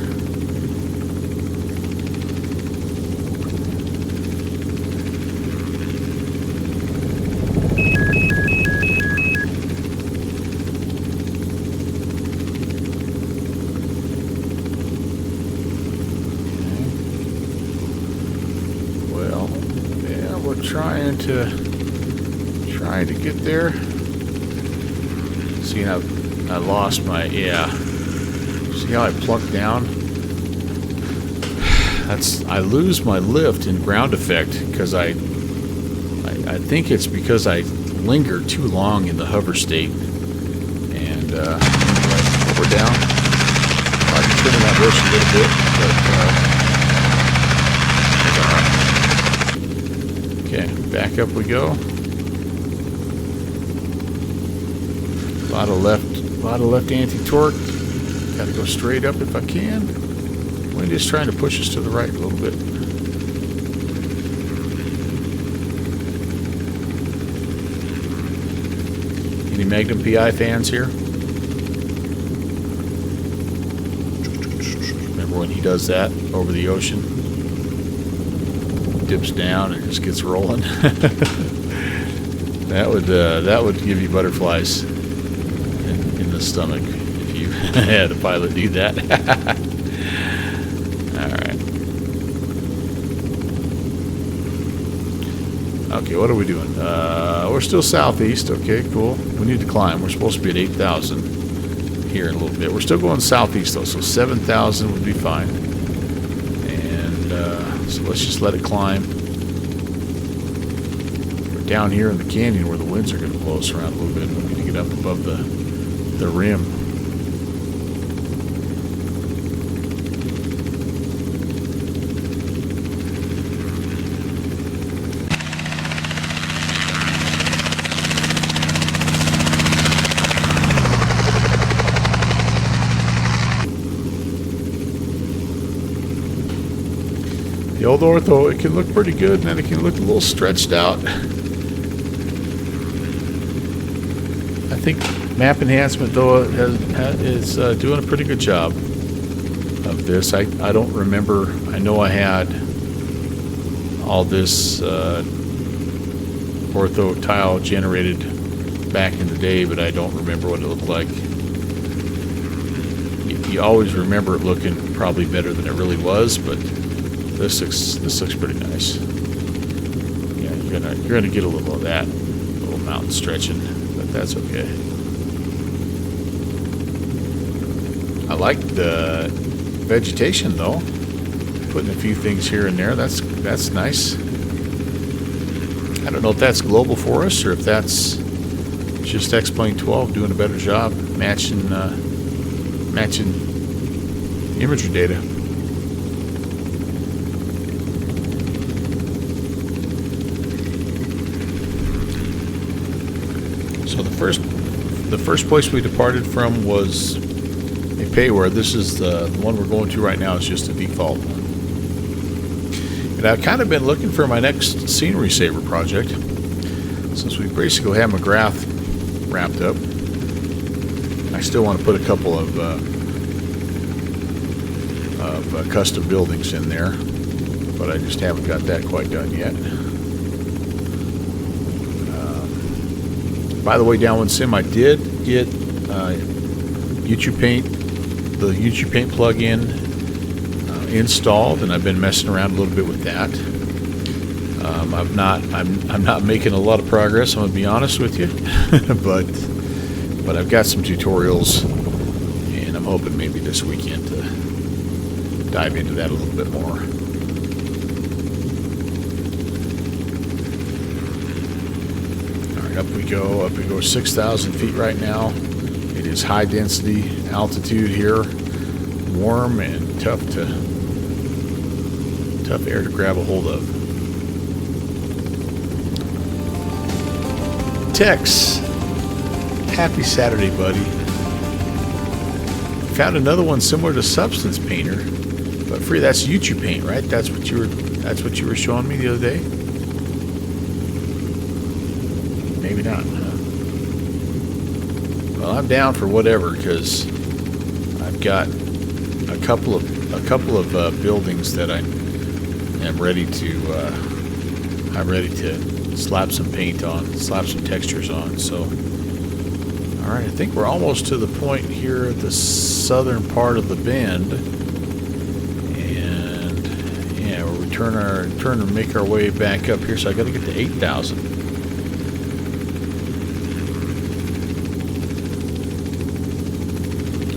Trying to get there. See how I lost my, yeah. See how I plunked down? I lose my lift in ground effect because I think it's because I linger too long in the hover state. And anyway, we're down. I can trim that bush a little bit, but okay, back up we go. A lot of left anti-torque. Got to go straight up if I can. Wind is trying to push us to the right a little bit. Any Magnum PI fans here? Remember when he does that over the ocean? Dips down and just gets rolling. That would give you butterflies in the stomach if you had a pilot do that. All right. Okay, what are we doing? We're still southeast. Okay, cool. We need to climb. We're supposed to be at 8,000 here in a little bit. We're still going southeast though, so 7,000 would be fine. And so let's just let it climb. We're down here in the canyon where the winds are going to blow us around a little bit. We need to get up above the rim. The old ortho, it can look pretty good, and then it can look a little stretched out. I think map enhancement, though, is doing a pretty good job of this. I don't remember. I know I had all this ortho tile generated back in the day, but I don't remember what it looked like. You always remember it looking probably better than it really was, but this looks pretty nice. Yeah, you're gonna get a little of that, little mountain stretching, but that's okay. I like the vegetation though. Putting a few things here and there. That's nice. I don't know if that's global for us or if that's just X-Plane 12 doing a better job matching imagery data. So the first place we departed from was a payware. This is the one we're going to right now. Is just a default one. And I've kind of been looking for my next scenery saver project since we basically have McGrath wrapped up. I still want to put a couple of custom buildings in there, but I just haven't got that quite done yet. By the way, Downwind Sim, I did get YouTube Paint, the YouTube Paint plugin installed, and I've been messing around a little bit with that. I'm not making a lot of progress. I'm gonna be honest with you, but I've got some tutorials, and I'm hoping maybe this weekend to dive into that a little bit more. Up we go 6,000 feet right now. It is high density altitude here, warm and tough air to grab a hold of. Tex, happy Saturday, buddy. Found another one similar to Substance Painter, but free. That's YouTube Paint, right? That's what you were showing me the other day. Maybe not, huh? Well, I'm down for whatever because I've got a couple of buildings that I'm ready to slap some paint on, slap some textures on. So, all right, I think we're almost to the point here at the southern part of the bend, and yeah, we're turn to make our way back up here. So I got to get to 8,000.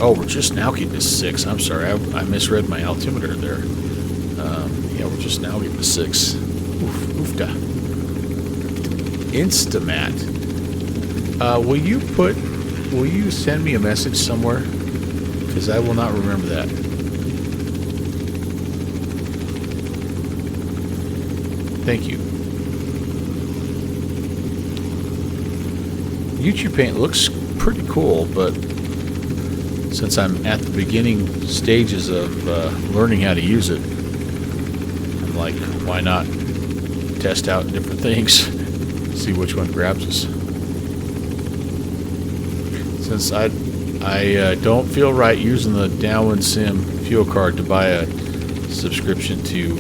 Oh, we're just now getting to 6. I'm sorry, I misread my altimeter there. Yeah, we're just now getting to 6. Oofda. Instamat. Will you send me a message somewhere? Because I will not remember that. Thank you. YouTube Paint looks pretty cool, but since I'm at the beginning stages of learning how to use it, I'm like, why not test out different things, see which one grabs us. Since I don't feel right using the Downwind Sim fuel card to buy a subscription to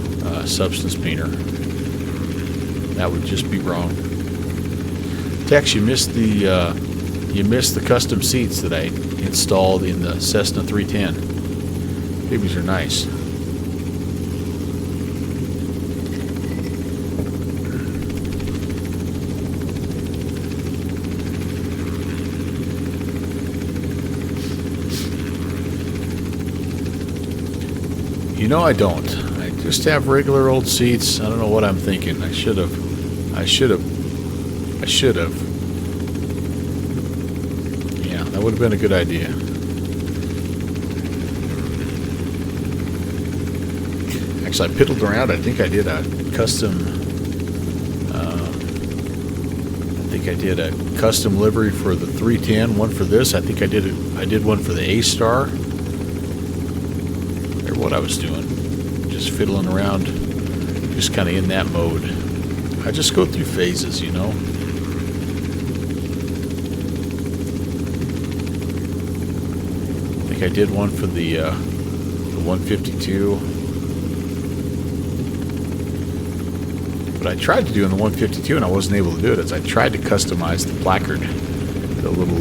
Substance Painter, that would just be wrong. Tex, you missed the custom seats that I installed in the Cessna 310. Babies are nice. You know I don't. I just have regular old seats. I don't know what I'm thinking. I should have. Yeah, that would have been a good idea. Actually, I piddled around. I think I did a custom. I did a custom livery for the 310. One for this. I think I did one for the A-Star. Or what I was doing. Just fiddling around. Just kind of in that mode. I just go through phases, you know. I think I did one for the 152. What I tried to do in the 152 and I wasn't able to do it is I tried to customize the placard, the little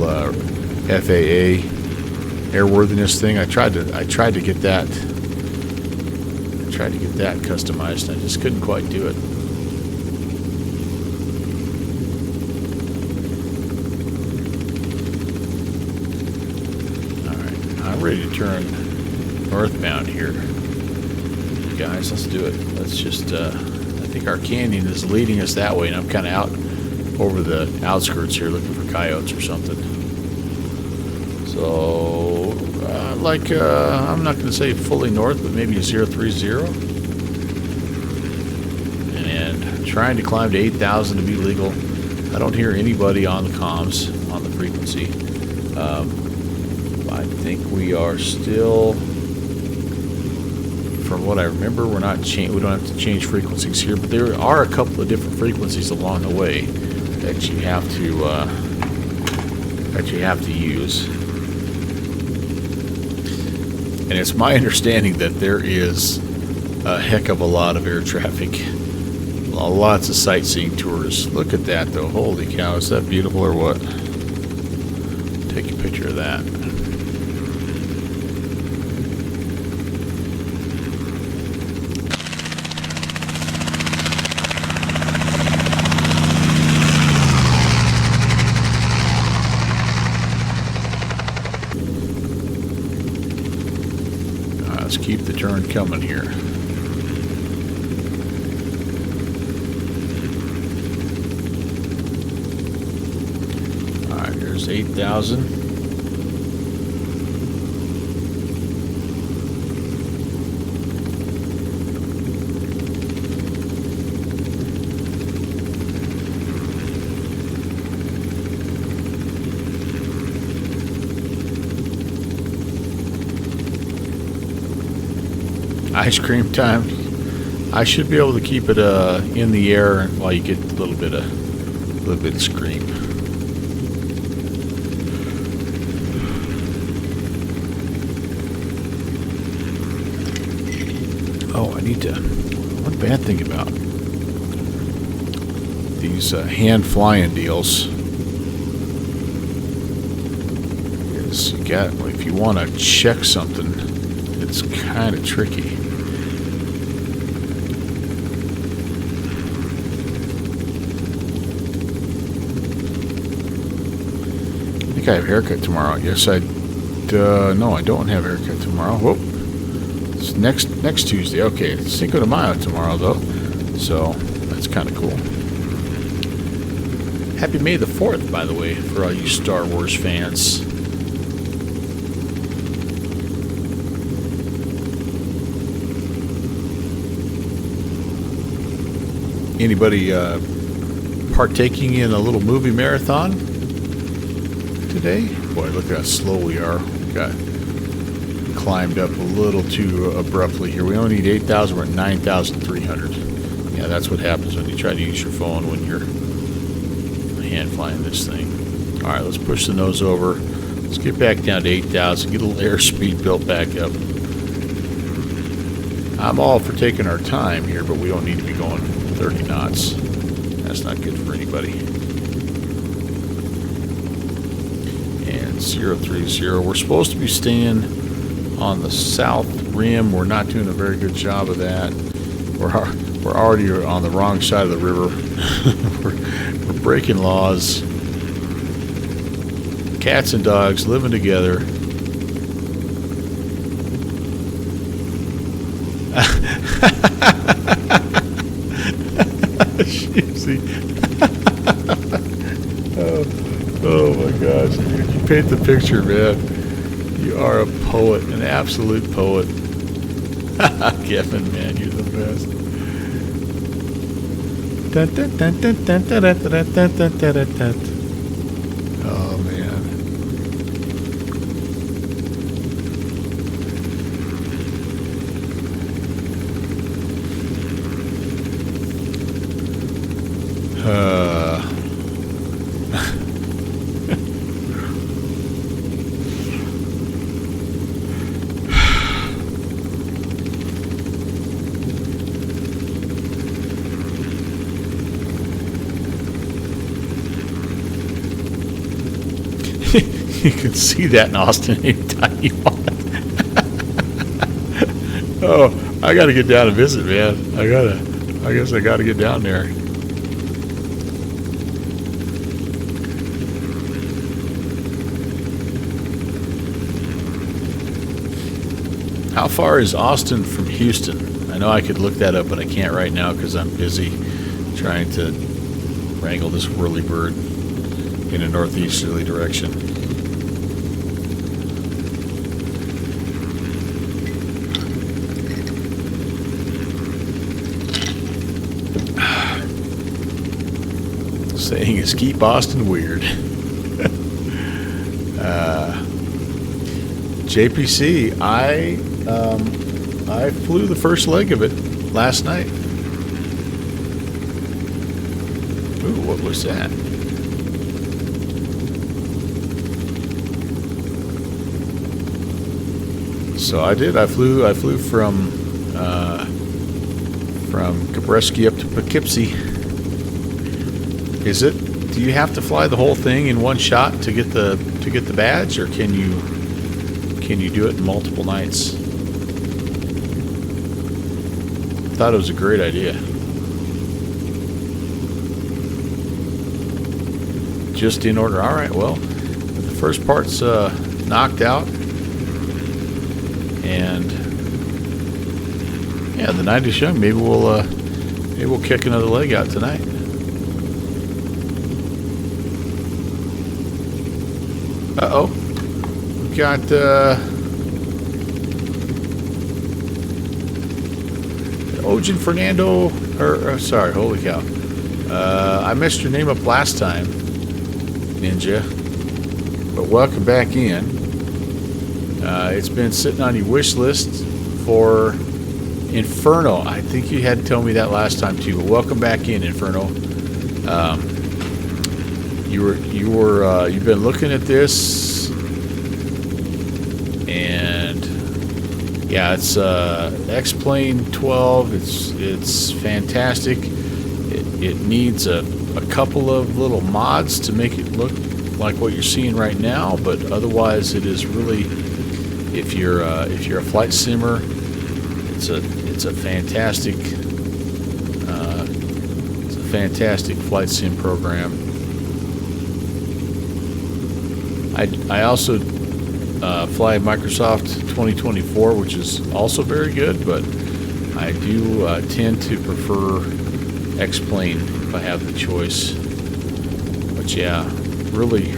FAA airworthiness thing. I tried to get that. I tried to get that customized. I just couldn't quite do it. All right, I'm ready to turn northbound here, guys. Let's do it. Let's just. I think our canyon is leading us that way, and I'm kind of out over the outskirts here looking for coyotes or something. So, I'm not going to say fully north, but maybe a 030. And trying to climb to 8,000 to be legal. I don't hear anybody on the comms, on the frequency. I think we are still... From what I remember, we don't have to change frequencies here, but there are a couple of different frequencies along the way that you have to use. And it's my understanding that there is a heck of a lot of air traffic, lots of sightseeing tours. Look at that, though. Holy cow! Is that beautiful or what? Take a picture of that. Keep the turn coming here. Alright, here's 8,000. Ice cream time. I should be able to keep it in the air while you get a little bit of scream. Oh, I need to. One bad thing about these hand flying deals is if you want to check something, it's kind of tricky. I think I have a haircut tomorrow. Yes, no, I don't have a haircut tomorrow. Whoop. It's next Tuesday. Okay, it's Cinco de Mayo tomorrow, though. So, that's kind of cool. Happy May the 4th, by the way, for all you Star Wars fans. Anybody partaking in a little movie marathon today? Boy, look how slow we are. We got climbed up a little too abruptly here. We only need 8,000. We're at 9,300. Yeah, that's what happens when you try to use your phone when you're hand flying this thing. All right, let's push the nose over. Let's get back down to 8,000. Get a little airspeed built back up. I'm all for taking our time here, but we don't need to be going 30 knots. That's not good for anybody. And 030. We're supposed to be staying on the south rim. We're not doing a very good job of that. We're already on the wrong side of the river. we're breaking laws. Cats and dogs living together. See? Oh my gosh. You paint the picture, man. You are a poet, an absolute poet. Kevin, man, you're the best. Oh man. You can see that in Austin anytime you want. Oh, I gotta get down and visit, man. I guess I gotta get down there. How far is Austin from Houston? I know I could look that up, but I can't right now because I'm busy trying to wrangle this whirlybird in a northeasterly direction. Saying is keep Austin weird. JPC, I flew the first leg of it last night. Ooh, what was that? So I did. I flew from Kabreski up to Poughkeepsie. Is it? Do you have to fly the whole thing in one shot to get the badge, or can you do it in multiple nights? Thought it was a great idea. Just in order. All right. Well, the first part's knocked out, and yeah, the night is young. Maybe we'll kick another leg out tonight. Uh-oh. We've got, Ojan Fernando, sorry, holy cow. I messed your name up last time, Ninja, but welcome back in. It's been sitting on your wish list for Inferno. I think you had to tell me that last time too, but welcome back in, Inferno. You've been looking at this, and yeah, it's X-Plane 12. It's fantastic. It needs a couple of little mods to make it look like what you're seeing right now, but otherwise it is really, if you're a flight simmer, it's a fantastic flight sim program. I also fly Microsoft 2024, which is also very good, but I do tend to prefer X-Plane if I have the choice. But yeah, really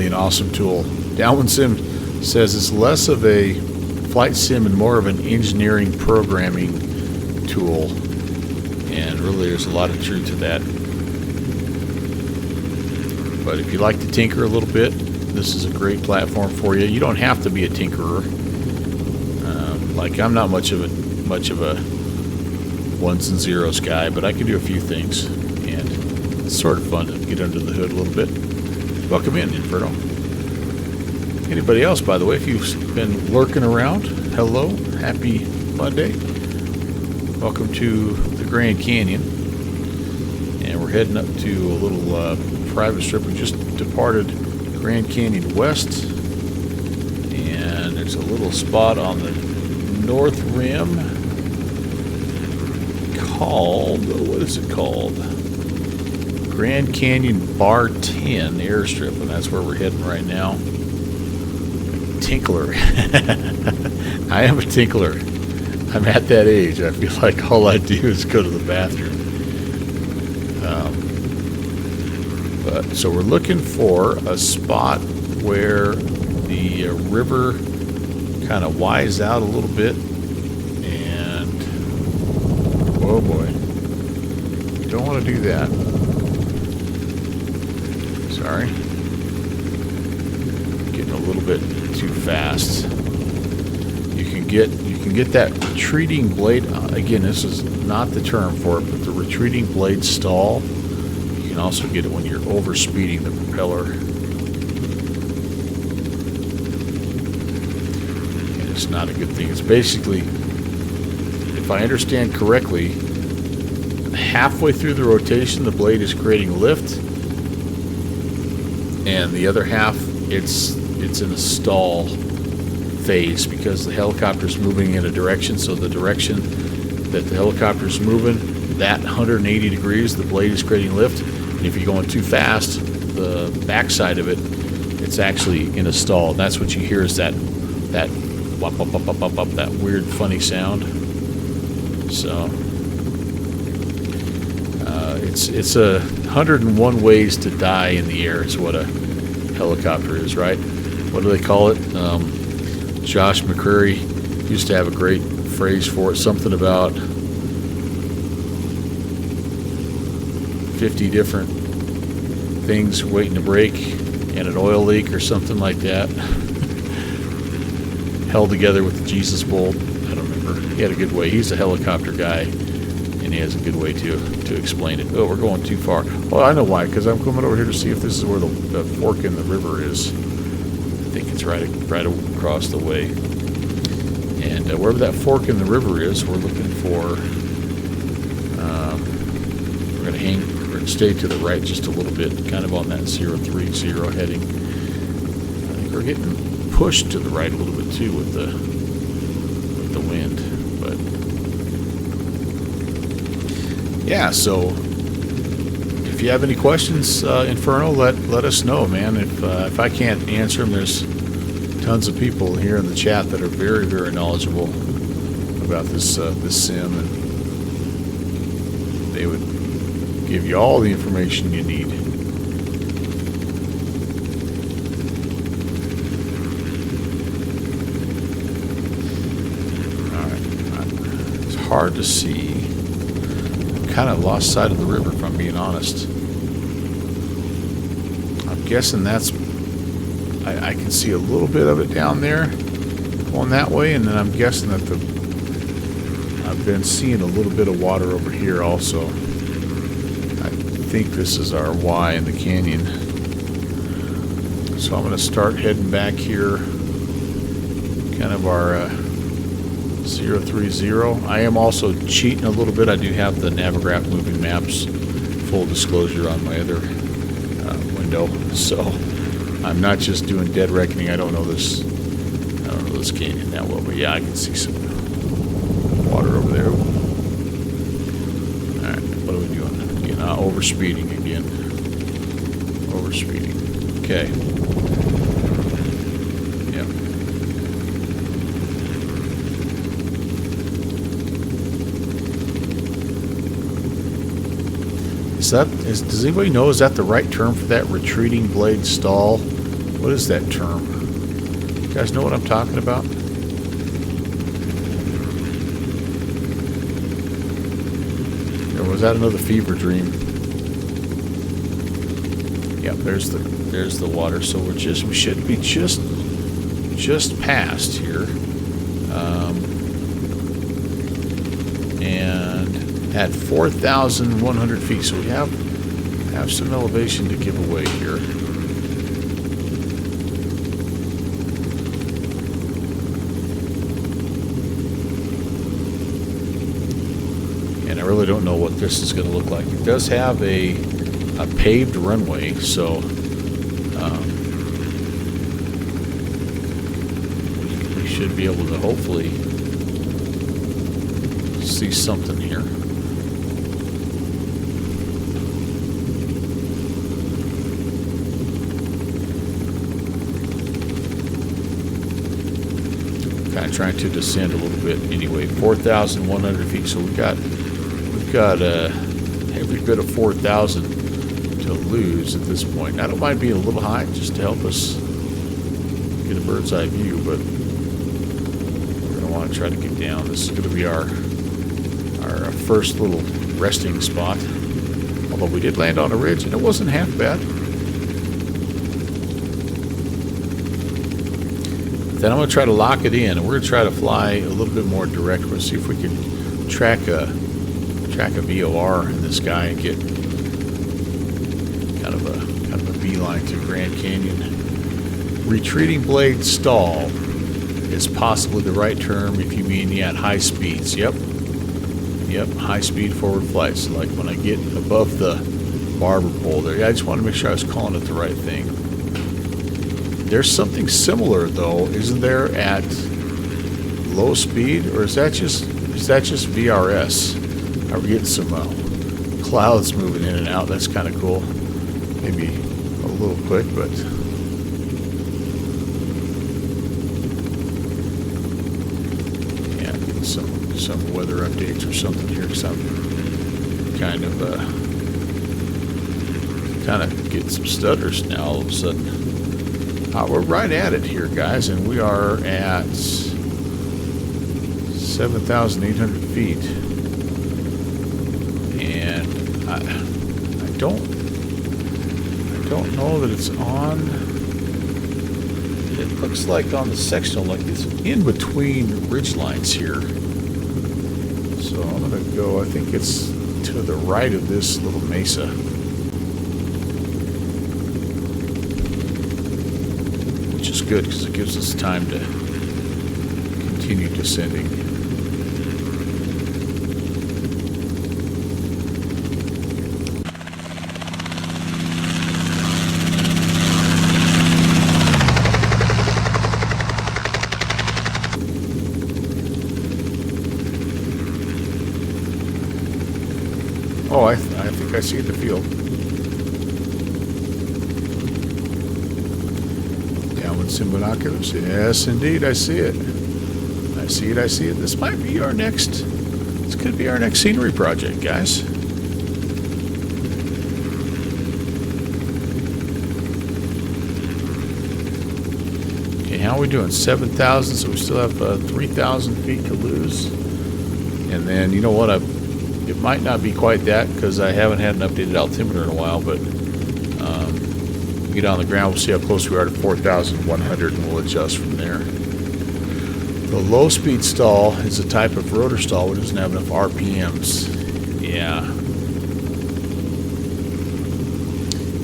an awesome tool. Downwind Sim says it's less of a flight sim and more of an engineering programming tool, and really there's a lot of truth to that. But if you like to tinker a little bit, this is a great platform for you. You don't have to be a tinkerer. Like I'm not much of a ones and zeros guy, but I can do a few things, and it's sort of fun to get under the hood a little bit. Welcome in, Inferno. Anybody else, by the way, if you've been lurking around, hello, happy Monday. Welcome to the Grand Canyon, and we're heading up to a little private strip. We just departed Grand Canyon West, and there's a little spot on the north rim called, what is it called? Grand Canyon Bar 10 airstrip, and that's where we're heading right now. tinkler. I am a tinkler. I'm at that age. I feel like all I do is go to the bathroom. But so we're looking for a spot where the river kind of wides out a little bit, and oh boy, we don't want to do that. Sorry, getting a little bit too fast. You can get that retreating blade. Again, this is not the term for it, but the retreating blade stall. You can also get it when you're over speeding the propeller. And it's not a good thing. It's basically, if I understand correctly, halfway through the rotation the blade is creating lift, and the other half it's in a stall phase because the helicopter's moving in a direction. So the direction that the helicopter's moving, that 180 degrees, the blade is creating lift. And if you're going too fast, the backside of it, it's actually in a stall. And that's what you hear is that wop, wop, wop, wop, wop, wop, that weird funny sound. So it's 101 ways to die in the air is what a helicopter is, right? What do they call it? Josh McCurry used to have a great phrase for it, something about 50 different things waiting to break and an oil leak or something like that. Held together with the Jesus bolt. I don't remember. He had a good way. He's a helicopter guy, and he has a good way to explain it. Oh, we're going too far. Well, I know why, because I'm coming over here to see if this is where the fork in the river is. I think it's right across the way. And wherever that fork in the river is, we're looking for. We're going to stay to the right just a little bit, kind of on that 030 heading. I think we're getting pushed to the right a little bit too with the wind, but yeah. So if you have any questions, Inferno, let us know, man. If I can't answer them, there's tons of people here in the chat that are very, very knowledgeable about this sim, and they would give you all the information you need. Alright, it's hard to see. Kind of lost sight of the river, if I'm being honest. I'm guessing that's... I can see a little bit of it down there going that way, and then I'm guessing that I've been seeing a little bit of water over here also. I think this is our Y in the canyon. So I'm going to start heading back here, kind of our 030. I am also cheating a little bit. I do have the Navigraph moving maps, full disclosure, on my other window. So I'm not just doing dead reckoning. I don't know this canyon that well, but yeah, I can see some water over there. All right, what are we doing? Again, overspeeding again. Overspeeding. Okay. Yep. Does anybody know, is that the right term for that retreating blade stall? What is that term? You guys know what I'm talking about? Or was that another fever dream? Yep, there's the water. So we should be just past here, and at 4,100 feet. So we have some elevation to give away here. And I really don't know what this is going to look like. It does have a paved runway, so we should be able to hopefully see something here. kind of trying to descend a little bit anyway. 4,100 feet, so we've got every bit of 4,000 to lose at this point. I don't mind being a little high just to help us get a bird's eye view, but we're going to want to try to get down. This is going to be our first little resting spot. Although we did land on a ridge, and it wasn't half bad. Then I'm going to try to lock it in, and we're going to try to fly a little bit more direct. We'll see if we can track a VOR in this guy and get kind of a beeline to Grand Canyon. Retreating blade stall is possibly the right term if you mean at high speeds. Yep, high speed forward flights. Like when I get above the barber pole there. I just want to make sure I was calling it the right thing. There's something similar though, isn't there, at low speed, or is that just VRS? Are we getting some clouds moving in and out? That's kind of cool. Maybe a little quick, but yeah, some weather updates or something here. Some kind of get some stutters now all of a sudden. We're right at it here, guys, and we are at 7,800 feet. And I don't know that it's on. It looks like on the sectional, like it's in between ridge lines here. So I'm gonna go. I think it's to the right of this little mesa. Good, because it gives us time to continue descending. Oh, I think I see the field. Some binoculars. Yes, indeed, I see it. I see it. This might be our next. This could be our next scenery project, guys. Okay, how are we doing? 7,000. So we still have 3,000 feet to lose. And then you know what? It might not be quite that because I haven't had an updated altimeter in a while, but. Get on the ground, we'll see how close we are to 4,100 and we'll adjust from there. The low speed stall is a type of rotor stall which doesn't have enough RPMs. Yeah.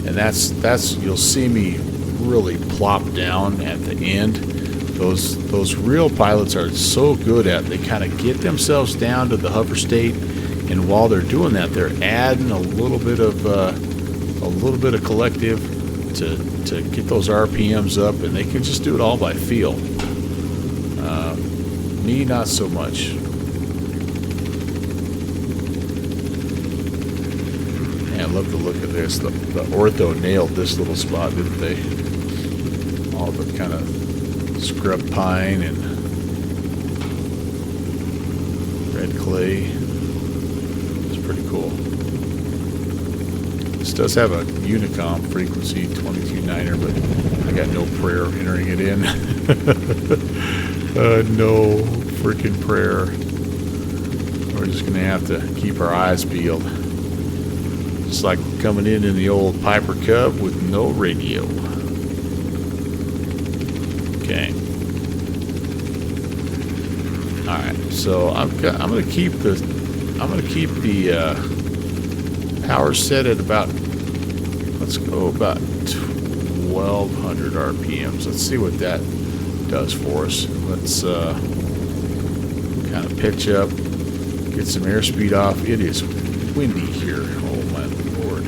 And that's you'll see me really plop down at the end. Those real pilots are so good at it. They kind of get themselves down to the hover state, and while they're doing that, they're adding a little bit of collective to get those RPMs up, and they can just do it all by feel. Me, not so much. Man, I love the look of this. The ortho nailed this little spot, didn't they? All the kind of scrub pine and red clay. It's pretty cool. This does have a Unicom frequency 22.9er, but I got no prayer entering it in. No freaking prayer. We're just going to have to keep our eyes peeled. Just like coming in the old Piper Cub with no radio. Okay. All right. So I'm going to keep the power set at about, let's go about 1,200 RPMs. Let's see what that does for us. Let's kind of pitch up, get some airspeed off. It is windy here. Oh my lord.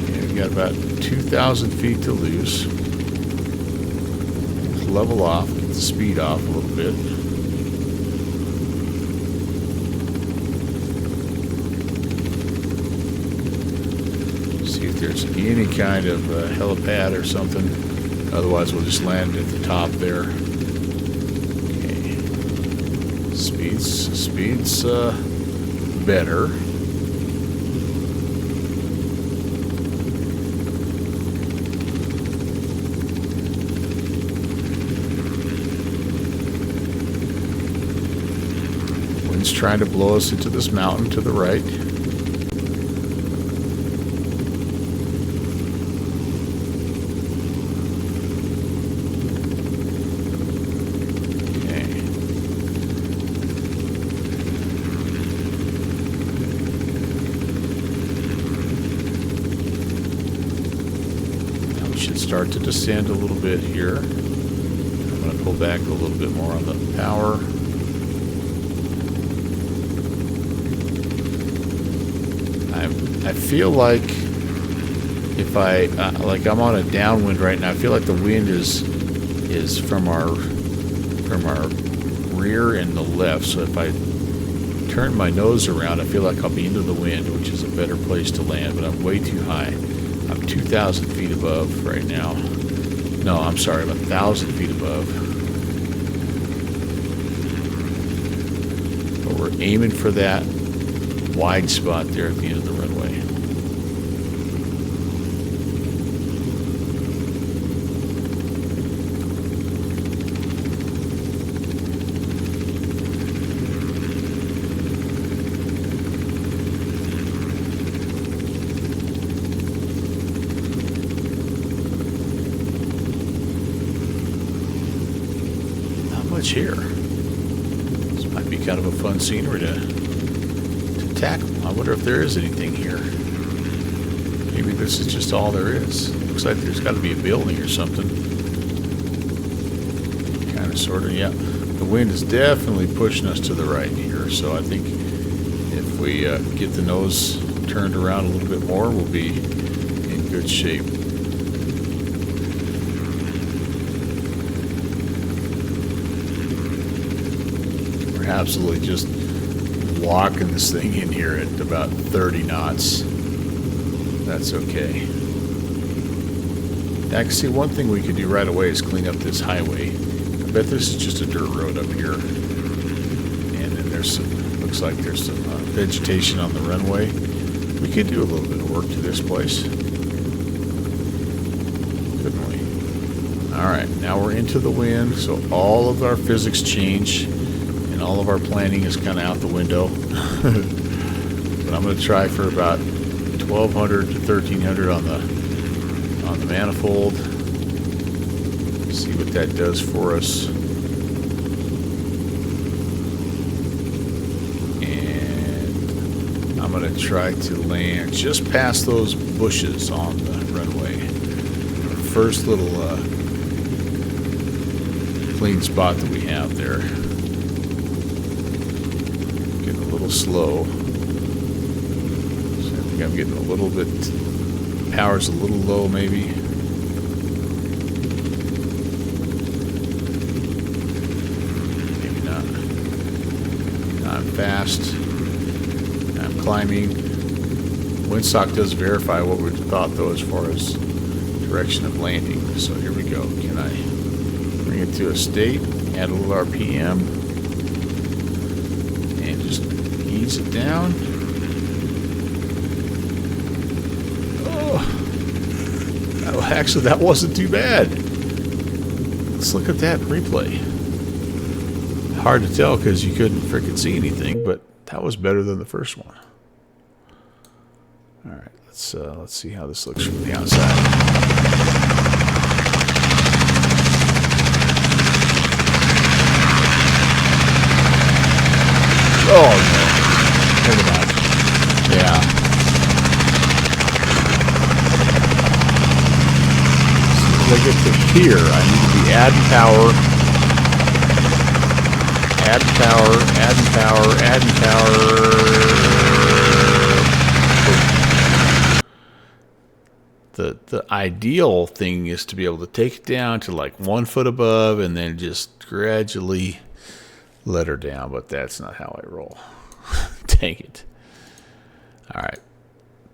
Okay, we got about 2,000 feet to lose. Let's level off, get the speed off a little bit. There's any kind of helipad or something. Otherwise, we'll just land at the top there. Speed's better. Wind's trying to blow us into this mountain to the right. Start to descend a little bit here. I'm going to pull back a little bit more on the power. I feel like if I'm on a downwind right now. I feel like the wind is from our rear and the left. So if I turn my nose around, I feel like I'll be into the wind, which is a better place to land. But I'm way too high. I'm 2,000 feet above right now. No, I'm sorry, I'm 1,000 feet above. But we're aiming for that wide spot there at the end of the runway. Here. This might be kind of a fun scenery to tackle. I wonder if there is anything here. Maybe this is just all there is. Looks like there's got to be a building or something. Kind of, sort of, yeah. The wind is definitely pushing us to the right here, so I think if we get the nose turned around a little bit more, we'll be in good shape. Absolutely just walking this thing in here at about 30 knots. That's okay. Actually, one thing we could do right away is clean up this highway. I bet this is just a dirt road up here. And then there's some, looks like there's some vegetation on the runway. We could do a little bit of work to this place. Couldn't we? Alright, now we're into the wind, so all of our physics change. All of our planning is kind of out the window. But I'm going to try for about 1,200 to 1,300 on the manifold. See what that does for us. And I'm going to try to land just past those bushes on the runway. The first little clean spot that we have there. Slow. So I think I'm getting a little bit, power's a little low maybe. Maybe not. I'm fast. I'm climbing. Windsock does verify what we thought though as far as direction of landing. So here we go. Can I bring it to a state, add a little RPM. Ease it down. Oh, actually, that wasn't too bad. Let's look at that replay. Hard to tell because you couldn't freaking see anything, but that was better than the first one. All right, let's see how this looks from the outside. Oh no. Never mind. Yeah. As soon as I get to here, I need to be adding power. Adding power, adding power, adding power. The ideal thing is to be able to take it down to like 1 foot above and then just gradually let her down, but that's not how I roll. Dang it. Alright.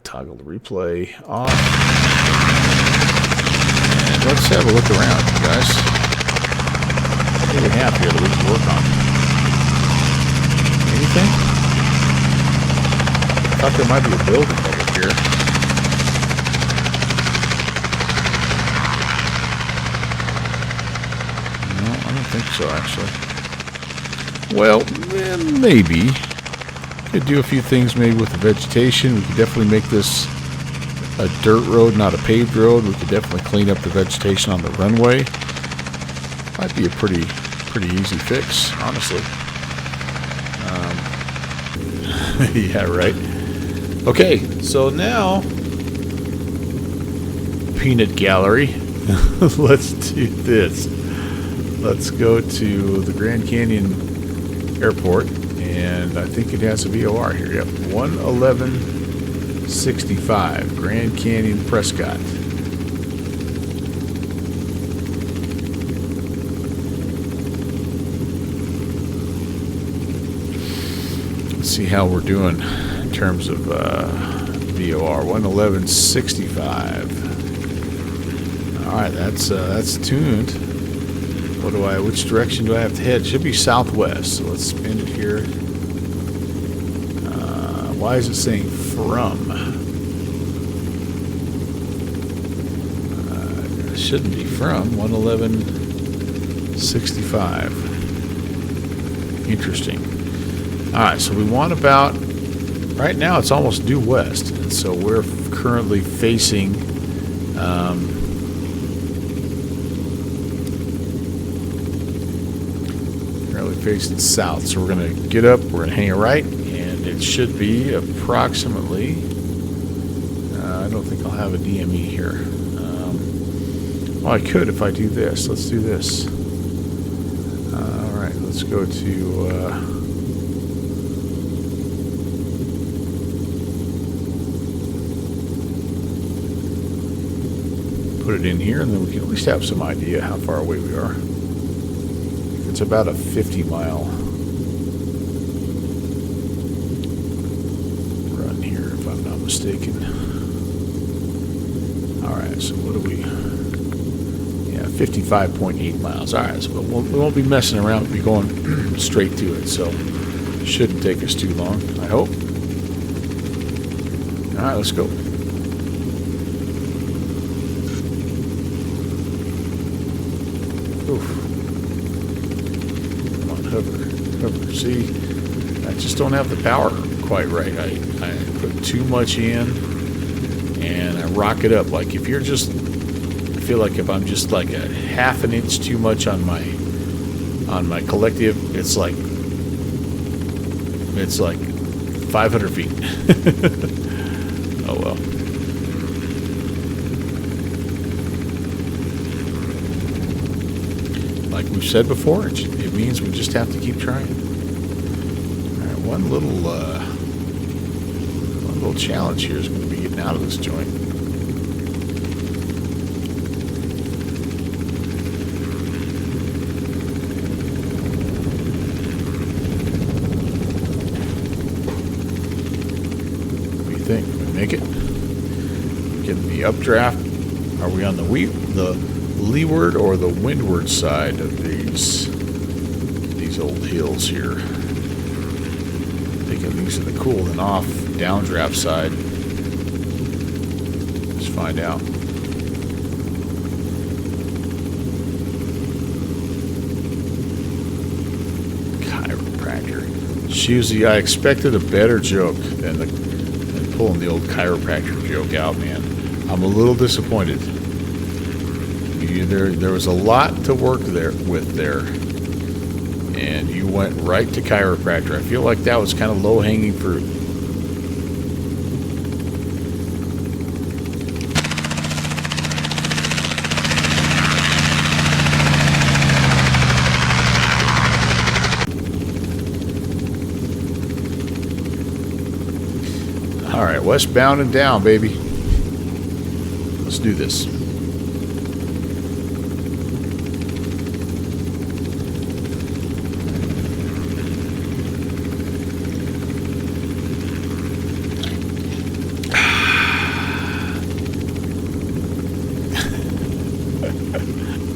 Toggle the replay off. And let's have a look around, guys. What do we have here that we can work on? anything? I thought there might be a building over here. No, I don't think so, actually. Well, maybe. Could do a few things maybe with the vegetation. We could definitely make this a dirt road, not a paved road. We could definitely clean up the vegetation on the runway. Might be a pretty easy fix, honestly. Yeah, right. Okay, so now, peanut gallery. Let's do this. Let's go to the Grand Canyon Airport, and I think it has a VOR here. Yep, 11165, Grand Canyon Prescott. See how we're doing in terms of VOR. 11165. All right, that's tuned. Which direction do I have to head? Should be southwest. So let's spin it here. Why is it saying from? It shouldn't be from. 11165. Interesting. Alright, so we want about, right now it's almost due west, and so we're currently facing south. So we're going to get up, we're going to hang a right, and it should be approximately, I don't think I'll have a DME here. Well, I could if I do this. Let's do this. Alright, let's go to... put it in here, and then we can at least have some idea how far away we are. It's about a 50-mile run here, if I'm not mistaken. Alright, so what do we... Yeah, 55.8 miles. Alright, so we won't be messing around. We'll be going straight to it, so shouldn't take us too long, I hope. Alright, let's go. Oof. Come on, hover. See, I just don't have the power quite right. I put too much in, and I rock it up. Like if you're just, I feel like if I'm just like a half an inch too much on my collective, it's like 500 feet. Oh well. Like we've said before, it means we just have to keep trying. All right, one little challenge here is going to be getting out of this joint. What do you think? Can we make it? Getting the updraft. Are we on the leeward or the windward side of these old hills here? Thinking these are the cool and off downdraft side. Let's find out. Chiropractor. Shusey, I expected a better joke than pulling the old chiropractor joke out, man. I'm a little disappointed. There was a lot to work with there, and you went right to chiropractor. I feel like that was kind of low-hanging fruit. All right, westbound and down, baby. Let's do this.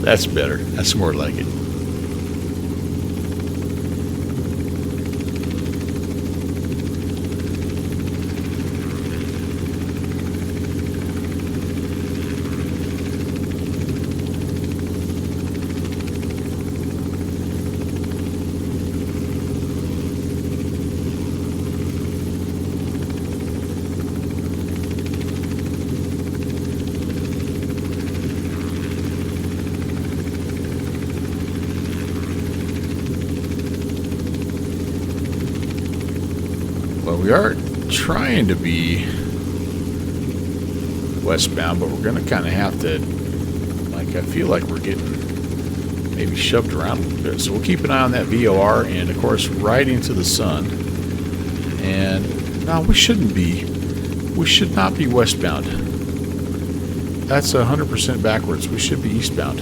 That's better. That's more like it. Well, we are trying to be westbound, but we're going to kind of have to, like, I feel like we're getting maybe shoved around a little bit. So we'll keep an eye on that VOR, and of course right into the sun. And no, we should not be westbound. That's 100% backwards. We should be eastbound.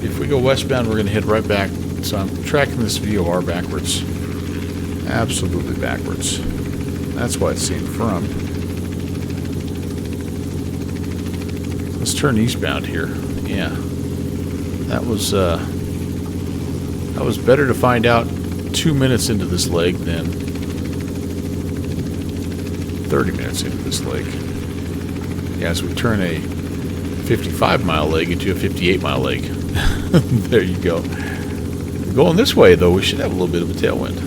If we go westbound, we're going to head right back. So I'm tracking this VOR backwards. Absolutely backwards. That's why it's saying from. Let's turn eastbound here. Yeah. That was better to find out 2 minutes into this leg than 30 minutes into this leg. Yeah, as we turn a 55-mile leg into a 58-mile leg. There you go. Going this way, though, we should have a little bit of a tailwind.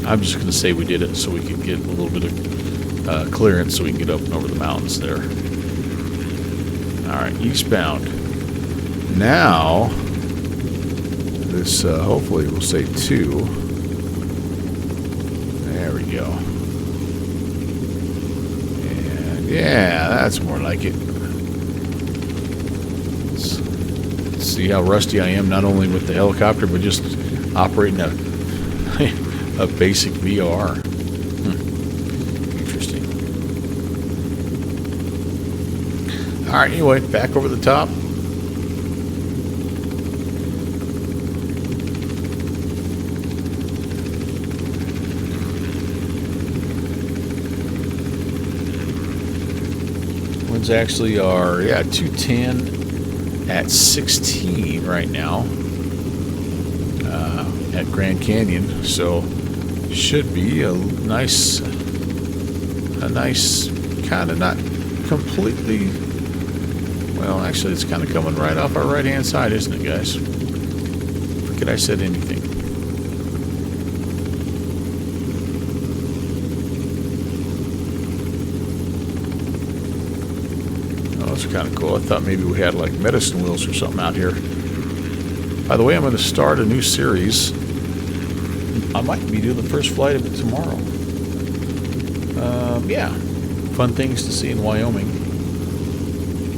I'm just going to say we did it so we could get a little bit of clearance so we can get up and over the mountains there. Alright, eastbound. Now, this hopefully will say 2. There we go. And yeah, that's more like it. Let's see how rusty I am, not only with the helicopter, but just operating a basic VOR. Interesting. Alright, anyway, back over the top. Winds actually are, 210 at 16 right now at Grand Canyon, so should be a nice kind of, not completely, well, actually it's kind of coming right off our right hand side, isn't it, guys? Could I said anything? Oh, that's kind of cool. I thought maybe we had like medicine wheels or something out here. By the way, I'm going to start a new series. I might be doing the first flight of it tomorrow. Yeah, fun things to see in Wyoming.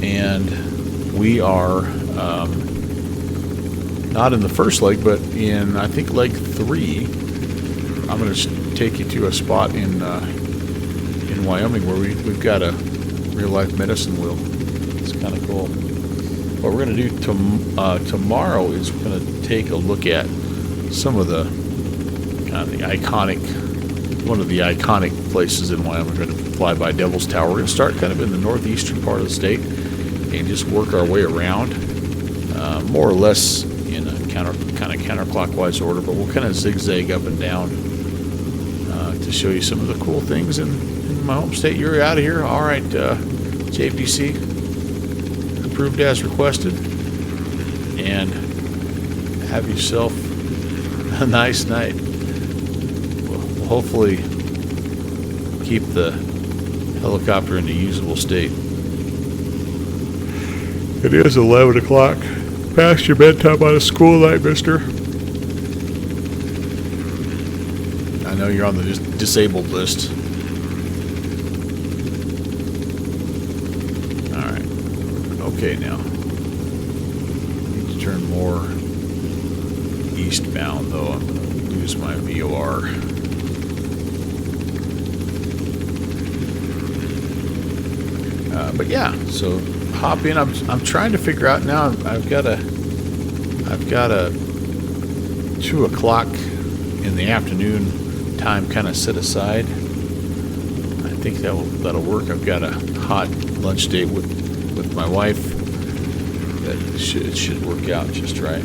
And we are not in the first leg, but in, I think, leg 3. I'm going to take you to a spot in Wyoming where we've got a real-life medicine wheel. It's kind of cool. What we're going to do tomorrow is we're going to take a look at some of the one of the iconic places in Wyoming. We're going to fly by Devil's Tower. We're going to start kind of in the northeastern part of the state and just work our way around, more or less in a counterclockwise order, but we'll kind of zigzag up and down to show you some of the cool things in my home state. You're out of here. All right, JFDC, approved as requested, and have yourself a nice night. We'll hopefully keep the helicopter in a usable state. It is 11 o'clock. Past your bedtime on a school night, mister. I know you're on the disabled list. Alright. Okay, now. Need to turn more eastbound, though. I'm going to lose my VOR. But yeah, so hop in. I'm trying to figure out now. I've got a 2 o'clock in the afternoon time kind of set aside. I think that'll work. I've got a hot lunch date with my wife. It should work out just right.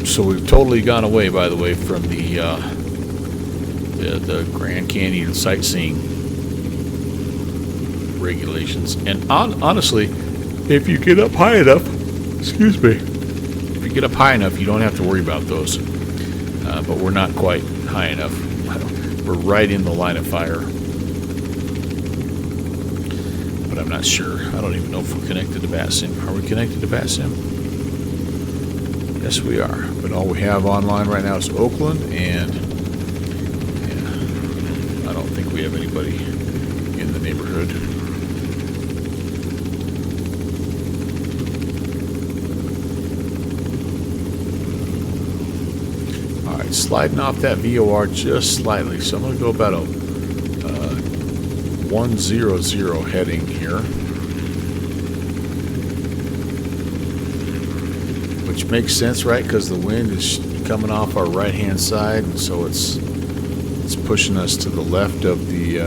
So we've totally gone away, by the way, from the Grand Canyon sightseeing regulations. And honestly, if you get up high enough, excuse me, if you get up high enough, you don't have to worry about those. But we're not quite high enough. We're right in the line of fire. But I'm not sure. I don't even know if we're connected to BATSIM. Are we connected to BATSIM? Yes, we are. But all we have online right now is Oakland, and yeah, I don't think we have anybody in the neighborhood. All right, sliding off that VOR just slightly. So I'm going to go about a 100 heading here, which makes sense, right? Because the wind is coming off our right-hand side, and so it's pushing us to the left of the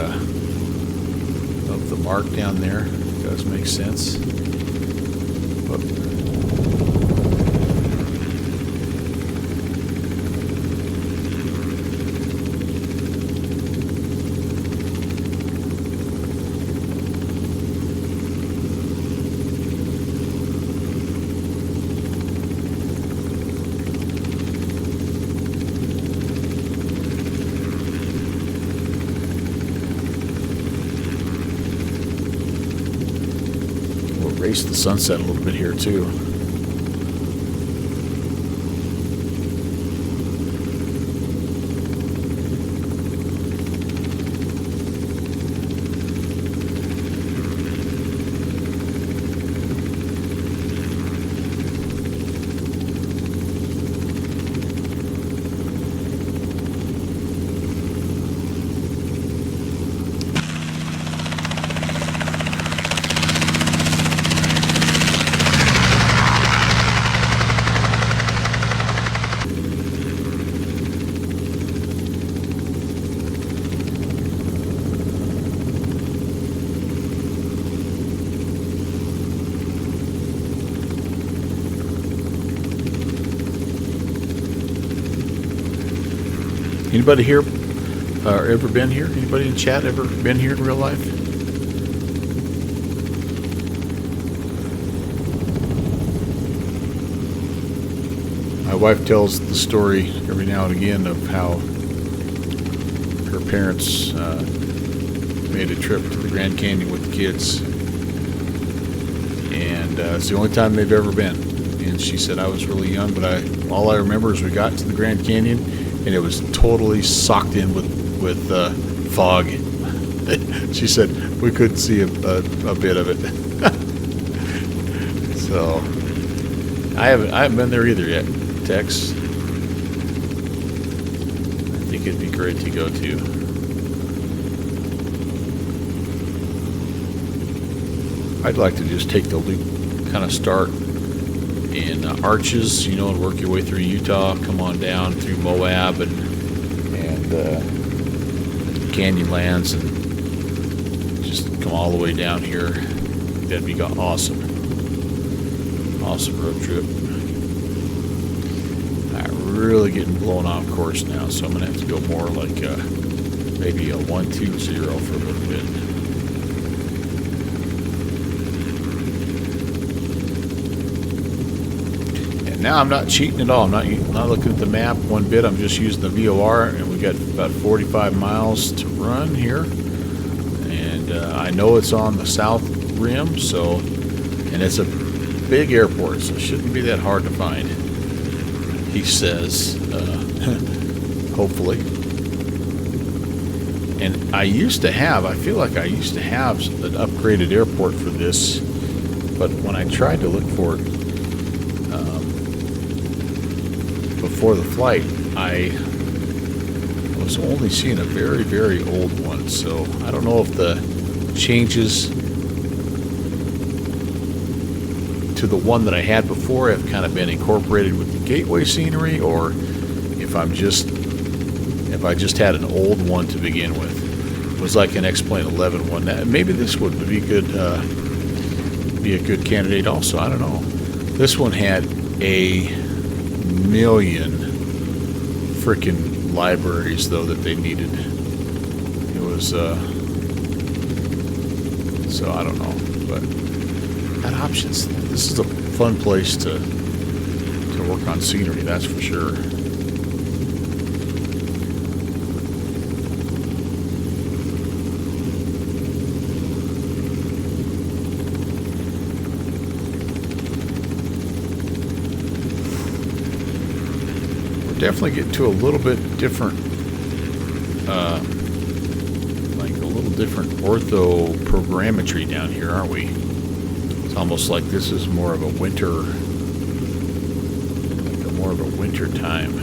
mark down there. It does make sense. But race the sunset a little bit here too. Anybody here ever been here? Anybody in chat ever been here in real life? My wife tells the story every now and again of how her parents made a trip to the Grand Canyon with the kids, and it's the only time they've ever been. And she said, I was really young, but all I remember is we got to the Grand Canyon and it was totally socked in with fog. She said we couldn't see a bit of it. So I haven't been there either yet, Tex. I think it'd be great to go to. I'd like to just take the loop, kind of start in Arches, you know, and work your way through Utah, come on down through Moab and Canyonlands, and just come all the way down here. That'd be awesome. Awesome road trip. I'm really getting blown off course now, so I'm gonna have to go more like maybe a 120 for a little bit. Now I'm not cheating at all. I'm not looking at the map one bit. I'm just using the VOR, and we got about 45 miles to run here. And I know it's on the south rim, so, and it's a big airport, so it shouldn't be that hard to find. He says, hopefully. And I feel like I used to have an upgraded airport for this, but when I tried to look for it, before the flight, I was only seeing a very, very old one, so I don't know if the changes to the one that I had before have kind of been incorporated with the gateway scenery, or if I just had an old one to begin with. It was like an X-Plane 11 one. Maybe this would be good, be a good candidate also. I don't know. This one had a million freaking libraries though that they needed. It was So I don't know, but got options. This is a fun place to work on scenery, that's for sure. We're definitely getting to a little bit different, like a little different ortho programmetry down here, aren't we? It's almost like this is more of a winter, time.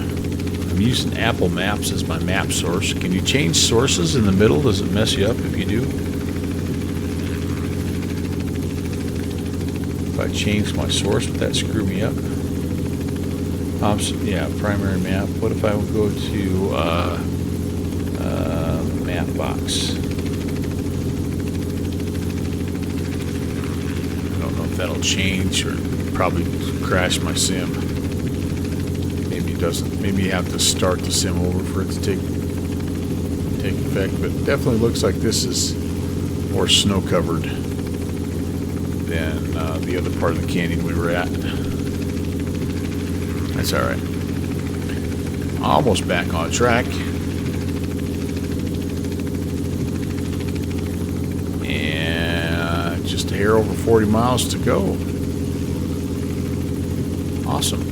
I'm using Apple Maps as my map source. Can you change sources in the middle? Does it mess you up if you do? If I change my source, would that screw me up? Yeah, primary map. What if I would go to map box? I don't know if that'll change or probably crash my sim. Maybe it doesn't. Maybe you have to start the sim over for it to take effect. But it definitely looks like this is more snow covered than the other part of the canyon we were at. That's all right. Almost back on track. And just a hair over 40 miles to go. Awesome.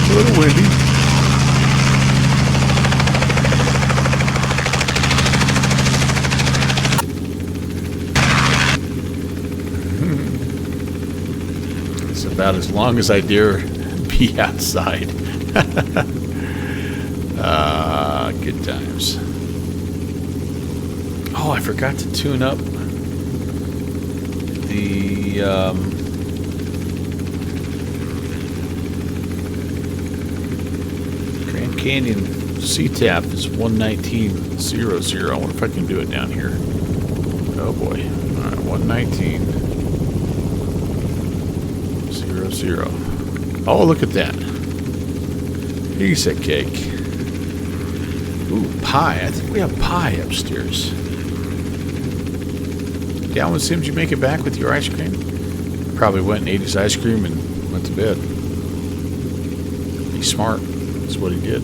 A little windy. It's about as long as I dare be outside. Good times. Oh, I forgot to tune up the Canyon C-Tap is 119.00. I wonder if I can do it down here. Oh boy. Alright, 119.00. Oh, look at that. Piece of cake. Ooh, pie. I think we have pie upstairs. Galvin Sims, you make it back with your ice cream? Probably went and ate his ice cream and went to bed. He's smart. That's what he did.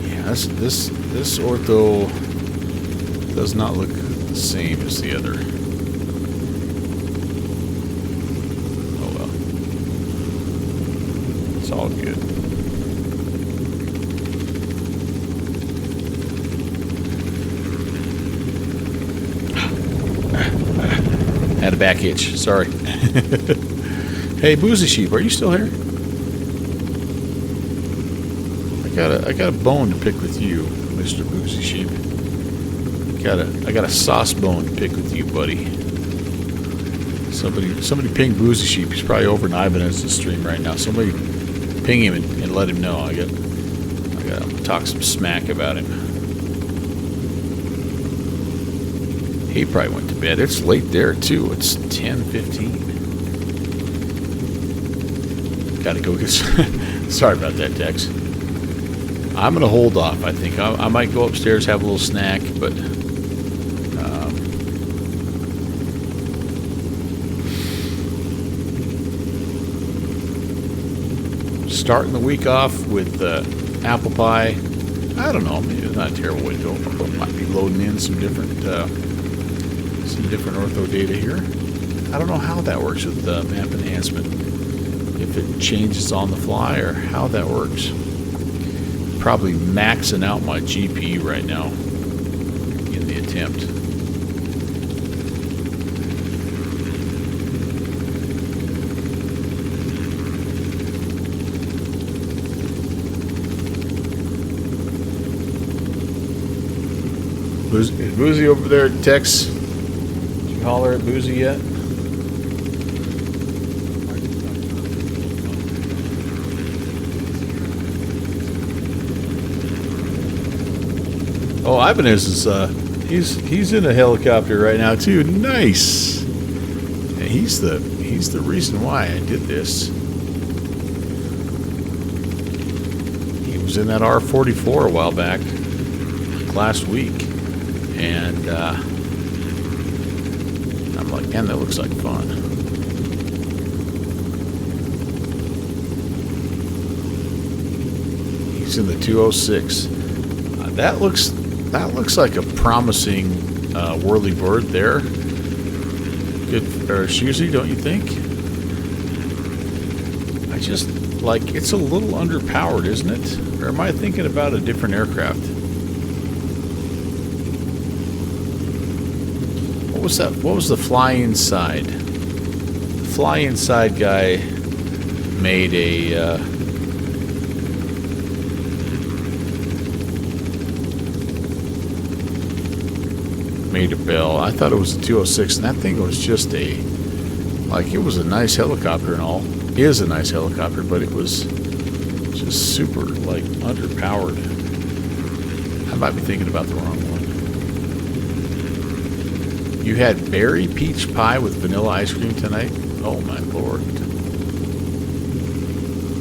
Yeah, this ortho does not look the same as the other. Oh well. It's all good. Had a back itch. Sorry. Hey, Boozy Sheep, are you still here? I got a bone to pick with you, Mr. Boozy Sheep. I got a sauce bone to pick with you, buddy. Somebody ping Boozy Sheep. He's probably over in Ibanez's stream right now. Somebody ping him and let him know. I got to talk some smack about him. He probably went to bed. It's late there too. It's 10:15. Gotta go get sorry about that, Tex. I'm gonna hold off. I think I might go upstairs, have a little snack, but starting the week off with apple pie. I don't know. Maybe it's not a terrible way to go. I might be loading in some different ortho data here. I don't know how that works with the map enhancement. If it changes on the fly or how that works. Probably maxing out my GPU right now in the attempt. Is Boozy over there at Tex? Did you holler at Boozy yet? Oh, Ibanez is he's in a helicopter right now too. Nice. And he's the reason why I did this. He was in that R44 a while back, last week, and I'm like, man, that looks like fun. He's in the 206. That looks like a promising whirly bird there. Good Shusey, don't you think? I just like it's a little underpowered, isn't it? Or am I thinking about a different aircraft? What was that? What was the fly inside? The fly inside guy made a made a bell. I thought it was a 206, and that thing was just a like it was a nice helicopter and all. It is a nice helicopter, but it was just super like underpowered. I might be thinking about the wrong one. You had berry peach pie with vanilla ice cream tonight? Oh my lord.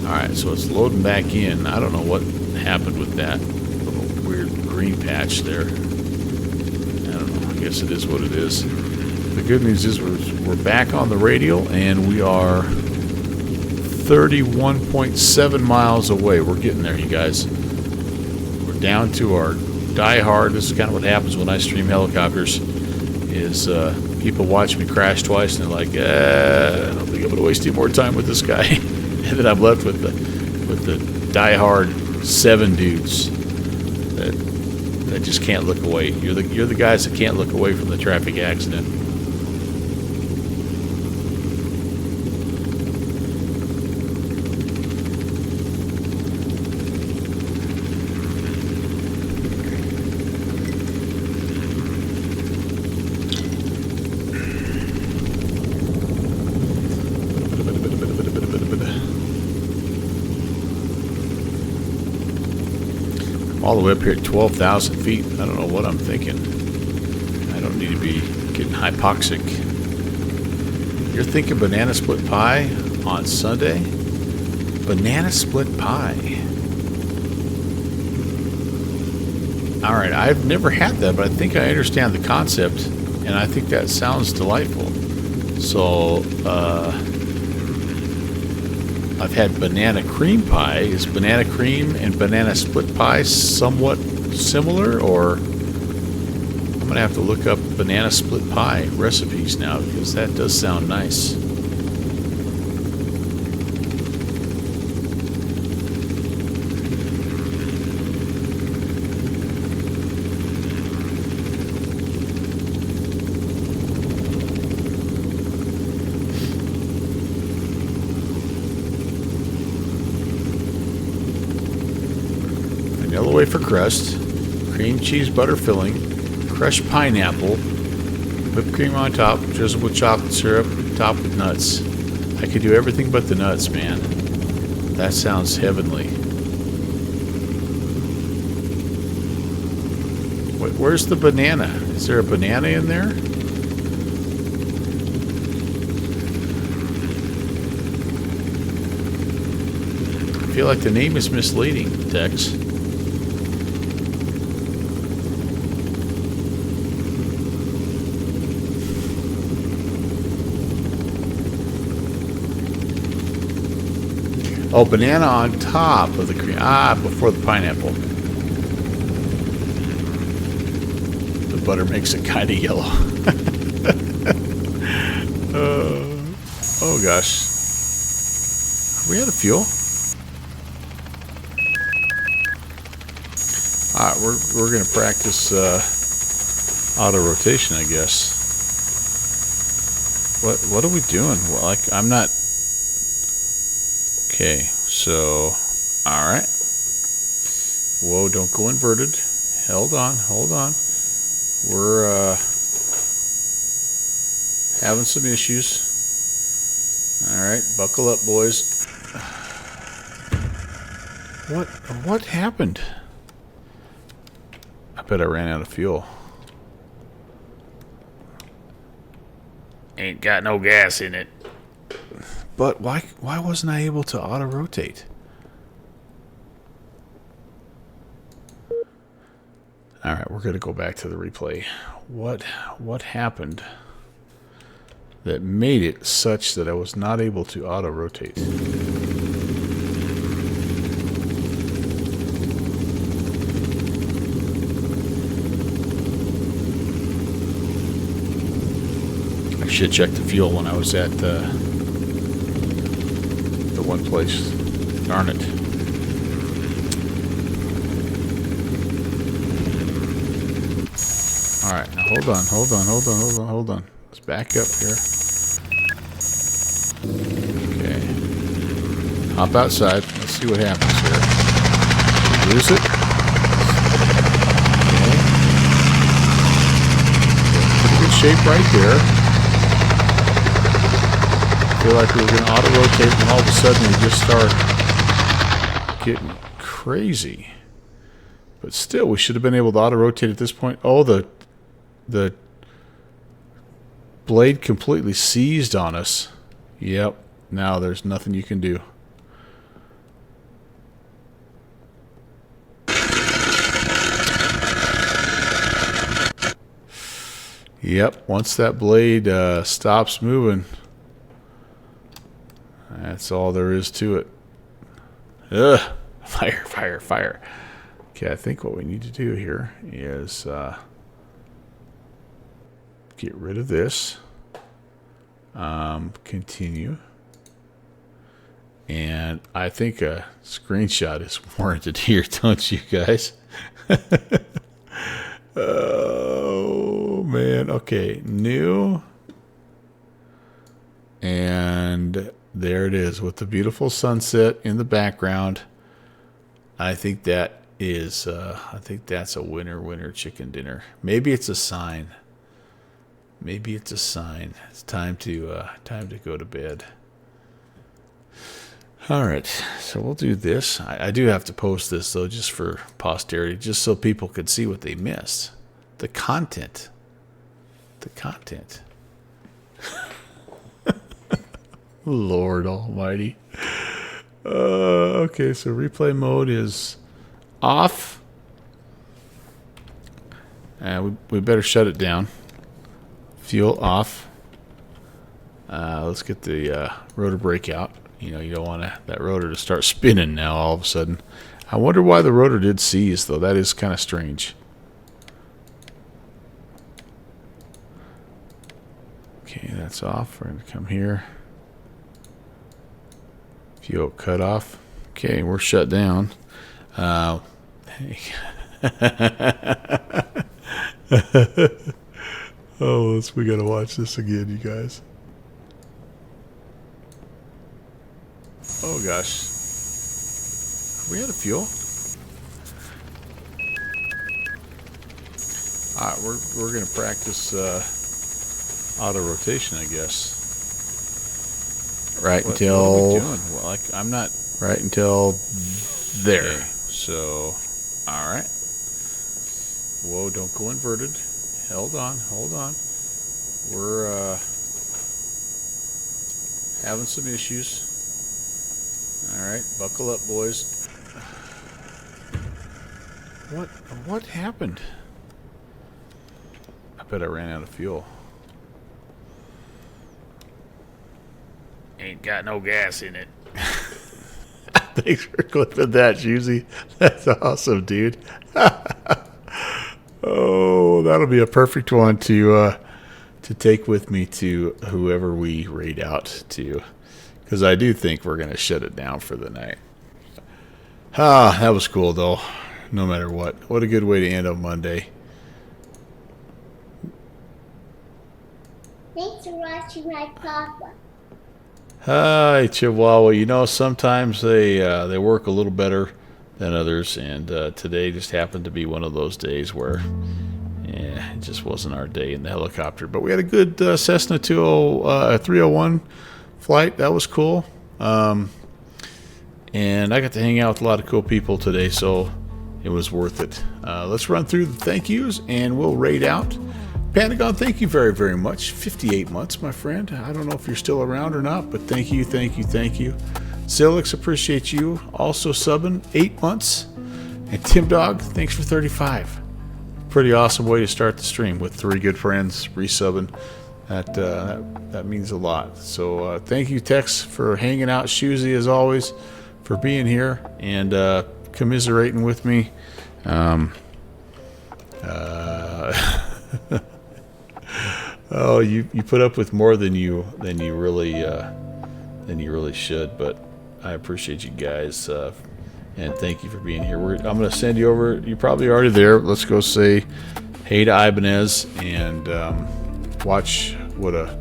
Alright, so it's loading back in. I don't know what happened with that little weird green patch there. I don't know. I guess it is what it is. The good news is we're back on the radial, and we are 31.7 miles away. We're getting there, you guys. We're down to our die-hard. This is kind of what happens when I stream helicopters. Is people watch me crash twice, and they're like, I don't think I'm going to waste any more time with this guy. And then I'm left with the die-hard 7 dudes that just can't look away. You're the guys that can't look away from the traffic accident. All the way up here at 12,000 feet. I don't know what I'm thinking. I don't need to be getting hypoxic. You're thinking banana split pie on Sunday? Banana split pie. Alright, I've never had that, but I think I understand the concept, and I think that sounds delightful. So, I've had banana cream pie. Is banana cream and banana split pie somewhat similar, or I'm going to have to look up banana split pie recipes now, because that does sound nice. Vanilla wafer crust, cream cheese butter filling, crushed pineapple, whipped cream on top, drizzled with chocolate syrup, topped with nuts. I could do everything but the nuts, man. That sounds heavenly. Where's the banana? Is there a banana in there? I feel like the name is misleading, Tex. Oh, banana on top of the cream. Ah, before the pineapple. The butter makes it kind of yellow. Oh, gosh. Are we out of fuel? Alright, we're going to practice auto rotation, I guess. What are we doing? Well, like, I'm not... Okay, so, alright. Whoa, don't go inverted. Hold on. We're, having some issues. Alright, buckle up, boys. What happened? bet I ran out of fuel. Ain't got no gas in it. But why wasn't I able to auto-rotate? Alright, we're going to go back to the replay. What happened that made it such that I was not able to auto-rotate? I should check the fuel when I was at the one place. Darn it. Alright, now hold on. Let's back up here. Okay. Hop outside. Let's see what happens here. Lose it. Okay. Pretty good shape right there. Feel like we were going to auto-rotate and all of a sudden we just start getting crazy. But still, we should have been able to auto-rotate at this point. Oh, the blade completely seized on us. Yep. Now there's nothing you can do. Yep. Once that blade stops moving, that's all there is to it. Ugh. Fire, fire, fire. Okay, I think what we need to do here is get rid of this. Continue. And I think a screenshot is warranted here, don't you guys? Oh, man. Okay, new. And there it is with the beautiful sunset in the background. I think that is, I think that's a winner chicken dinner. Maybe it's a sign. Maybe it's a sign. It's time to go to bed. All right, so we'll do this. I do have to post this though, just for posterity, just so people could see what they missed. The content. The content. Lord Almighty. Okay, so replay mode is off. We better shut it down. Fuel off. Let's get the rotor brake out. You know, you don't want that rotor to start spinning now all of a sudden. I wonder why the rotor did seize, though. That is kind of strange. Okay, that's off. We're going to come here. Fuel cut off. Okay, we're shut down. Oh, we gotta watch this again, you guys. Oh gosh, are we out of fuel? All right, we're gonna practice auto rotation, I guess. Right until. What are we doing? Well, I'm not. Right until there. Okay. So, all right. Whoa! Don't go inverted. Hold on. We're having some issues. All right, buckle up, boys. What happened? I bet I ran out of fuel. Ain't got no gas in it. Thanks for clipping that, Juicy. That's awesome, dude. Oh, that'll be a perfect one to take with me to whoever we raid out to, because I do think we're going to shut it down for the night. Ah, that was cool, though. No matter what. What a good way to end on Monday. Thanks for watching my papa. Hi, Chihuahua. You know, sometimes they work a little better than others, and today just happened to be one of those days where it just wasn't our day in the helicopter. But we had a good Cessna 301 flight. That was cool. And I got to hang out with a lot of cool people today, so it was worth it. Let's run through the thank yous and we'll raid out. Pentagon, thank you very, very much. 58 months, my friend. I don't know if you're still around or not, but thank you, thank you, thank you. Silix, appreciate you. Also subbing 8 months. And Tim Dog, thanks for 35. Pretty awesome way to start the stream with 3 good friends resubbing. That means a lot. So thank you, Tex, for hanging out. Shoozy, as always, for being here and commiserating with me. Oh, you put up with more than you really should, but I appreciate you guys and thank you for being here. I'm going to send you over. You're probably already there. Let's go say hey to Ibanez and watch what a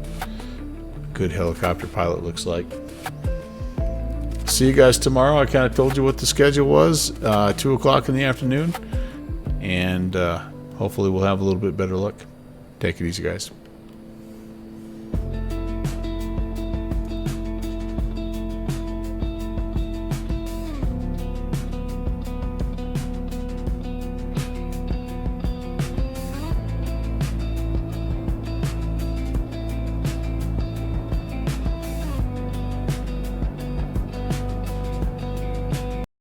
good helicopter pilot looks like. See you guys tomorrow. I kind of told you what the schedule was. 2 o'clock in the afternoon, and hopefully we'll have a little bit better luck. Take it easy, guys.